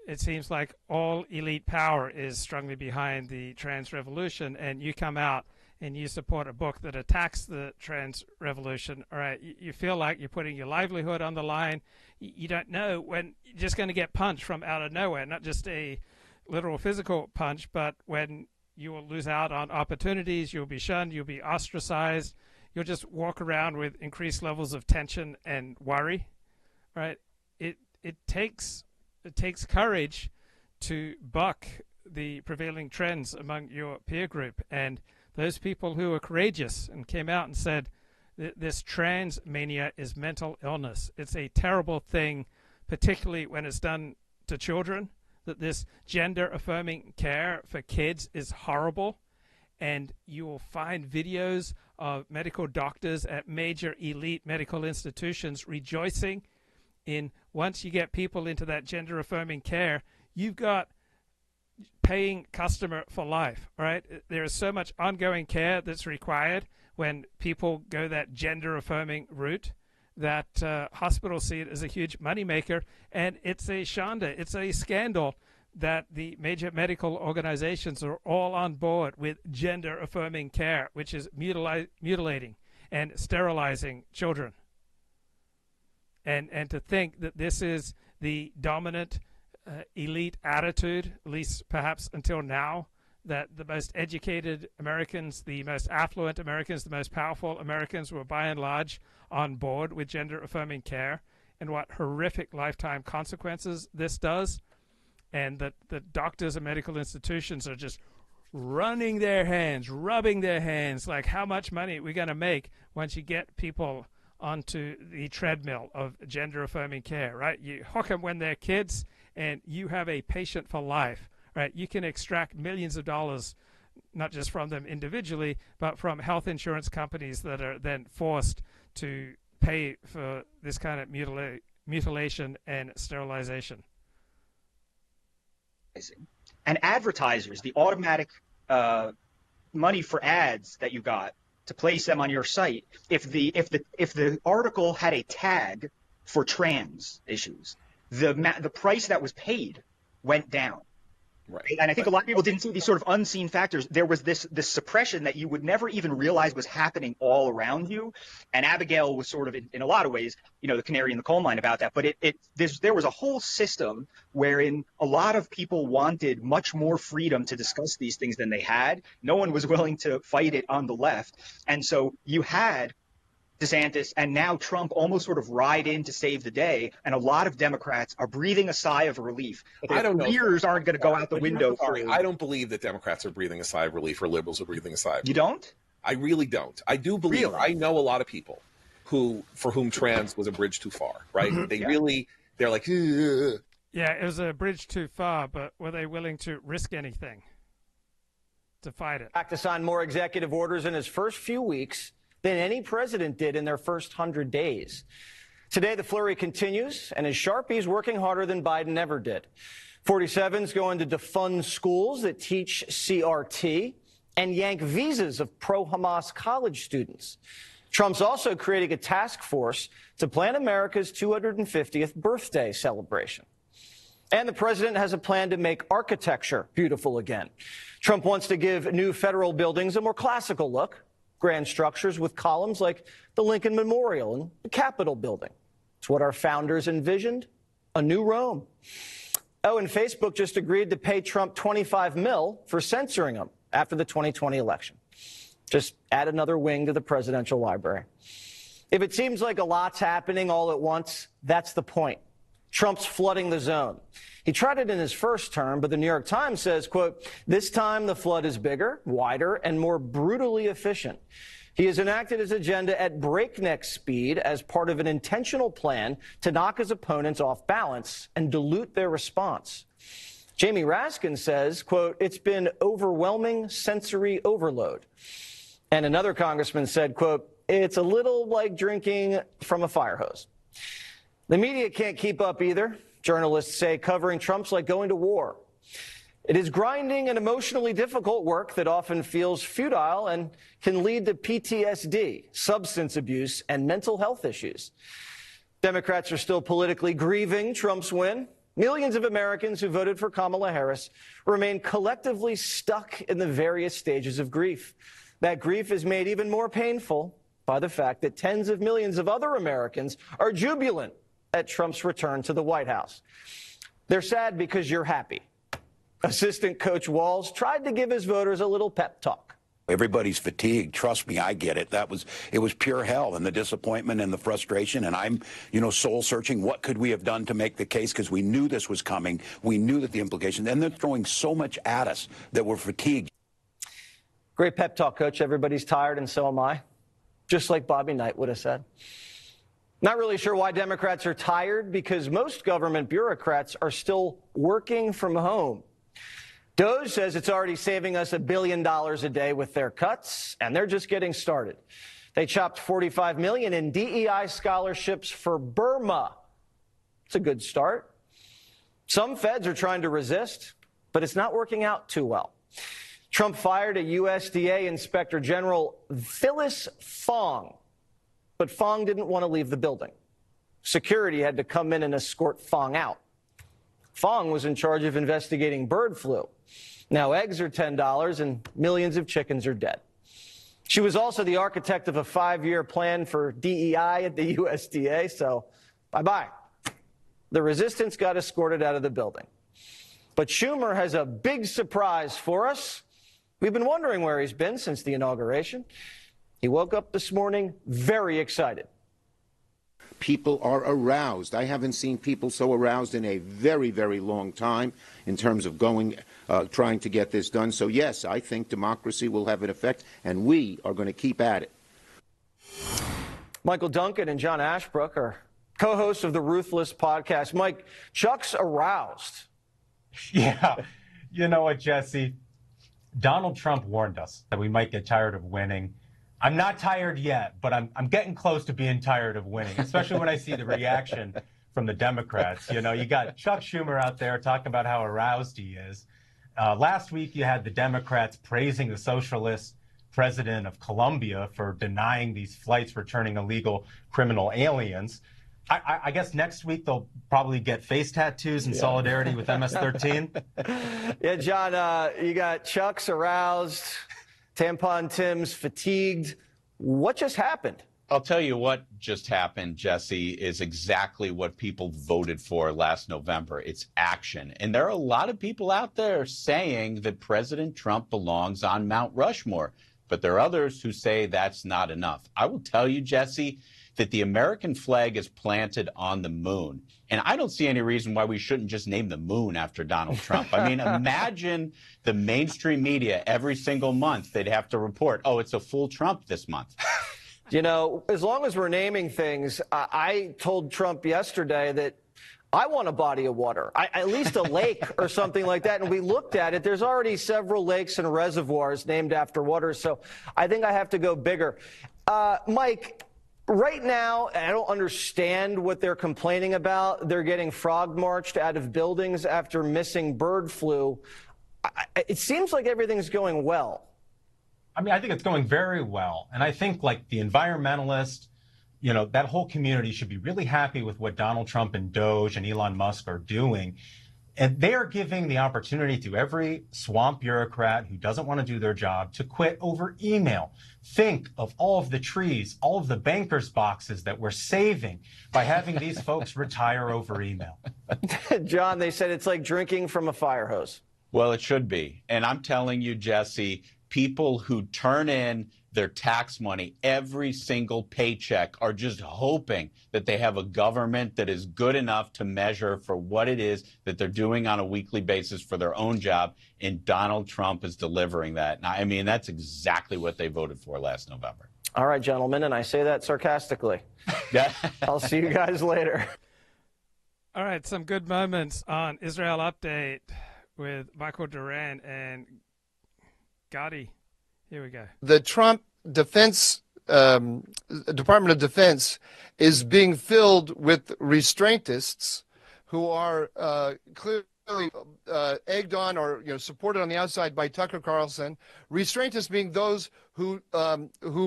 it seems like all elite power is strongly behind the trans revolution, and you come out and you support a book that attacks the trans revolution. All right, you feel like you're putting your livelihood on the line. You don't know when you're just going to get punched from out of nowhere, not just a literal physical punch, but when you will lose out on opportunities, you'll be shunned, you'll be ostracized, you'll just walk around with increased levels of tension and worry, right? It takes courage to buck the prevailing trends among your peer group, and those people who were courageous and came out and said this trans mania is mental illness. It's a terrible thing, particularly when it's done to children, that this gender affirming care for kids is horrible. And you will find videos of medical doctors at major elite medical institutions rejoicing in, once you get people into that gender affirming care, you've got paying customer for life, right? There is so much ongoing care that's required when people go that gender-affirming route that hospitals see it as a huge moneymaker, and it's a shanda, it's a scandal that the major medical organizations are all on board with gender-affirming care, which is mutilating and sterilizing children. And to think that this is the dominant elite attitude, at least perhaps until now, that the most educated Americans, the most affluent Americans, the most powerful Americans were by and large on board with gender-affirming care, and what horrific lifetime consequences this does, and that the doctors and medical institutions are just running their hands, rubbing their hands, like how much money are we going to make once you get people onto the treadmill of gender-affirming care, right? You hook them when they're kids, and you have a patient for life, right? You can extract millions of dollars, not just from them individually, but from health insurance companies that are then forced to pay for this kind of mutilation and sterilization. And advertisers, the automatic money for ads that you got to place them on your site, if the article had a tag for trans issues, the price that was paid went down. Right. And I think a lot of people didn't see these sort of unseen factors. There was this suppression that you would never even realize was happening all around you. And Abigail was sort of, in a lot of ways, the canary in the coal mine about that. But there was a whole system wherein a lot of people wanted much more freedom to discuss these things than they had. No one was willing to fight it on the left. And so you had DeSantis and now Trump almost sort of ride in to save the day, and a lot of Democrats are breathing a sigh of relief. I don't know. Years aren't going to go out the window. I don't believe that Democrats are breathing a sigh of relief or liberals are breathing a sigh of relief. You don't? I really don't. I do believe. Really? I know a lot of people for whom trans was a bridge too far. Right? They're like. Ugh. Yeah, it was a bridge too far, but were they willing to risk anything to fight it? Back to sign more executive orders in his first few weeks than any president did in their first 100 days. Today, the flurry continues, and his Sharpie's working harder than Biden ever did. 47's going to defund schools that teach CRT and yank visas of pro-Hamas college students. Trump's also creating a task force to plan America's 250th birthday celebration. And the president has a plan to make architecture beautiful again. Trump wants to give new federal buildings a more classical look. Grand structures with columns like the Lincoln Memorial and the Capitol building. It's what our founders envisioned, a new Rome. Oh, and Facebook just agreed to pay Trump $25 million for censoring him after the 2020 election. Just add another wing to the presidential library. If it seems like a lot's happening all at once, that's the point. Trump's flooding the zone. He tried it in his first term, but the New York Times says, quote, this time the flood is bigger, wider, and more brutally efficient. He has enacted his agenda at breakneck speed as part of an intentional plan to knock his opponents off balance and dilute their response. Jamie Raskin says, quote, it's been overwhelming sensory overload. And another congressman said, quote, it's a little like drinking from a fire hose. The media can't keep up either. Journalists say covering Trump's like going to war. It is grinding and emotionally difficult work that often feels futile and can lead to PTSD, substance abuse, and mental health issues. Democrats are still politically grieving Trump's win. Millions of Americans who voted for Kamala Harris remain collectively stuck in the various stages of grief. That grief is made even more painful by the fact that tens of millions of other Americans are jubilant at Trump's return to the White House. They're sad because you're happy. Assistant coach Walz tried to give his voters a little pep talk. Everybody's fatigued. Trust me, I get it. It was pure hell, and the disappointment and the frustration. And I'm, soul searching. What could we have done to make the case? Because we knew this was coming. We knew that the implications, and they're throwing so much at us that we're fatigued. Great pep talk, coach. Everybody's tired, and so am I. Just like Bobby Knight would have said. Not really sure why Democrats are tired, because most government bureaucrats are still working from home. DOJ says it's already saving us $1 billion a day with their cuts, and they're just getting started. They chopped $45 million in DEI scholarships for Burma. It's a good start. Some feds are trying to resist. but it's not working out too well. Trump fired a USDA Inspector General, Phyllis Fong, but Fong didn't want to leave the building. Security had to come in and escort Fong out. Fong was in charge of investigating bird flu. Now eggs are $10 and millions of chickens are dead. She was also the architect of a 5-year plan for DEI at the USDA, so bye-bye. The resistance got escorted out of the building. But Schumer has a big surprise for us. We've been wondering where he's been since the inauguration. He woke up this morning very excited. People are aroused. I haven't seen people so aroused in a very, very long time in terms of trying to get this done. So, yes, I think democracy will have an effect, and we are going to keep at it. Michael Duncan and John Ashbrook are co-hosts of the Ruthless podcast. Mike, Chuck's aroused. Yeah. You know what, Jesse? Donald Trump warned us that we might get tired of winning. I'm not tired yet, but I'm getting close to being tired of winning, especially when I see the reaction from the Democrats. You know, you got Chuck Schumer out there talking about how aroused he is. Last week, you had the Democrats praising the socialist president of Colombia for denying these flights returning illegal criminal aliens. I guess next week they'll probably get face tattoos in solidarity with MS-13. Yeah, John, you got Chuck's aroused, Tampon Tim's fatigued. What just happened? I'll tell you what just happened, Jesse, is exactly what people voted for last November. It's action. And there are a lot of people out there saying that President Trump belongs on Mount Rushmore. But there are others who say that's not enough. I will tell you, Jesse, that the American flag is planted on the moon. And I don't see any reason why we shouldn't just name the moon after Donald Trump. I mean, imagine the mainstream media every single month. They'd have to report, oh, it's a full Trump this month. You know, as long as we're naming things, I told Trump yesterday that I want a body of water, at least a lake or something like that. And we looked at it. There's already several lakes and reservoirs named after water. So I think I have to go bigger. Mike, right now, I don't understand what they're complaining about. They're getting frog marched out of buildings after missing bird flu. It seems like everything's going well. I mean, I think it's going very well. And I think, like, the environmentalists, you know, that whole community should be really happy with what Donald Trump and Doge and Elon Musk are doing. And they are giving the opportunity to every swamp bureaucrat who doesn't want to do their job to quit over email. Think of all of the trees, all of the bankers' boxes that we're saving by having these folks retire over email. John, they said it's like drinking from a fire hose. Well, it should be. And I'm telling you, Jesse, people who turn in their tax money every single paycheck are just hoping that they have a government that is good enough to measure for what it is that they're doing on a weekly basis for their own job. And Donald Trump is delivering that. And I mean, that's exactly what they voted for last November. All right, gentlemen, and I say that sarcastically. I'll see you guys later. All right, some good moments on Israel Update with Michael Duran and Gotti. Here we go. The Trump Defense Department of Defense is being filled with restraintists who are clearly egged on or supported on the outside by Tucker Carlson. Restraintists being those who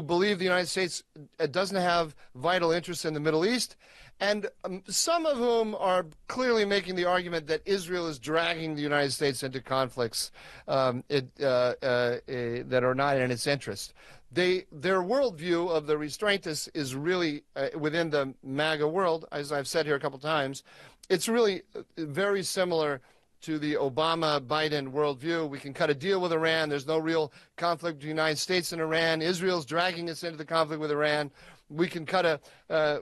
believe the United States doesn't have vital interests in the Middle East, and some of whom are clearly making the argument that Israel is dragging the United States into conflicts that are not in its interest. Their worldview of the restraintists is really within the MAGA world, as I've said here a couple times. It's really very similar to the Obama-Biden worldview. We can cut a deal with Iran. There's no real conflict between the United States and Iran. Israel's dragging us into the conflict with Iran. We can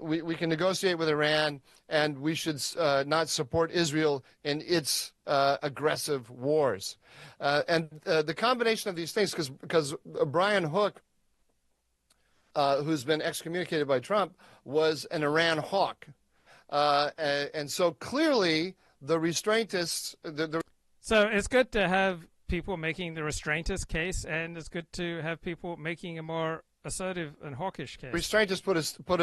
we can negotiate with Iran, and we should not support Israel in its aggressive wars. And the combination of these things, because Brian Hook, who's been excommunicated by Trump, was an Iran hawk. And so clearly the restraintists... So it's good to have people making the restraintist case, and it's good to have people making a more assertive and hawkish case. Restraintists put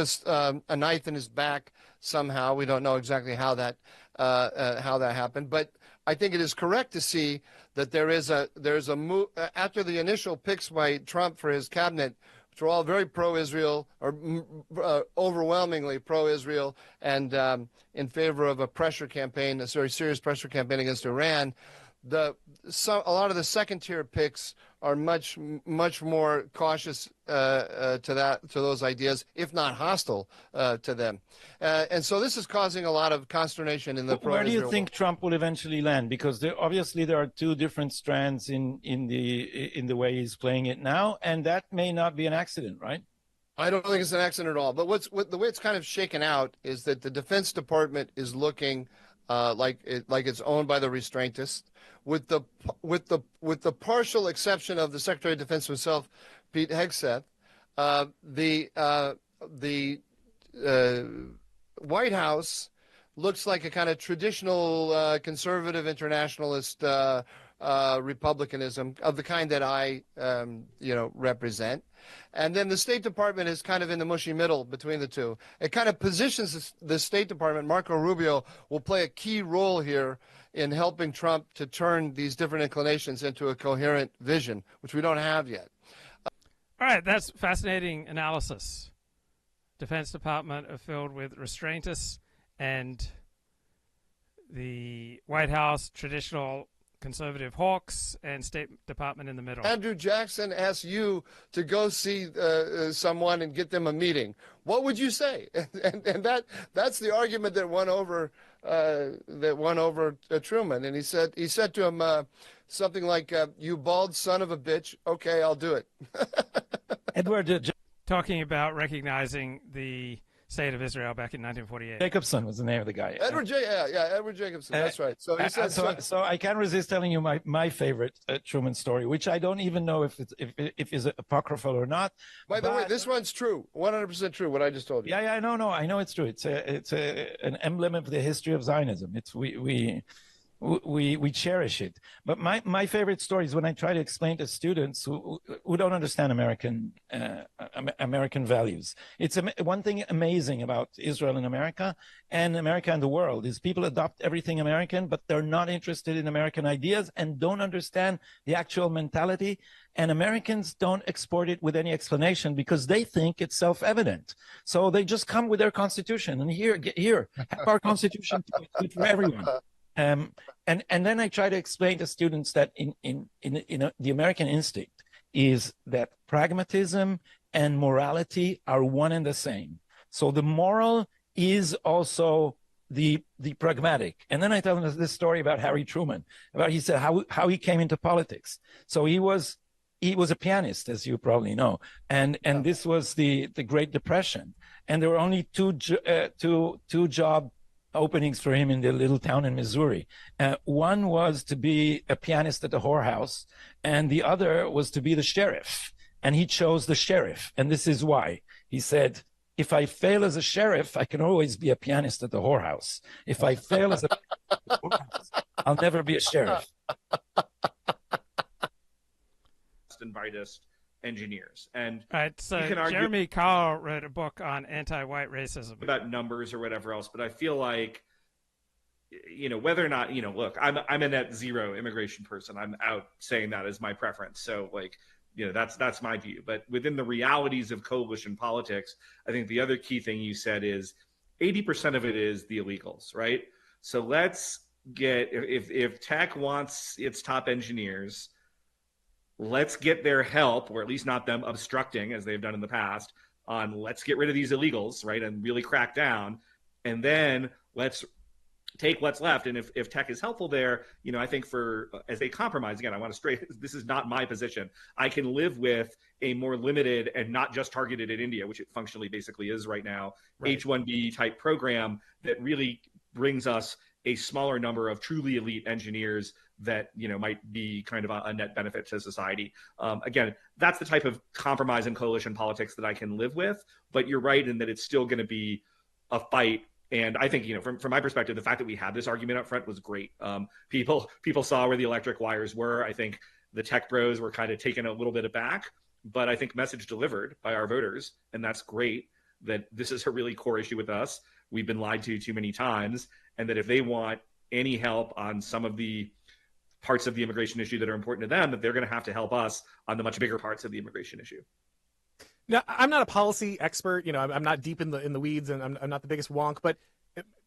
a knife in his back somehow. We don't know exactly how that happened, but I think it is correct to see that there's a move after the initial picks by Trump for his cabinet, which were all very pro-Israel or overwhelmingly pro-Israel and in favor of a pressure campaign, a very serious pressure campaign against Iran. A lot of the second-tier picks are much more cautious to those ideas, if not hostile to them, and so this is causing a lot of consternation in the pro-Israel. Where do you think Trump will eventually land? Because obviously there are two different strands in the way he's playing it now, and that may not be an accident, right? I don't think it's an accident at all. But the way it's kind of shaken out is that the Defense Department is looking like it's owned by the restraintists, with the partial exception of the Secretary of Defense himself, Pete Hegseth. The White House looks like a kind of traditional conservative internationalist republicanism of the kind that I represent. And then the State Department is kind of in the mushy middle between the two. It kind of positions the State Department. Marco Rubio will play a key role here in helping Trump to turn these different inclinations into a coherent vision, which we don't have yet. All right, that's fascinating analysis. Defense Department are filled with restraintists, and the White House, traditional conservative hawks, and State Department in the middle. Andrew Jackson asks you to go see someone and get them a meeting. What would you say? And that's the argument that won over Truman. And he said to him something like, "You bald son of a bitch. Okay, I'll do it." Edward, talking about recognizing the State of Israel back in 1948. Jacobson was the name of the guy. Edward Jacobson. That's right. So he said. So I can't resist telling you my favorite Truman story, which I don't even know if it's apocryphal or not. By the way, this one's true, 100% true. What I just told you. Yeah, I know it's true. It's an emblem of the history of Zionism. It's we cherish it. But my favorite story is when I try to explain to students who don't understand American values. It's one thing amazing about Israel and America and the world is people adopt everything American, but they're not interested in American ideas and don't understand the actual mentality. And Americans don't export it with any explanation because they think it's self-evident. So they just come with their constitution and here, have our constitution for everyone. And then I try to explain to students that in the American instinct is that pragmatism and morality are one and the same. So the moral is also the pragmatic. And then I tell them this story about Harry Truman, about he said how he came into politics. So he was a pianist, as you probably know, and this was the Great Depression, and there were only two job openings for him in the little town in Missouri. One was to be a pianist at the whorehouse, and the other was to be the sheriff. And he chose the sheriff, and this is why. He said, if I fail as a sheriff, I can always be a pianist at the whorehouse. If I fail as a whorehouse, I'll never be a sheriff. And rightist engineers. And right, so Jeremy Carl wrote a book on anti-white racism about numbers or whatever else, but I feel like, whether or not, look, I'm a net zero immigration person. I'm out saying that as my preference. So that's my view. But within the realities of coalition politics, I think the other key thing you said is 80% of it is the illegals, right? So let's get, if tech wants its top engineers, let's get their help, or at least not them obstructing as they've done in the past, on let's get rid of these illegals, right, and really crack down. And then let's take what's left. And if tech is helpful there, I think as a compromise, again, I want to this is not my position. I can live with a more limited and not just targeted at India, which it functionally basically is right now, right. H-1B type program that really brings us a smaller number of truly elite engineers that might be kind of a net benefit to society. Again, that's the type of compromise in coalition politics that I can live with. But you're right in that it's still going to be a fight. And I think from my perspective, the fact that we had this argument up front was great. People saw where the electric wires were. I think the tech bros were kind of taken a little bit aback. but I think message delivered by our voters, and that's great, that this is a really core issue with us. We've been lied to too many times, and that if they want any help on some of the parts of the immigration issue that are important to them, that they're going to have to help us on the much bigger parts of the immigration issue. Now, I'm not a policy expert. You know, I'm not deep in the weeds, and I'm not the biggest wonk, but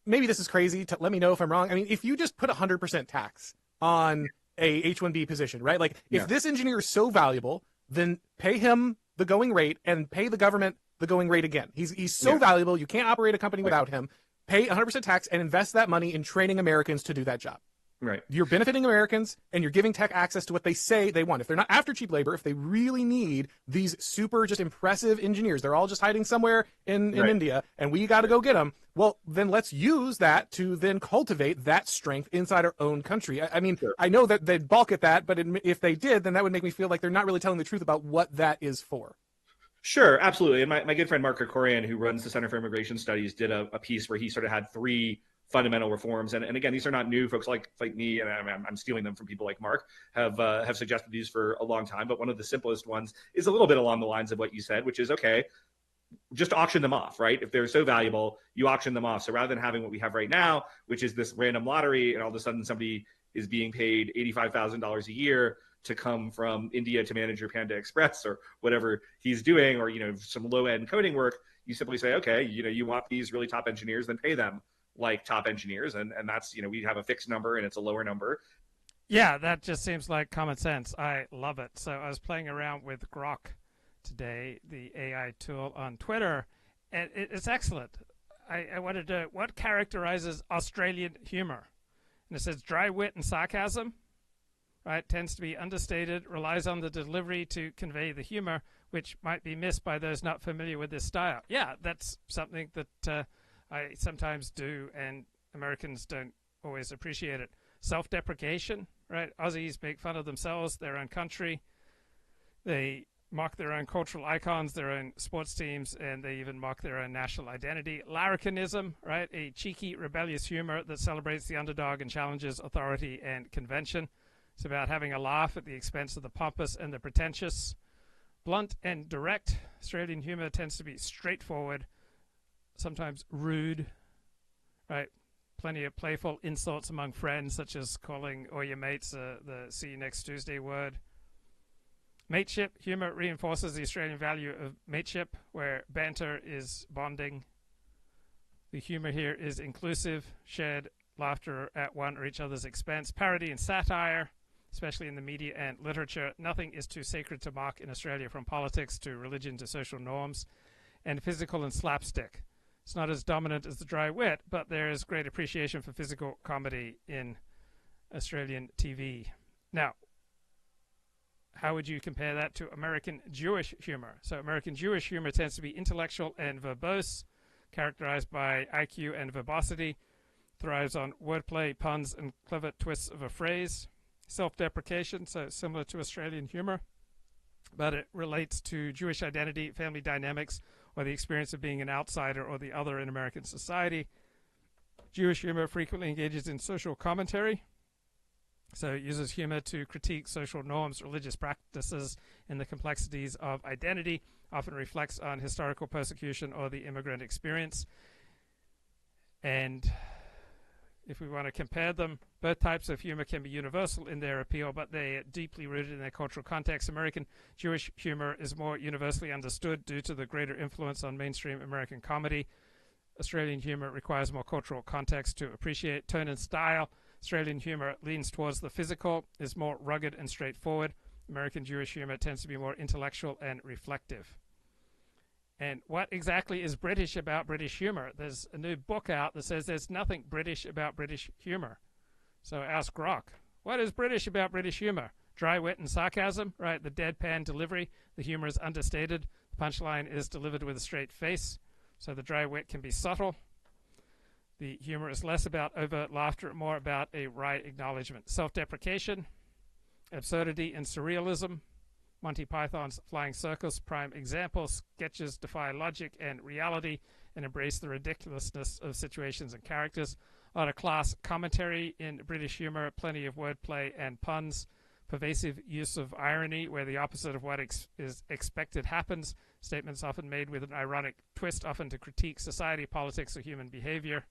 maybe this is crazy. Let me know if I'm wrong. I mean, if you just put 100% tax on a H-1B position, right? Like, if this engineer is so valuable, then pay him the going rate and pay the government the going rate again. He's so valuable, you can't operate a company without him. Pay 100% tax and invest that money in training Americans to do that job. Right. You're benefiting Americans, and you're giving tech access to what they say they want. If they're not after cheap labor, if they really need these super just impressive engineers, they're all just hiding somewhere in India, and we got to go get them. Well, then let's use that to then cultivate that strength inside our own country. I mean, I know that they'd balk at that, but if they did, then that would make me feel like they're not really telling the truth about what that is for. Sure, absolutely. And my good friend Marc, who runs the Center for Immigration Studies, did a piece where he sort of had 3 fundamental reforms, and again, these are not new. Folks like me, and I'm stealing them from people like Marc, have suggested these for a long time. But one of the simplest ones is a little bit along the lines of what you said, which is, okay, just auction them off, right? If they're so valuable, you auction them off. So rather than having what we have right now, which is this random lottery, and all of a sudden somebody is being paid $85,000 a year to come from India to manage your Panda Express or whatever he's doing, or some low-end coding work, you simply say, okay, you want these really top engineers, then pay them like top engineers, and that's we have a fixed number and it's a lower number. Yeah, that just seems like common sense. I love it. So I was playing around with Grok today, the AI tool on Twitter, and it's excellent. I wanted to, what characterizes Australian humor? And it says dry wit and sarcasm, right? Tends to be understated, relies on the delivery to convey the humor, which might be missed by those not familiar with this style. Yeah, that's something that I sometimes do, and Americans don't always appreciate it. Self-deprecation, right? Aussies make fun of themselves, their own country. They mock their own cultural icons, their own sports teams, and they even mock their own national identity. Larrikinism, right? A cheeky, rebellious humor that celebrates the underdog and challenges authority and convention. It's about having a laugh at the expense of the pompous and the pretentious. Blunt and direct. Australian humor tends to be straightforward, sometimes rude, right? Plenty of playful insults among friends, such as calling all your mates the see you next Tuesday word. Mateship humor reinforces the Australian value of mateship, where banter is bonding. The humor here is inclusive, shared laughter at one or each other's expense. Parody and satire, especially in the media and literature. Nothing is too sacred to mock in Australia, from politics to religion to social norms. And physical and slapstick. It's not as dominant as the dry wit, but there is great appreciation for physical comedy in Australian TV. Now, how would you compare that to American Jewish humor? So American Jewish humor tends to be intellectual and verbose, characterized by IQ and verbosity, thrives on wordplay, puns, and clever twists of a phrase. Self-deprecation, so similar to Australian humor, but it relates to Jewish identity, family dynamics, or the experience of being an outsider or the other in American society. Jewish humor frequently engages in social commentary, so it uses humor to critique social norms, religious practices, and the complexities of identity, often reflects on historical persecution or the immigrant experience. And if we want to compare them, both types of humor can be universal in their appeal, but they are deeply rooted in their cultural context. American Jewish humor is more universally understood due to the greater influence on mainstream American comedy. Australian humor requires more cultural context to appreciate. Tone and style. Australian humor leans towards the physical, is more rugged and straightforward. American Jewish humor tends to be more intellectual and reflective. And what exactly is British about British humor? There's a new book out that says there's nothing British about British humor. So ask Grok, what is British about British humor? Dry wit and sarcasm, right? The deadpan delivery. The humor is understated. The punchline is delivered with a straight face. So the dry wit can be subtle. The humor is less about overt laughter, more about a wry acknowledgement. Self-deprecation, absurdity and surrealism. Monty Python's Flying Circus, prime example. Sketches defy logic and reality and embrace the ridiculousness of situations and characters. A lot of class commentary in British humor, plenty of wordplay and puns. pervasive use of irony, where the opposite of what is expected happens. Statements often made with an ironic twist, often to critique society, politics, or human behavior.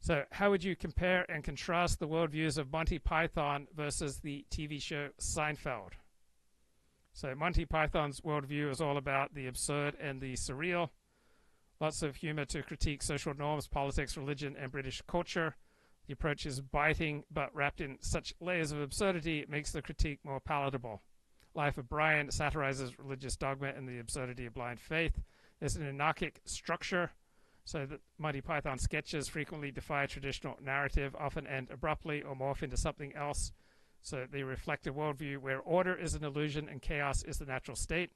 So how would you compare and contrast the worldviews of Monty Python versus the TV show Seinfeld? So Monty Python's worldview is all about the absurd and the surreal. Lots of humor to critique social norms, politics, religion, and British culture. The approach is biting, but wrapped in such layers of absurdity, it makes the critique more palatable. Life of Brian satirizes religious dogma and the absurdity of blind faith. There's an anarchic structure, so that Monty Python sketches frequently defy traditional narrative, often end abruptly or morph into something else. So they reflect a worldview where order is an illusion and chaos is the natural state.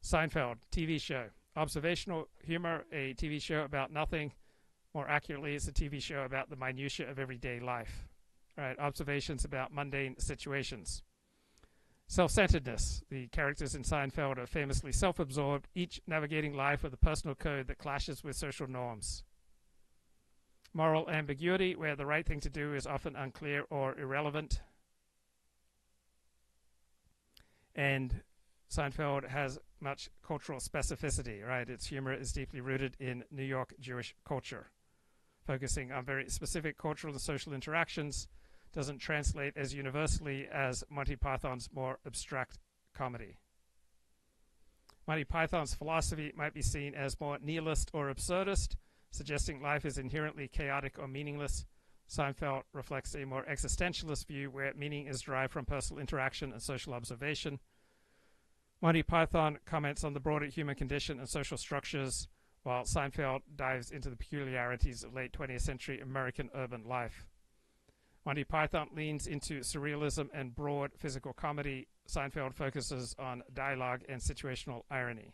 Seinfeld, TV show. Observational humor, a TV show about nothing. More accurately, it's a TV show about the minutiae of everyday life. Right, observations about mundane situations. Self-centeredness. The characters in Seinfeld are famously self-absorbed, each navigating life with a personal code that clashes with social norms. Moral ambiguity, where the right thing to do is often unclear or irrelevant. And Seinfeld has much cultural specificity, right? Its humor is deeply rooted in New York Jewish culture, focusing on very specific cultural and social interactions. Doesn't translate as universally as Monty Python's more abstract comedy. Monty Python's philosophy might be seen as more nihilist or absurdist, suggesting life is inherently chaotic or meaningless. Seinfeld reflects a more existentialist view where meaning is derived from personal interaction and social observation. Monty Python comments on the broader human condition and social structures, while Seinfeld dives into the peculiarities of late 20th century American urban life. Monty Python leans into surrealism and broad physical comedy. Seinfeld focuses on dialogue and situational irony.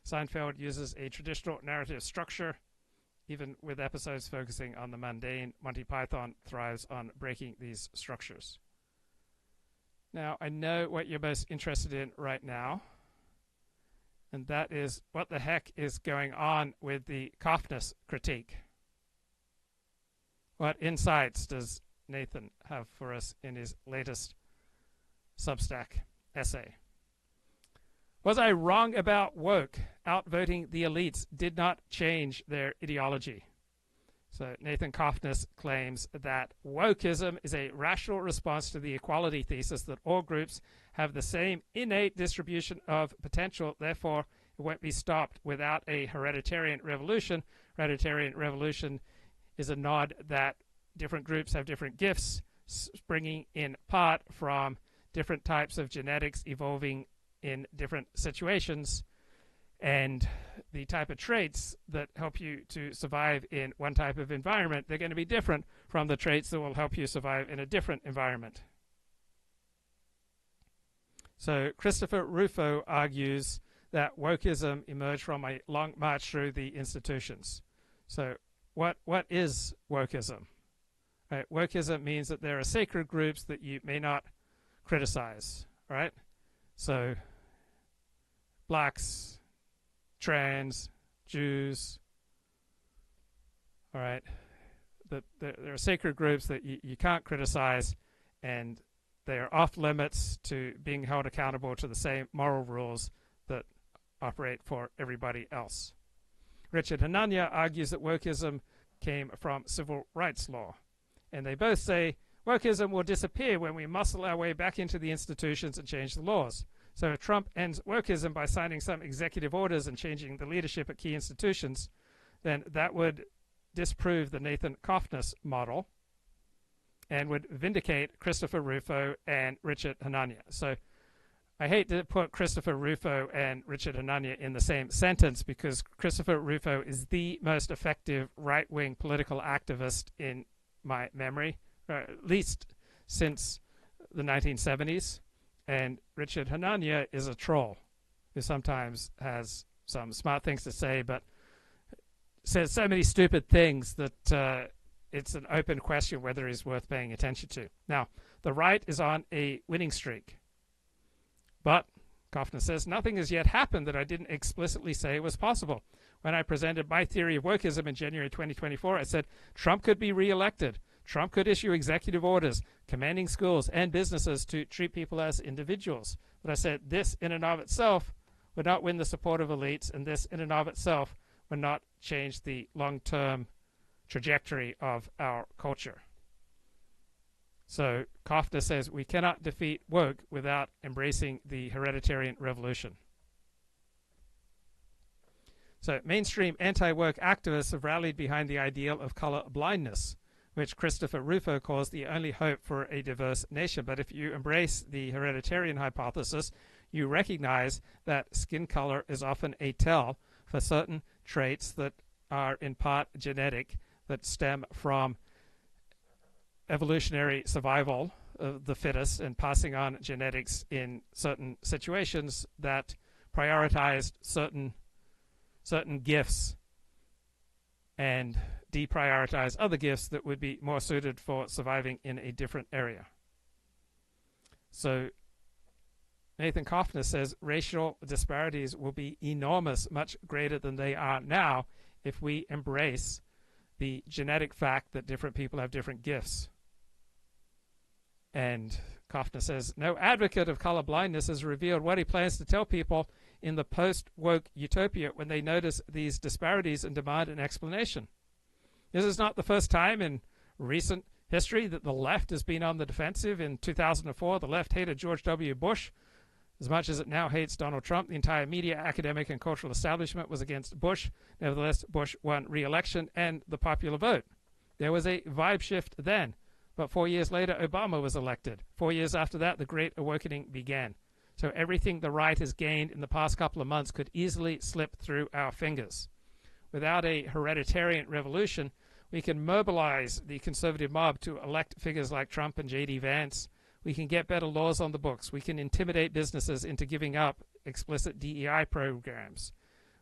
Seinfeld uses a traditional narrative structure, even with episodes focusing on the mundane. Monty Python thrives on breaking these structures. Now, I know what you're most interested in right now, and that is what the heck is going on with the Cofnas critique. What insights does Nathan have for us in his latest Substack essay? Was I wrong about woke? Outvoting the elites did not change their ideology. So Nathan Cofnas claims that wokeism is a rational response to the equality thesis that all groups have the same innate distribution of potential, therefore it won't be stopped without a hereditarian revolution. Hereditarian revolution is a nod that different groups have different gifts, springing in part from different types of genetics evolving in different situations, and the type of traits that help you to survive in one type of environment, they're going to be different from the traits that will help you survive in a different environment. So Christopher Rufo argues that wokeism emerged from a long march through the institutions. So what is wokeism? Right, wokeism means that there are sacred groups that you may not criticize, right? So blacks, trans, Jews, all right? There are sacred groups that you can't criticize, and they are off limits to being held accountable to the same moral rules that operate for everybody else. Richard Hanania argues that wokeism came from civil rights law. And they both say wokeism will disappear when we muscle our way back into the institutions and change the laws. So if Trump ends wokeism by signing some executive orders and changing the leadership at key institutions, then that would disprove the Nathan Cofnas model and would vindicate Christopher Rufo and Richard Hanania. So I hate to put Christopher Rufo and Richard Hanania in the same sentence, because Christopher Rufo is the most effective right-wing political activist in my memory, at least since the 1970s. And Richard Hanania is a troll who sometimes has some smart things to say, but says so many stupid things that it's an open question whether he's worth paying attention to. Now, the right is on a winning streak. But, Cofnas says, nothing has yet happened that I didn't explicitly say was possible. When I presented my theory of wokeism in January 2024, I said Trump could be reelected. Trump could issue executive orders commanding schools and businesses to treat people as individuals. But I said this in and of itself would not win the support of elites, and this in and of itself would not change the long-term trajectory of our culture. So Cofnas says we cannot defeat woke without embracing the hereditarian revolution. So mainstream anti-woke activists have rallied behind the ideal of color blindness, which Christopher Rufo calls the only hope for a diverse nation. But if you embrace the hereditarian hypothesis, you recognize that skin color is often a tell for certain traits that are in part genetic, that stem from evolutionary survival of the fittest and passing on genetics in certain situations that prioritized certain gifts and deprioritize other gifts that would be more suited for surviving in a different area. So Nathan Cofnas says racial disparities will be enormous, much greater than they are now, if we embrace the genetic fact that different people have different gifts. And Cofnas says, no advocate of color blindness has revealed what he plans to tell people in the post-woke utopia when they notice these disparities and demand an explanation. This is not the first time in recent history that the left has been on the defensive. In 2004, the left hated George W. Bush as much as it now hates Donald Trump. The entire media, academic, and cultural establishment was against Bush. Nevertheless, Bush won re-election and the popular vote. There was a vibe shift then, but 4 years later, Obama was elected. 4 years after that, the Great Awakening began. So everything the right has gained in the past couple of months could easily slip through our fingers. Without a hereditarian revolution, we can mobilize the conservative mob to elect figures like Trump and J.D. Vance. We can get better laws on the books. We can intimidate businesses into giving up explicit DEI programs.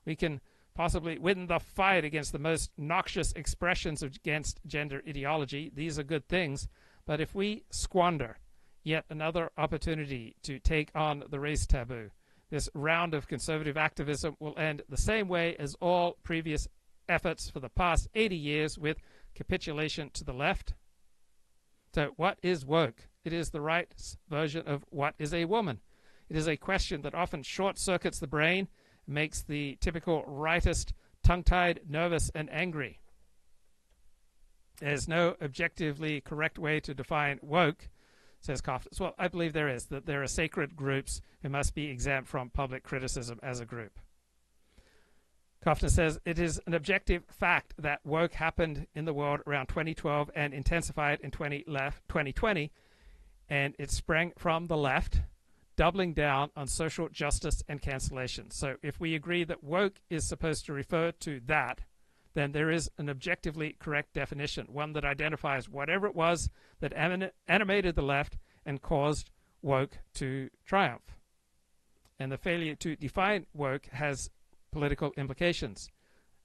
We can possibly win the fight against the most noxious expressions against gender ideology. These are good things. But if we squander yet another opportunity to take on the race taboo, this round of conservative activism will end the same way as all previous efforts for the past 80 years, with capitulation to the left. So what is woke? It is the right version of what is a woman. It is a question that often short-circuits the brain, makes the typical rightist tongue-tied, nervous, and angry. There's no objectively correct way to define woke, says Cofnas. Well, I believe there is, that there are sacred groups who must be exempt from public criticism as a group. Cofnas says it is an objective fact that woke happened in the world around 2012 and intensified in 2020, and it sprang from the left, doubling down on social justice and cancellation. So if we agree that woke is supposed to refer to that, then there is an objectively correct definition, one that identifies whatever it was that animated the left and caused woke to triumph. And the failure to define woke has political implications.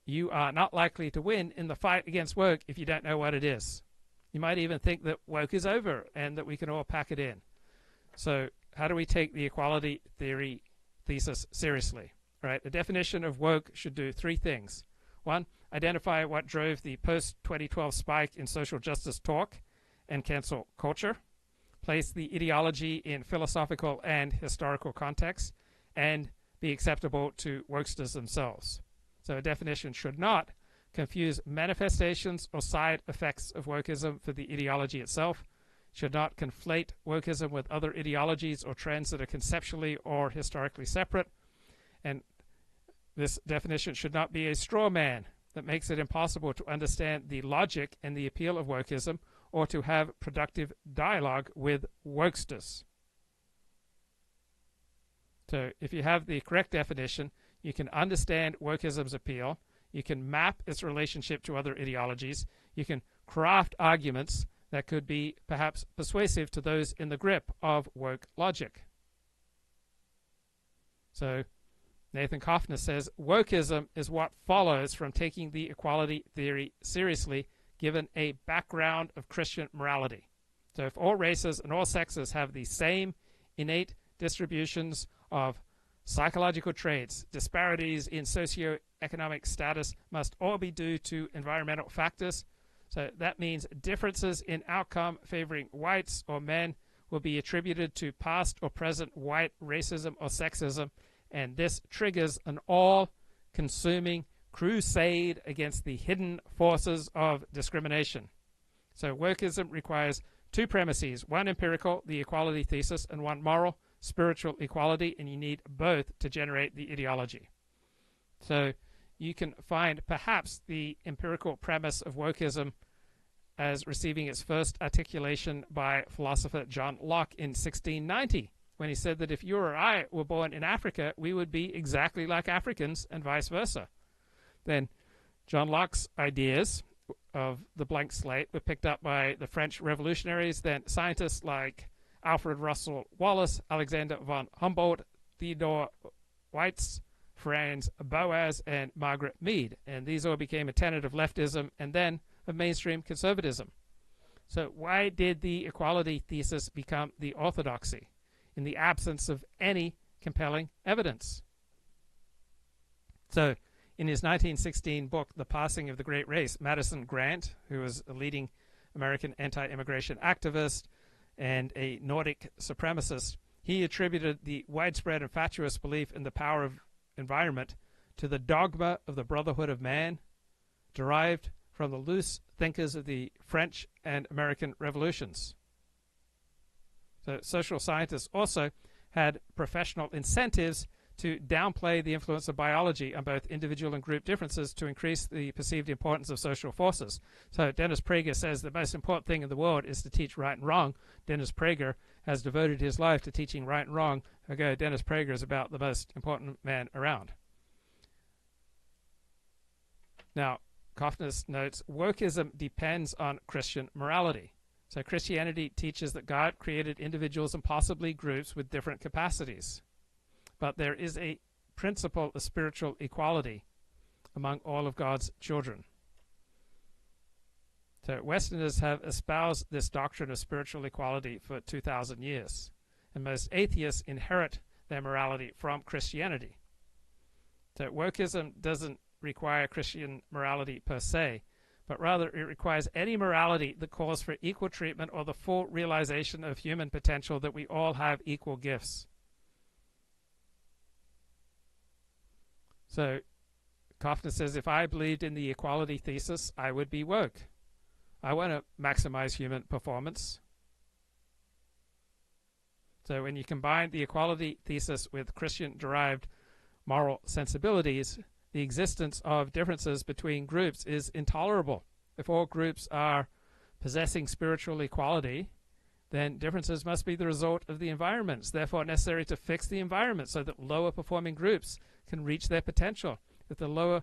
You are not likely to win in the fight against woke if you don't know what it is. You might even think that woke is over and that we can all pack it in. So how do we take the equality theory thesis seriously? Right? The definition of woke should do three things. One, identify what drove the post-2012 spike in social justice talk and cancel culture. Place the ideology in philosophical and historical context, and be acceptable to wokesters themselves. So a definition should not confuse manifestations or side effects of wokeism for the ideology itself, should not conflate wokeism with other ideologies or trends that are conceptually or historically separate, and this definition should not be a straw man that makes it impossible to understand the logic and the appeal of wokeism or to have productive dialogue with wokesters. So if you have the correct definition, you can understand wokeism's appeal, you can map its relationship to other ideologies, you can craft arguments that could be perhaps persuasive to those in the grip of woke logic. So Nathan Cofnas says, wokeism is what follows from taking the equality theory seriously, given a background of Christian morality. So if all races and all sexes have the same innate distributions of psychological traits, disparities in socioeconomic status must all be due to environmental factors, So that means differences in outcome favoring whites or men will be attributed to past or present white racism or sexism, and this triggers an all-consuming crusade against the hidden forces of discrimination. So wokeism requires two premises, one empirical, the equality thesis, and one moral, spiritual equality, and you need both to generate the ideology. So you can find perhaps the empirical premise of wokeism as receiving its first articulation by philosopher John Locke in 1690, when he said that if you or I were born in Africa, we would be exactly like Africans and vice versa. Then John Locke's ideas of the blank slate were picked up by the French revolutionaries, then scientists like Alfred Russel Wallace, Alexander von Humboldt, Theodore Waitz, Franz Boas, and Margaret Mead. And these all became a tenet of leftism and then of mainstream conservatism. So why did the equality thesis become the orthodoxy in the absence of any compelling evidence? So in his 1916 book, The Passing of the Great Race, Madison Grant, who was a leading American anti-immigration activist and a Nordic supremacist, he attributed the widespread and fatuous belief in the power of environment to the dogma of the brotherhood of man, derived from the loose thinkers of the French and American revolutions. So social scientists also had professional incentives to downplay the influence of biology on both individual and group differences to increase the perceived importance of social forces. So Dennis Prager says the most important thing in the world is to teach right and wrong. Dennis Prager has devoted his life to teaching right and wrong. Okay, Dennis Prager is about the most important man around. Now, Cofnas notes, wokeism depends on Christian morality. So Christianity teaches that God created individuals and possibly groups with different capacities. But there is a principle of spiritual equality among all of God's children. So Westerners have espoused this doctrine of spiritual equality for 2,000 years. And most atheists inherit their morality from Christianity. So wokeism doesn't require Christian morality per se, but rather it requires any morality that calls for equal treatment or the full realization of human potential, that we all have equal gifts. So Cofnas says, if I believed in the equality thesis, I would be woke. I want to maximize human performance. So when you combine the equality thesis with Christian-derived moral sensibilities, the existence of differences between groups is intolerable. If all groups are possessing spiritual equality, then differences must be the result of the environment. It's therefore necessary to fix the environment so that lower performing groups can reach their potential. If the lower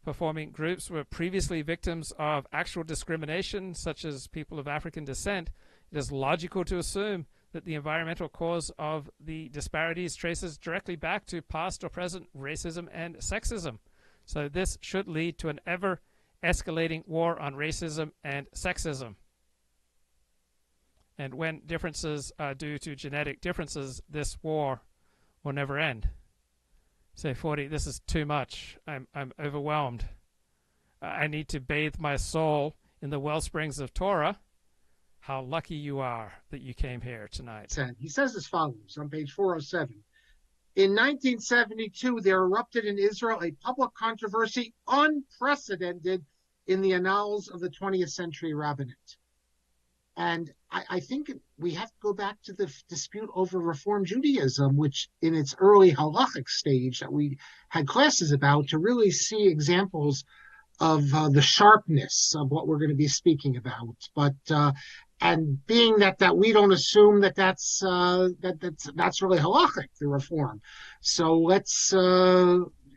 performing groups were previously victims of actual discrimination, such as people of African descent, it is logical to assume that the environmental cause of the disparities traces directly back to past or present racism and sexism. So this should lead to an ever-escalating war on racism and sexism. And when differences are due to genetic differences, this war will never end. Say 40, this is too much. I'm overwhelmed. I need to bathe my soul in the well springs of Torah. How lucky you are that you came here tonight. He says as follows on page 407. In 1972, there erupted in Israel a public controversy unprecedented in the annals of the 20th century rabbinate. And I think we have to go back to the dispute over Reform Judaism, which in its early halachic stage that we had classes about, to really see examples of the sharpness of what we're going to be speaking about. But and being that we don't assume that's really halachic, the reform. So let's I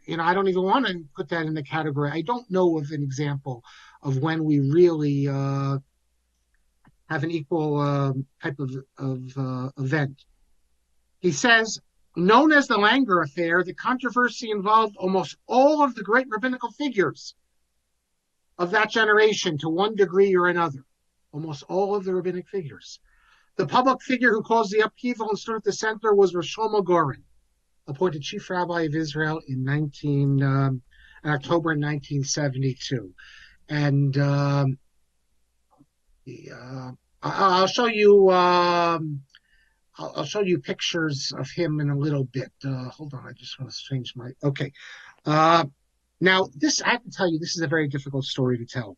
don't even want to put that in the category. I don't know of an example of when we really have an equal type of event. He says, known as the Langer Affair, the controversy involved almost all of the great rabbinical figures of that generation to one degree or another. Almost all of the rabbinic figures. The public figure who caused the upheaval and stood at the center was Reshape Goren, appointed chief rabbi of Israel in October 1972. And I'll show you. I'll show you pictures of him in a little bit. Hold on, I just want to change my. Okay. Now, this I have to tell you, this is a very difficult story to tell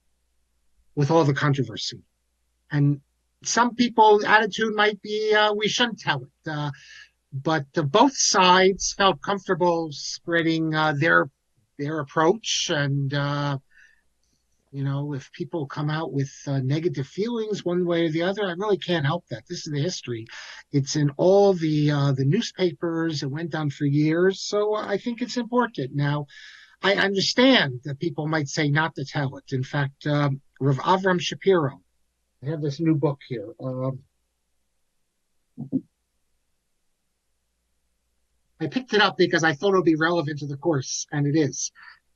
with all the controversy, and some people's attitude might be we shouldn't tell it. But both sides felt comfortable spreading their approach, and if people come out with negative feelings one way or the other, I really can't help that. This is the history; it's in all the newspapers. It went on for years, so I think it's important. Now, I understand that people might say not to tell it. In fact, Rav Avram Shapiro, I have this new book here. I picked it up because I thought it would be relevant to the course, and it is.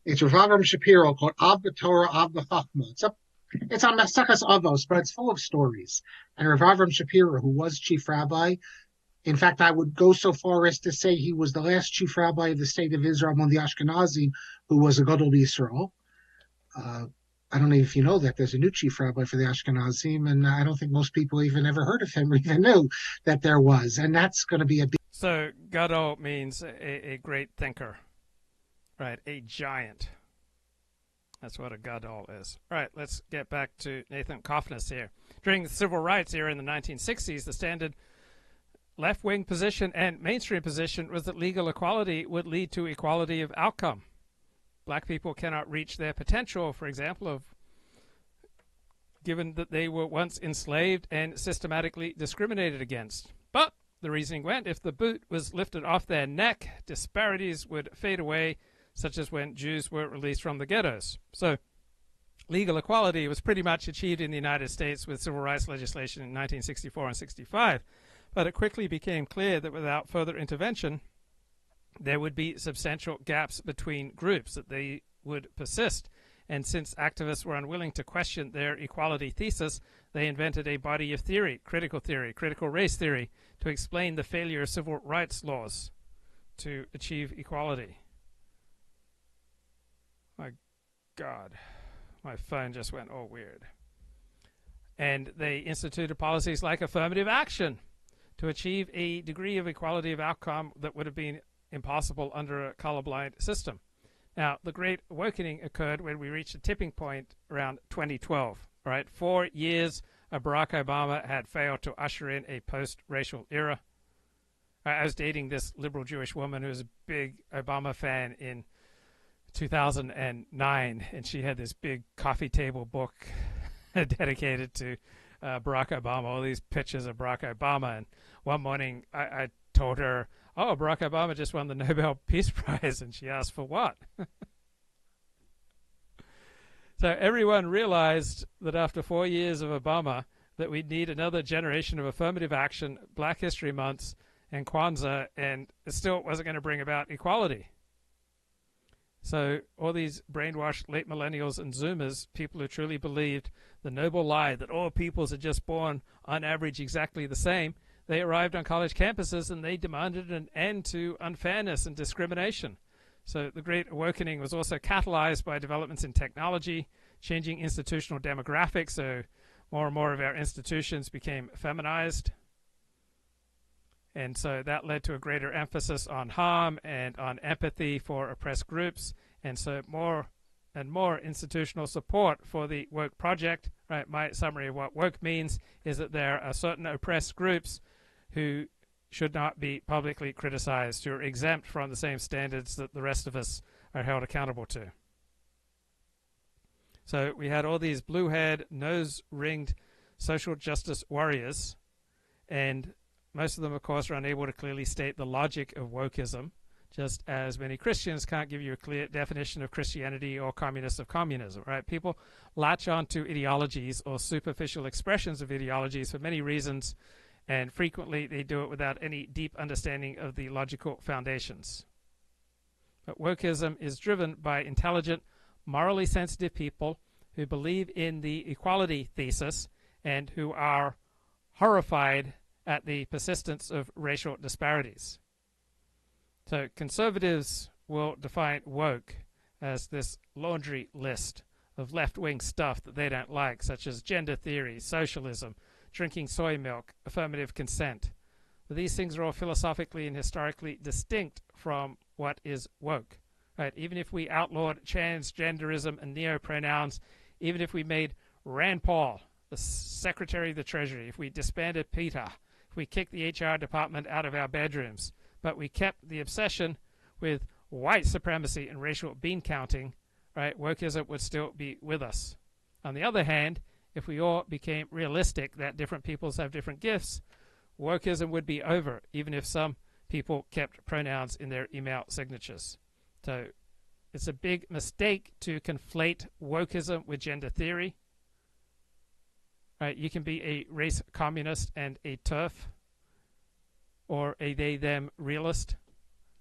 It's Rav Avram Shapiro called Av B'Torah, Av B'Chachma. It's on Maseches Avos, but it's full of stories. And Rav Avram Shapiro, who was chief rabbi, in fact, I would go so far as to say he was the last chief rabbi of the state of Israel among the Ashkenazim who was a Gadol Yisrael. I don't know if you know that there's a new chief rabbi for the Ashkenazim, and I don't think most people even ever heard of him or even knew that there was. And that's going to be a big. So Gadol means a great thinker, right? A giant. That's what a Gadol is. All right, let's get back to Nathan Cofnas here. During the civil rights era in the 1960s, the standard left-wing position and mainstream position was that legal equality would lead to equality of outcome. Black people cannot reach their potential, for example, given that they were once enslaved and systematically discriminated against. But the reasoning went, if the boot was lifted off their neck, disparities would fade away, such as when Jews were released from the ghettos. So legal equality was pretty much achieved in the United States with civil rights legislation in 1964 and 65. But it quickly became clear that without further intervention, there would be substantial gaps between groups, that they would persist. And since activists were unwilling to question their equality thesis, they invented a body of theory, critical race theory, to explain the failure of civil rights laws to achieve equality. My God, my phone just went all weird. And they instituted policies like affirmative action to achieve a degree of equality of outcome that would have been impossible under a colorblind system. Now, the Great Awakening occurred when we reached a tipping point around 2012. Right, 4 years of Barack Obama had failed to usher in a post-racial era. I was dating this liberal Jewish woman who was a big Obama fan in 2009, and she had this big coffee table book dedicated to Barack Obama, all these pictures of Barack Obama. And one morning I told her, oh, Barack Obama just won the Nobel Peace Prize, and she asked for what? So everyone realized that after 4 years of Obama that we'd need another generation of affirmative action, Black History Months, and Kwanzaa, and it still wasn't going to bring about equality. So all these brainwashed late millennials and Zoomers, people who truly believed the noble lie that all peoples are just born on average exactly the same, they arrived on college campuses and they demanded an end to unfairness and discrimination. So the Great Awakening was also catalyzed by developments in technology, changing institutional demographics, so more and more of our institutions became feminized. And so that led to a greater emphasis on harm and on empathy for oppressed groups. And so more and more institutional support for the woke project. Right? My summary of what woke means is that there are certain oppressed groups who should not be publicly criticized, who are exempt from the same standards that the rest of us are held accountable to. So we had all these blue-haired, nose-ringed social justice warriors, and most of them, of course, are unable to clearly state the logic of wokeism, just as many Christians can't give you a clear definition of Christianity or communists of communism, right? People latch onto ideologies or superficial expressions of ideologies for many reasons, and frequently they do it without any deep understanding of the logical foundations. But wokeism is driven by intelligent, morally sensitive people who believe in the equality thesis and who are horrified at the persistence of racial disparities. So conservatives will define woke as this laundry list of left-wing stuff that they don't like, such as gender theory, socialism, drinking soy milk, affirmative consent. But these things are all philosophically and historically distinct from what is woke. Right? Even if we outlawed transgenderism and neo-pronouns, even if we made Rand Paul the Secretary of the Treasury, if we disbanded PETA, if we kicked the HR department out of our bedrooms, but we kept the obsession with white supremacy and racial bean counting, right, wokeism would still be with us. On the other hand, if we all became realistic that different peoples have different gifts, wokeism would be over, even if some people kept pronouns in their email signatures. So it's a big mistake to conflate wokeism with gender theory. Right, you can be a race communist and a TERF, or a they-them realist.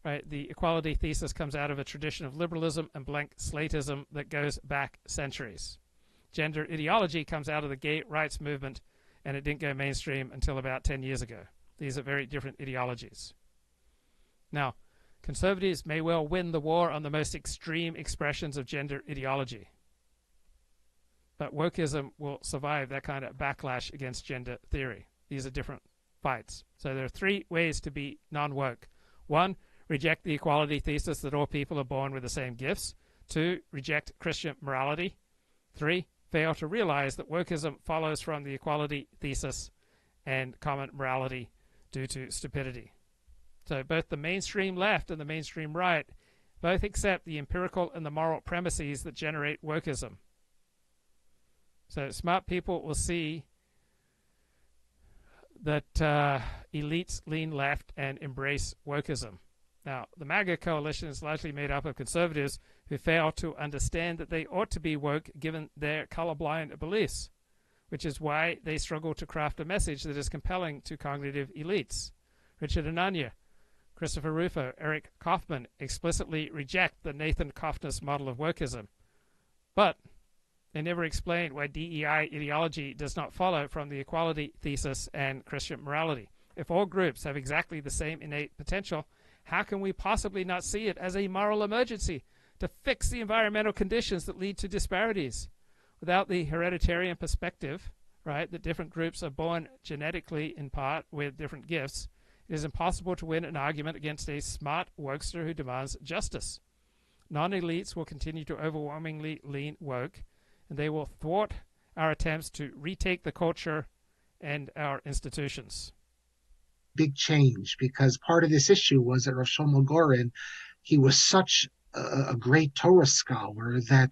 Right, the equality thesis comes out of a tradition of liberalism and blank slatism that goes back centuries. Gender ideology comes out of the gay rights movement, and it didn't go mainstream until about 10 years ago. These are very different ideologies. Now, conservatives may well win the war on the most extreme expressions of gender ideology, but wokeism will survive that kind of backlash against gender theory. These are different fights. So there are three ways to be non-woke. 1, reject the equality thesis that all people are born with the same gifts. 2, reject Christian morality. 3, fail to realize that wokeism follows from the equality thesis and common morality due to stupidity. So both the mainstream left and the mainstream right both accept the empirical and the moral premises that generate wokeism. So smart people will see that elites lean left and embrace wokeism. Now, the MAGA coalition is largely made up of conservatives who fail to understand that they ought to be woke given their colorblind beliefs, which is why they struggle to craft a message that is compelling to cognitive elites. Richard Anania, Christopher Rufo, Eric Kaufman explicitly reject the Nathan Cofnas model of wokeism, but they never explain why DEI ideology does not follow from the equality thesis and Christian morality. If all groups have exactly the same innate potential, how can we possibly not see it as a moral emergency to fix the environmental conditions that lead to disparities? Without the hereditarian perspective, right, that different groups are born genetically in part with different gifts, it is impossible to win an argument against a smart wokester who demands justice. Non-elites will continue to overwhelmingly lean woke, and they will thwart our attempts to retake the culture and our institutions. Big change, because part of this issue was that Rav Shlomo Goren, he was such a great Torah scholar that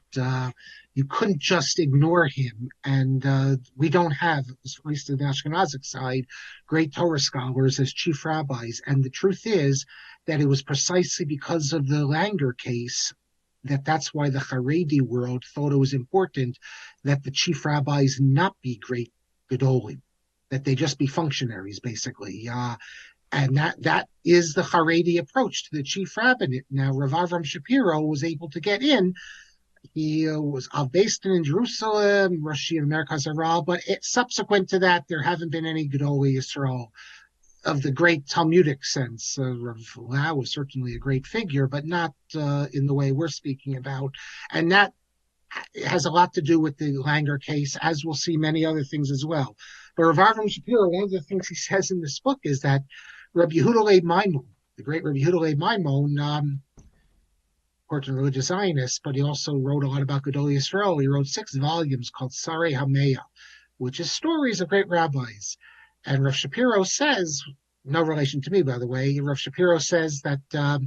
you couldn't just ignore him. And we don't have, at least on the Ashkenazic side, great Torah scholars as chief rabbis. And the truth is that it was precisely because of the Langer case that's why the Haredi world thought it was important that the chief rabbis not be great gedolim, that they just be functionaries, basically. And that is the Haredi approach to the chief rabbinate. Now, Rav Avram Shapiro was able to get in. He was based in Jerusalem, Rashi of Merkaz Hara, but subsequent to that, there haven't been any Gedolei Yisrael of the great Talmudic sense. Rav Lau was certainly a great figure, but not in the way we're speaking about. And that has a lot to do with the Langer case, as we'll see many other things as well. But Rav Avram Shapiro, one of the things he says in this book is that Rabbi Yehuda Leib Maimon, the great Rabbi Yehuda Leib Maimon, important religious Zionist, but he also wrote a lot about Gedolei Yisrael. He wrote 6 volumes called Sarei Hameya, which is stories of great rabbis. And Rav Shapiro says, no relation to me, by the way, Rav Shapiro says that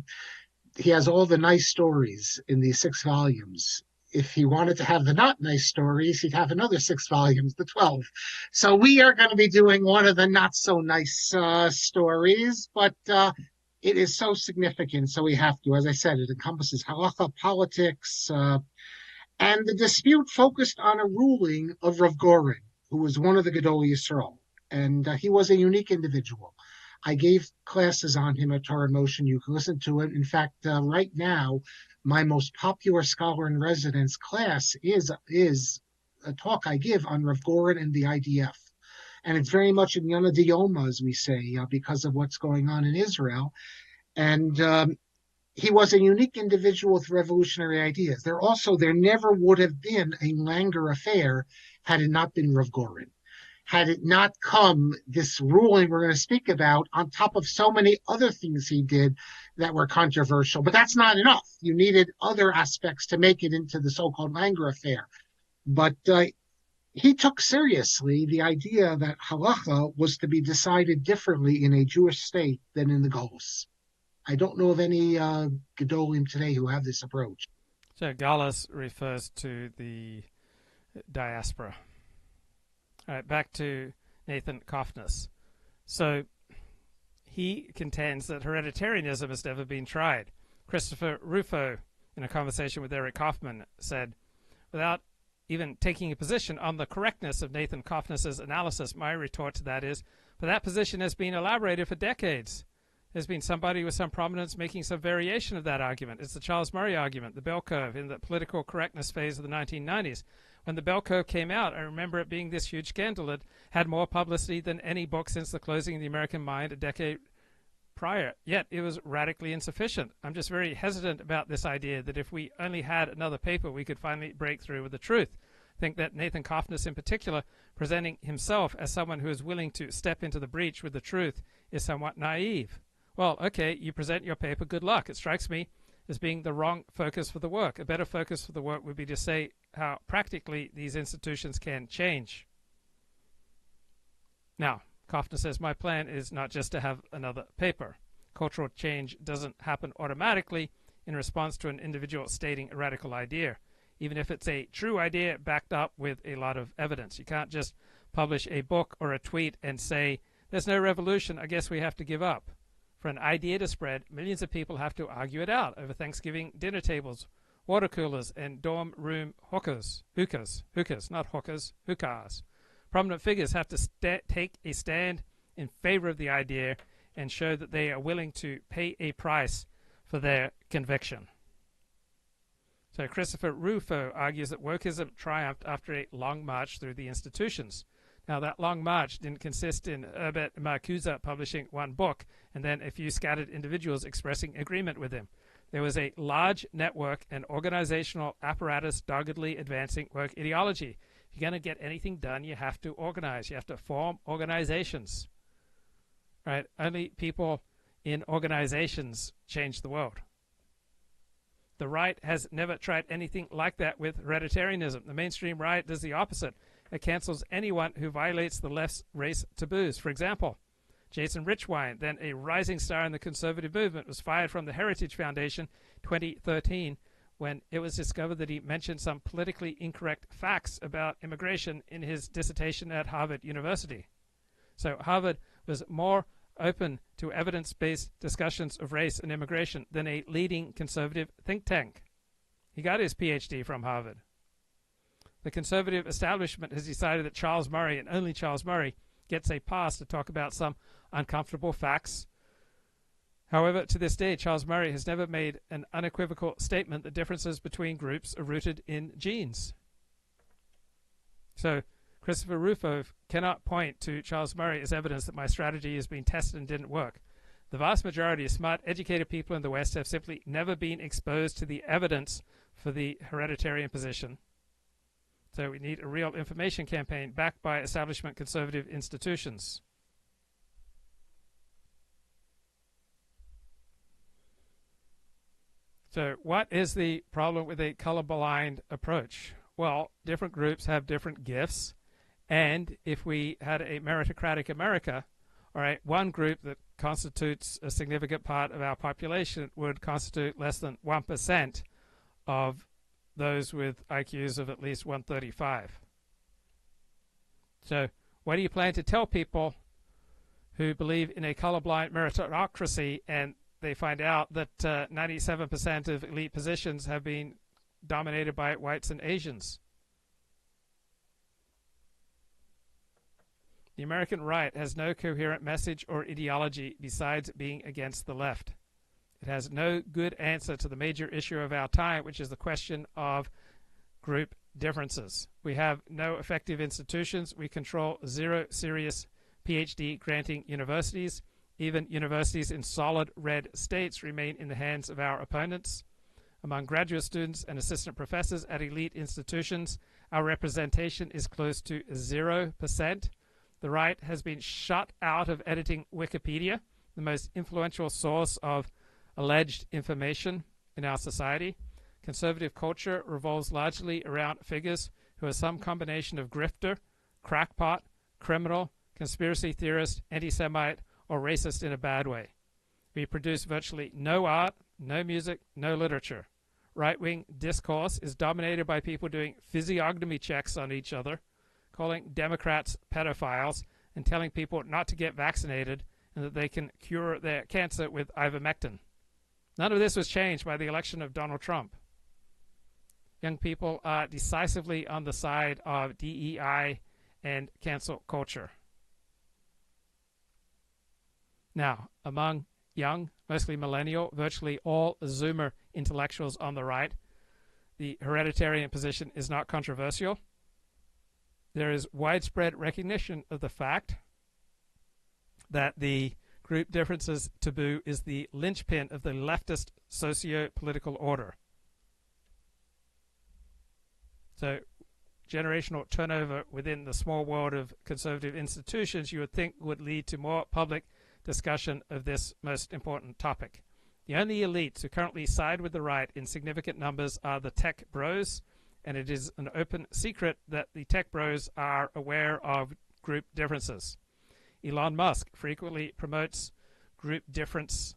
he has all the nice stories in these 6 volumes. If he wanted to have the not nice stories, he'd have another 6 volumes, the 12. So we are going to be doing one of the not so nice stories, but it is so significant, so we have to. As I said, it encompasses halacha, politics, and the dispute focused on a ruling of Rav Goren, who was one of the Gedolei Yisrael. And he was a unique individual. I gave classes on him at Torah in Motion. You can listen to it. In fact, right now, my most popular scholar in residence class is a talk I give on Rav Goren and the IDF. And it's very much in Yana Dioma, as we say, because of what's going on in Israel. And he was a unique individual with revolutionary ideas. There never would have been a Langer affair had it not been Rav Goren. Had it not come, this ruling we're going to speak about, on top of so many other things he did that were controversial. But that's not enough. You needed other aspects to make it into the so-called Langer affair. But he took seriously the idea that halacha was to be decided differently in a Jewish state than in the Golos. I don't know of any Gedolim today who have this approach. So Golos refers to the diaspora. All right, back to Nathan Cofnas. So he contends that hereditarianism has never been tried. Christopher Rufo, in a conversation with Eric Kaufman, said, without even taking a position on the correctness of Nathan Cofnas's analysis, my retort to that is, but that position has been elaborated for decades. There's been somebody with some prominence making some variation of that argument. It's the Charles Murray argument, the bell curve in the political correctness phase of the 1990s. When the bell curve came out, I remember it being this huge scandal. It had more publicity than any book since The Closing of the American Mind a decade prior, yet it was radically insufficient. I'm just very hesitant about this idea that if we only had another paper, we could finally break through with the truth. I think that Nathan Cofnas in particular, presenting himself as someone who is willing to step into the breach with the truth, is somewhat naive. Well, okay, you present your paper, good luck. It strikes me as being the wrong focus for the work. A better focus for the work would be to say how practically these institutions can change. Now, Cofnas says, my plan is not just to have another paper. Cultural change doesn't happen automatically in response to an individual stating a radical idea, even if it's a true idea backed up with a lot of evidence. You can't just publish a book or a tweet and say, there's no revolution, I guess we have to give up. For an idea to spread, millions of people have to argue it out over Thanksgiving dinner tables, water coolers, and dorm room hookahs, not hookahs, hookahs. Prominent figures have to take a stand in favor of the idea and show that they are willing to pay a price for their conviction. So Christopher Rufo argues that wokeism triumphed after a long march through the institutions. Now, that long march didn't consist in Herbert Marcuse publishing one book and then a few scattered individuals expressing agreement with him. There was a large network and organizational apparatus doggedly advancing woke ideology. If you're going to get anything done, you have to organize. You have to form organizations. Right? Only people in organizations change the world. The right has never tried anything like that with hereditarianism. The mainstream right does the opposite. It cancels anyone who violates the left's race taboos. For example, Jason Richwine, then a rising star in the conservative movement, was fired from the Heritage Foundation 2013 when it was discovered that he mentioned some politically incorrect facts about immigration in his dissertation at Harvard University. So Harvard was more open to evidence-based discussions of race and immigration than a leading conservative think tank. He got his PhD from Harvard. The conservative establishment has decided that Charles Murray, and only Charles Murray, gets a pass to talk about some uncomfortable facts. However, to this day, Charles Murray has never made an unequivocal statement that differences between groups are rooted in genes. So Christopher Rufo cannot point to Charles Murray as evidence that my strategy has been tested and didn't work. The vast majority of smart, educated people in the West have simply never been exposed to the evidence for the hereditarian position. So we need a real information campaign backed by establishment conservative institutions. So what is the problem with a colorblind approach? Well, different groups have different gifts. And if we had a meritocratic America, all right, one group that constitutes a significant part of our population would constitute less than 1% of those with IQs of at least 135. So what do you plan to tell people who believe in a colorblind meritocracy and they find out that 97% of elite positions have been dominated by whites and Asians? The American right has no coherent message or ideology besides being against the left. It has no good answer to the major issue of our time, which is the question of group differences. We have no effective institutions. We control 0 serious PhD granting universities. Even universities in solid red states remain in the hands of our opponents. Among graduate students and assistant professors at elite institutions, our representation is close to 0%. The right has been shut out of editing Wikipedia, the most influential source of alleged information in our society. Conservative culture revolves largely around figures who are some combination of grifter, crackpot, criminal, conspiracy theorist, anti-Semite, or racist in a bad way. We produce virtually no art, no music, no literature. Right-wing discourse is dominated by people doing physiognomy checks on each other, calling Democrats pedophiles, and telling people not to get vaccinated and that they can cure their cancer with ivermectin. None of this was changed by the election of Donald Trump. Young people are decisively on the side of DEI and cancel culture. Now, among young, mostly millennial, virtually all Zoomer intellectuals on the right, the hereditarian position is not controversial. There is widespread recognition of the fact that the group differences taboo is the linchpin of the leftist socio-political order. So, generational turnover within the small world of conservative institutions, you would think, would lead to more public discussion of this most important topic. The only elites who currently side with the right in significant numbers are the tech bros, and it is an open secret that the tech bros are aware of group differences. Elon Musk frequently promotes group difference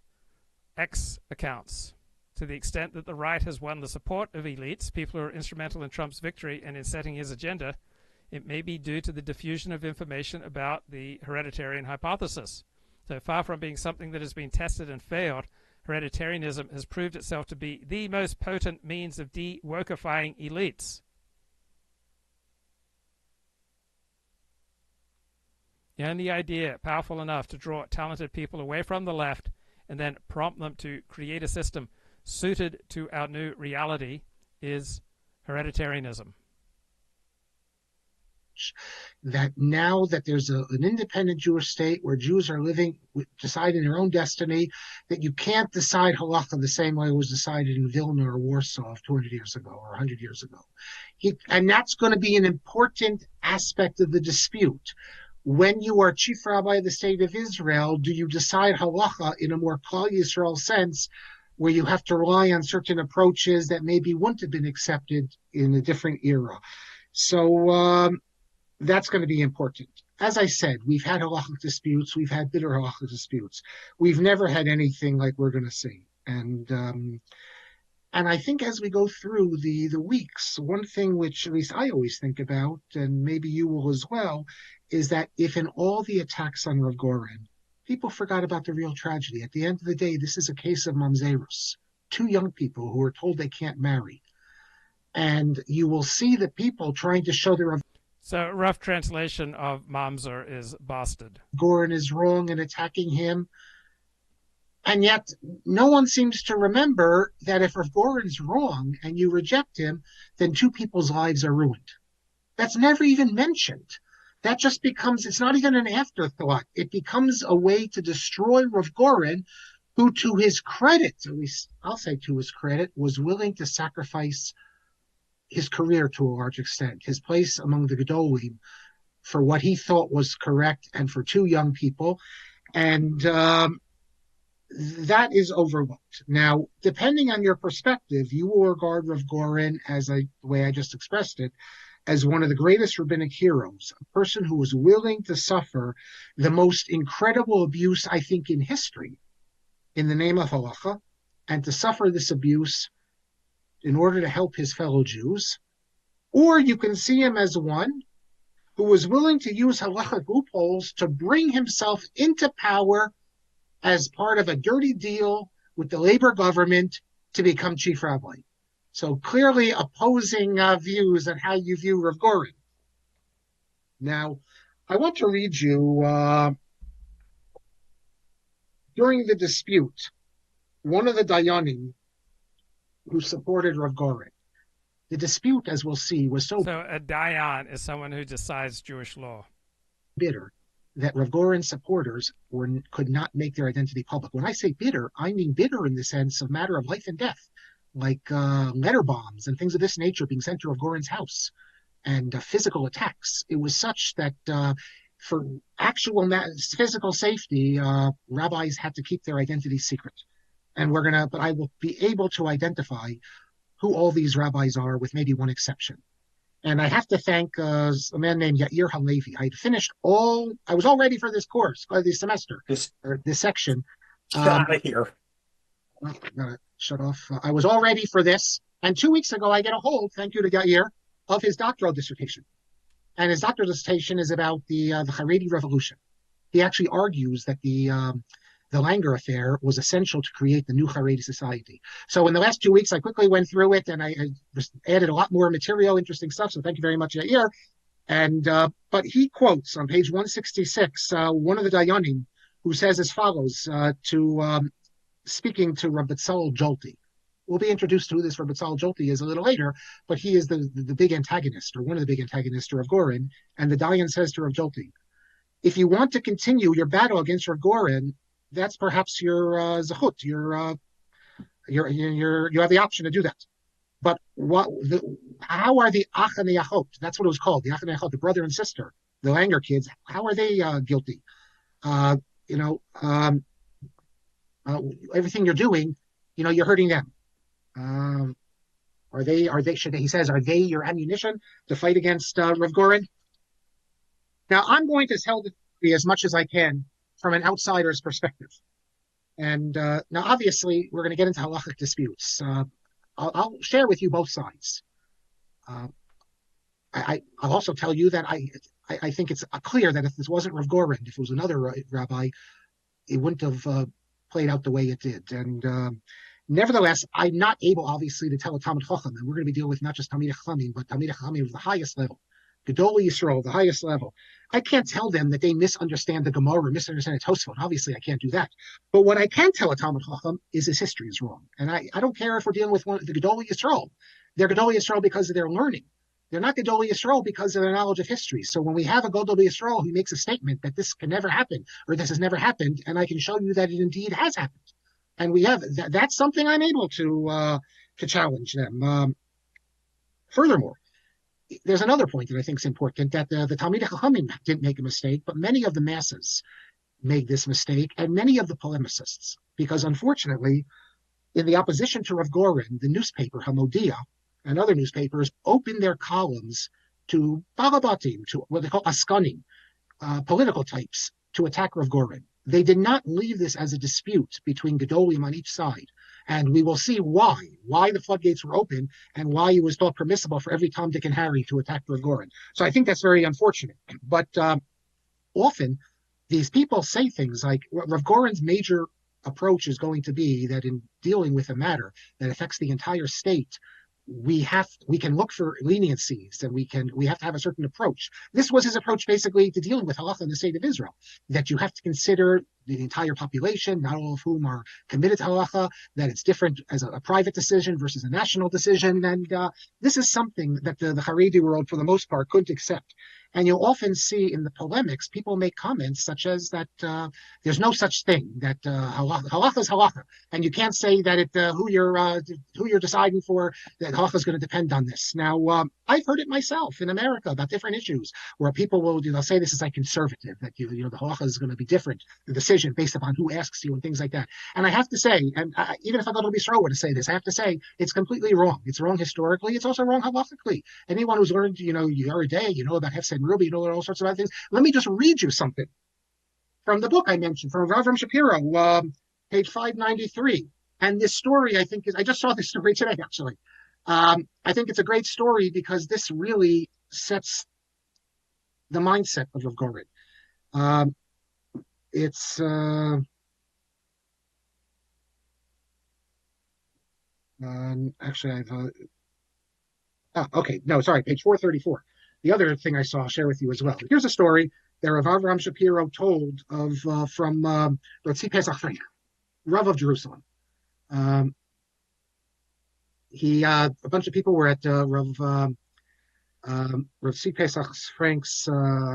X accounts. To the extent that the right has won the support of elites, people who are instrumental in Trump's victory and in setting his agenda, it may be due to the diffusion of information about the hereditarian hypothesis. So far from being something that has been tested and failed, hereditarianism has proved itself to be the most potent means of de-wokeifying elites. The only idea powerful enough to draw talented people away from the left and then prompt them to create a system suited to our new reality is hereditarianism. That now that there's an independent Jewish state where Jews are living, deciding their own destiny, that you can't decide halacha the same way it was decided in Vilna or Warsaw 200 years ago or 100 years ago. And that's going to be an important aspect of the dispute. When you are chief rabbi of the state of Israel, do you decide halacha in a more Klal Yisrael sense, where you have to rely on certain approaches that maybe wouldn't have been accepted in a different era? So that's going to be important. As I said, we've had halachic disputes, we've had bitter halachic disputes. We've never had anything like we're going to see. And I think as we go through the weeks, one thing which at least I always think about, and maybe you will as well, is that if in all the attacks on Rav Goren, people forgot about the real tragedy. At the end of the day, this is a case of mamzerus, two young people who are told they can't marry. And you will see the people trying to show their... So rough translation of mamzer is bastard. Goren is wrong in attacking him. And yet no one seems to remember that if Rav Goren's wrong and you reject him, then two people's lives are ruined. That's never even mentioned. That just becomes, it's not even an afterthought. It becomes a way to destroy Rav Goren, who to his credit, at least I'll say to his credit, was willing to sacrifice his career to a large extent, his place among the Gedolim for what he thought was correct and for two young people. And that is overlooked. Now, depending on your perspective, you will regard Rav Goren as the way I just expressed it, as one of the greatest rabbinic heroes, a person who was willing to suffer the most incredible abuse, I think, in history in the name of halacha, and to suffer this abuse in order to help his fellow Jews. Or you can see him as one who was willing to use halachic loopholes to bring himself into power as part of a dirty deal with the labor government to become chief rabbi. So clearly opposing views on how you view Rav Goren. Now, I want to read you, during the dispute, one of the Dayanim who supported Rav Goren. The dispute, as we'll see, was so a Dayan is someone who decides Jewish law. Bitter that Rav Goren's supporters could not make their identity public. When I say bitter, I mean bitter in the sense of matter of life and death, like letter bombs and things of this nature being sent to Rav Goren's house, and physical attacks. It was such that for actual physical safety, rabbis had to keep their identity secret. And but I will be able to identify who all these rabbis are, with maybe one exception. And I have to thank a man named Yair Halevi. I had finished I was all ready for this course, this semester, or this section. Get out of here. I gotta shut off. I was all ready for this. And 2 weeks ago, I get a hold, thank you to Yair, of his doctoral dissertation. And his doctoral dissertation is about the Haredi revolution. He actually argues that the Langer affair was essential to create the new Haredi society. So in the last 2 weeks, I quickly went through it, and I added a lot more material, interesting stuff. So thank you very much, Yair. And but he quotes on page 166 one of the Dayanim, who says as follows, speaking to Rabbi Tzalel Jolti. We'll be introduced to who this Rabbi Tzalel Jolti is a little later, but he is the big antagonist, or one of the big antagonists, of Goren. And the Dayan says to Rav Jolti, if you want to continue your battle against Rav Goren, that's perhaps your zechut. You have the option to do that. But how are the ach and the achot? That's what it was called, the ach and the achot, the brother and sister, the Langer kids. How are they guilty? Everything you're doing, you're hurting them. Are they? He says, are they your ammunition to fight against Rav Goren? Now, I'm going to tell the story as much as I can from an outsider's perspective. And now, obviously, we're going to get into halachic disputes. I'll share with you both sides. I'll also tell you that I think it's clear that if this wasn't Rav Goren, if it was another rabbi, it wouldn't have played out the way it did. And nevertheless, I'm not able, obviously, to tell a Talmid Chacham, and we're going to be dealing with not just Talmidei Chachamim, but Talmidei Chachamim of the highest level, Gedolei Yisrael, the highest level. I can't tell them that they misunderstand the Gemara, misunderstand the Tosfot. Obviously, I can't do that. But what I can tell a Talmid Chacham is his history is wrong. And I don't care if we're dealing with the Gedolei Yisrael. They're Gedolei Yisrael because of their learning. They're not Gedolei Yisrael because of their knowledge of history. So when we have a Gedolei Yisrael who makes a statement that this can never happen, or this has never happened, and I can show you that it indeed has happened, and we have that's something I'm able to challenge them. Furthermore, there's another point that I think is important, that the Talmidei Chachamim didn't make a mistake, but many of the masses made this mistake, and many of the polemicists, because unfortunately, in the opposition to Rav Goren, the newspaper Hamodia and other newspapers opened their columns to balabatim, to what they call askanim, political types, to attack Rav Goren. They did not leave this as a dispute between Gedolim on each side. And we will see why the floodgates were open, and why it was thought permissible for every Tom, Dick, and Harry to attack Rav Goren. So I think that's very unfortunate. But often these people say things like Rav Goren's major approach is going to be that in dealing with a matter that affects the entire state, we can look for leniencies, and we have to have a certain approach. This was his approach basically to dealing with halacha in the state of Israel, that you have to consider the entire population, not all of whom are committed to halacha, that it's different as a private decision versus a national decision. And this is something that the Haredi world, for the most part, couldn't accept. And you'll often see in the polemics, people make comments such as that there's no such thing, that halacha is halacha, and you can't say that who you're deciding for, that halacha is going to depend on this. Now, I've heard it myself in America about different issues where people will say this is like conservative, that the halacha is going to be different, the decision based upon who asks you and things like that. And I have to say, and even if I thought it would be Srower to say this, I have to say it's completely wrong. It's wrong historically. It's also wrong halachically. Anyone who's learned, every day, about Hefsed and Ruby, all sorts of other things. Let me just read you something from the book I mentioned, from Rav Shapiro, page 593. And this story, I think, I just saw this story today, actually. I think it's a great story because this really sets the mindset of Rav Goren. It's actually, okay, no, sorry, page 434. The other thing I saw, I'll share with you as well. Here's a story that Rav Avraham Shapiro told from Rotzi Pesach Freya, Rav of Jerusalem. A bunch of people were at Rav Rav C. Pesach Frank's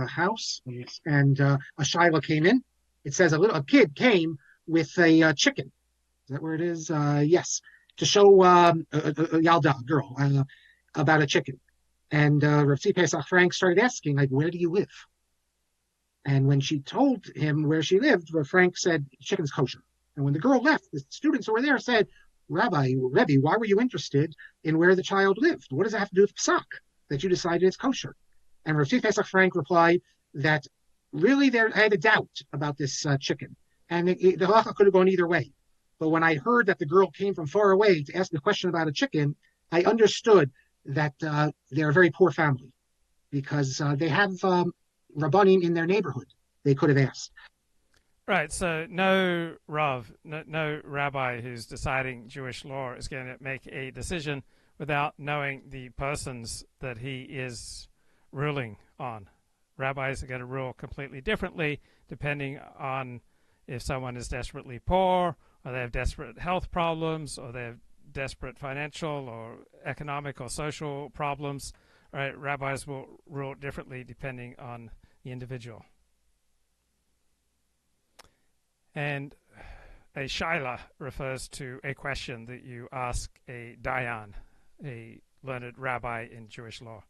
house, and a Shiloh came in. It says a kid came with a chicken. Is that where it is? Yes, to show a Yalda, girl, about a chicken. And Rav C. Pesach Frank started asking, like, where do you live? And when she told him where she lived, Frank said, chicken's kosher. And when the girl left, the students who were there said, Rebbe, why were you interested in where the child lived? What does it have to do with Pesach that you decided it's kosher? And Rav C. Pesach Frank replied that really I had a doubt about this chicken. And the halacha could have gone either way. But when I heard that the girl came from far away to ask the question about a chicken, I understood that they're a very poor family because they have Rabbanim in their neighborhood. They could have asked. Right, so no Rav, no rabbi who's deciding Jewish law is going to make a decision without knowing the persons that he is ruling on. Rabbis are going to rule completely differently depending on if someone is desperately poor, or they have desperate health problems, or they have desperate financial or economic or social problems. Right, rabbis will rule differently depending on the individual. And a shaila refers to a question that you ask a dayan, a learned rabbi in Jewish law.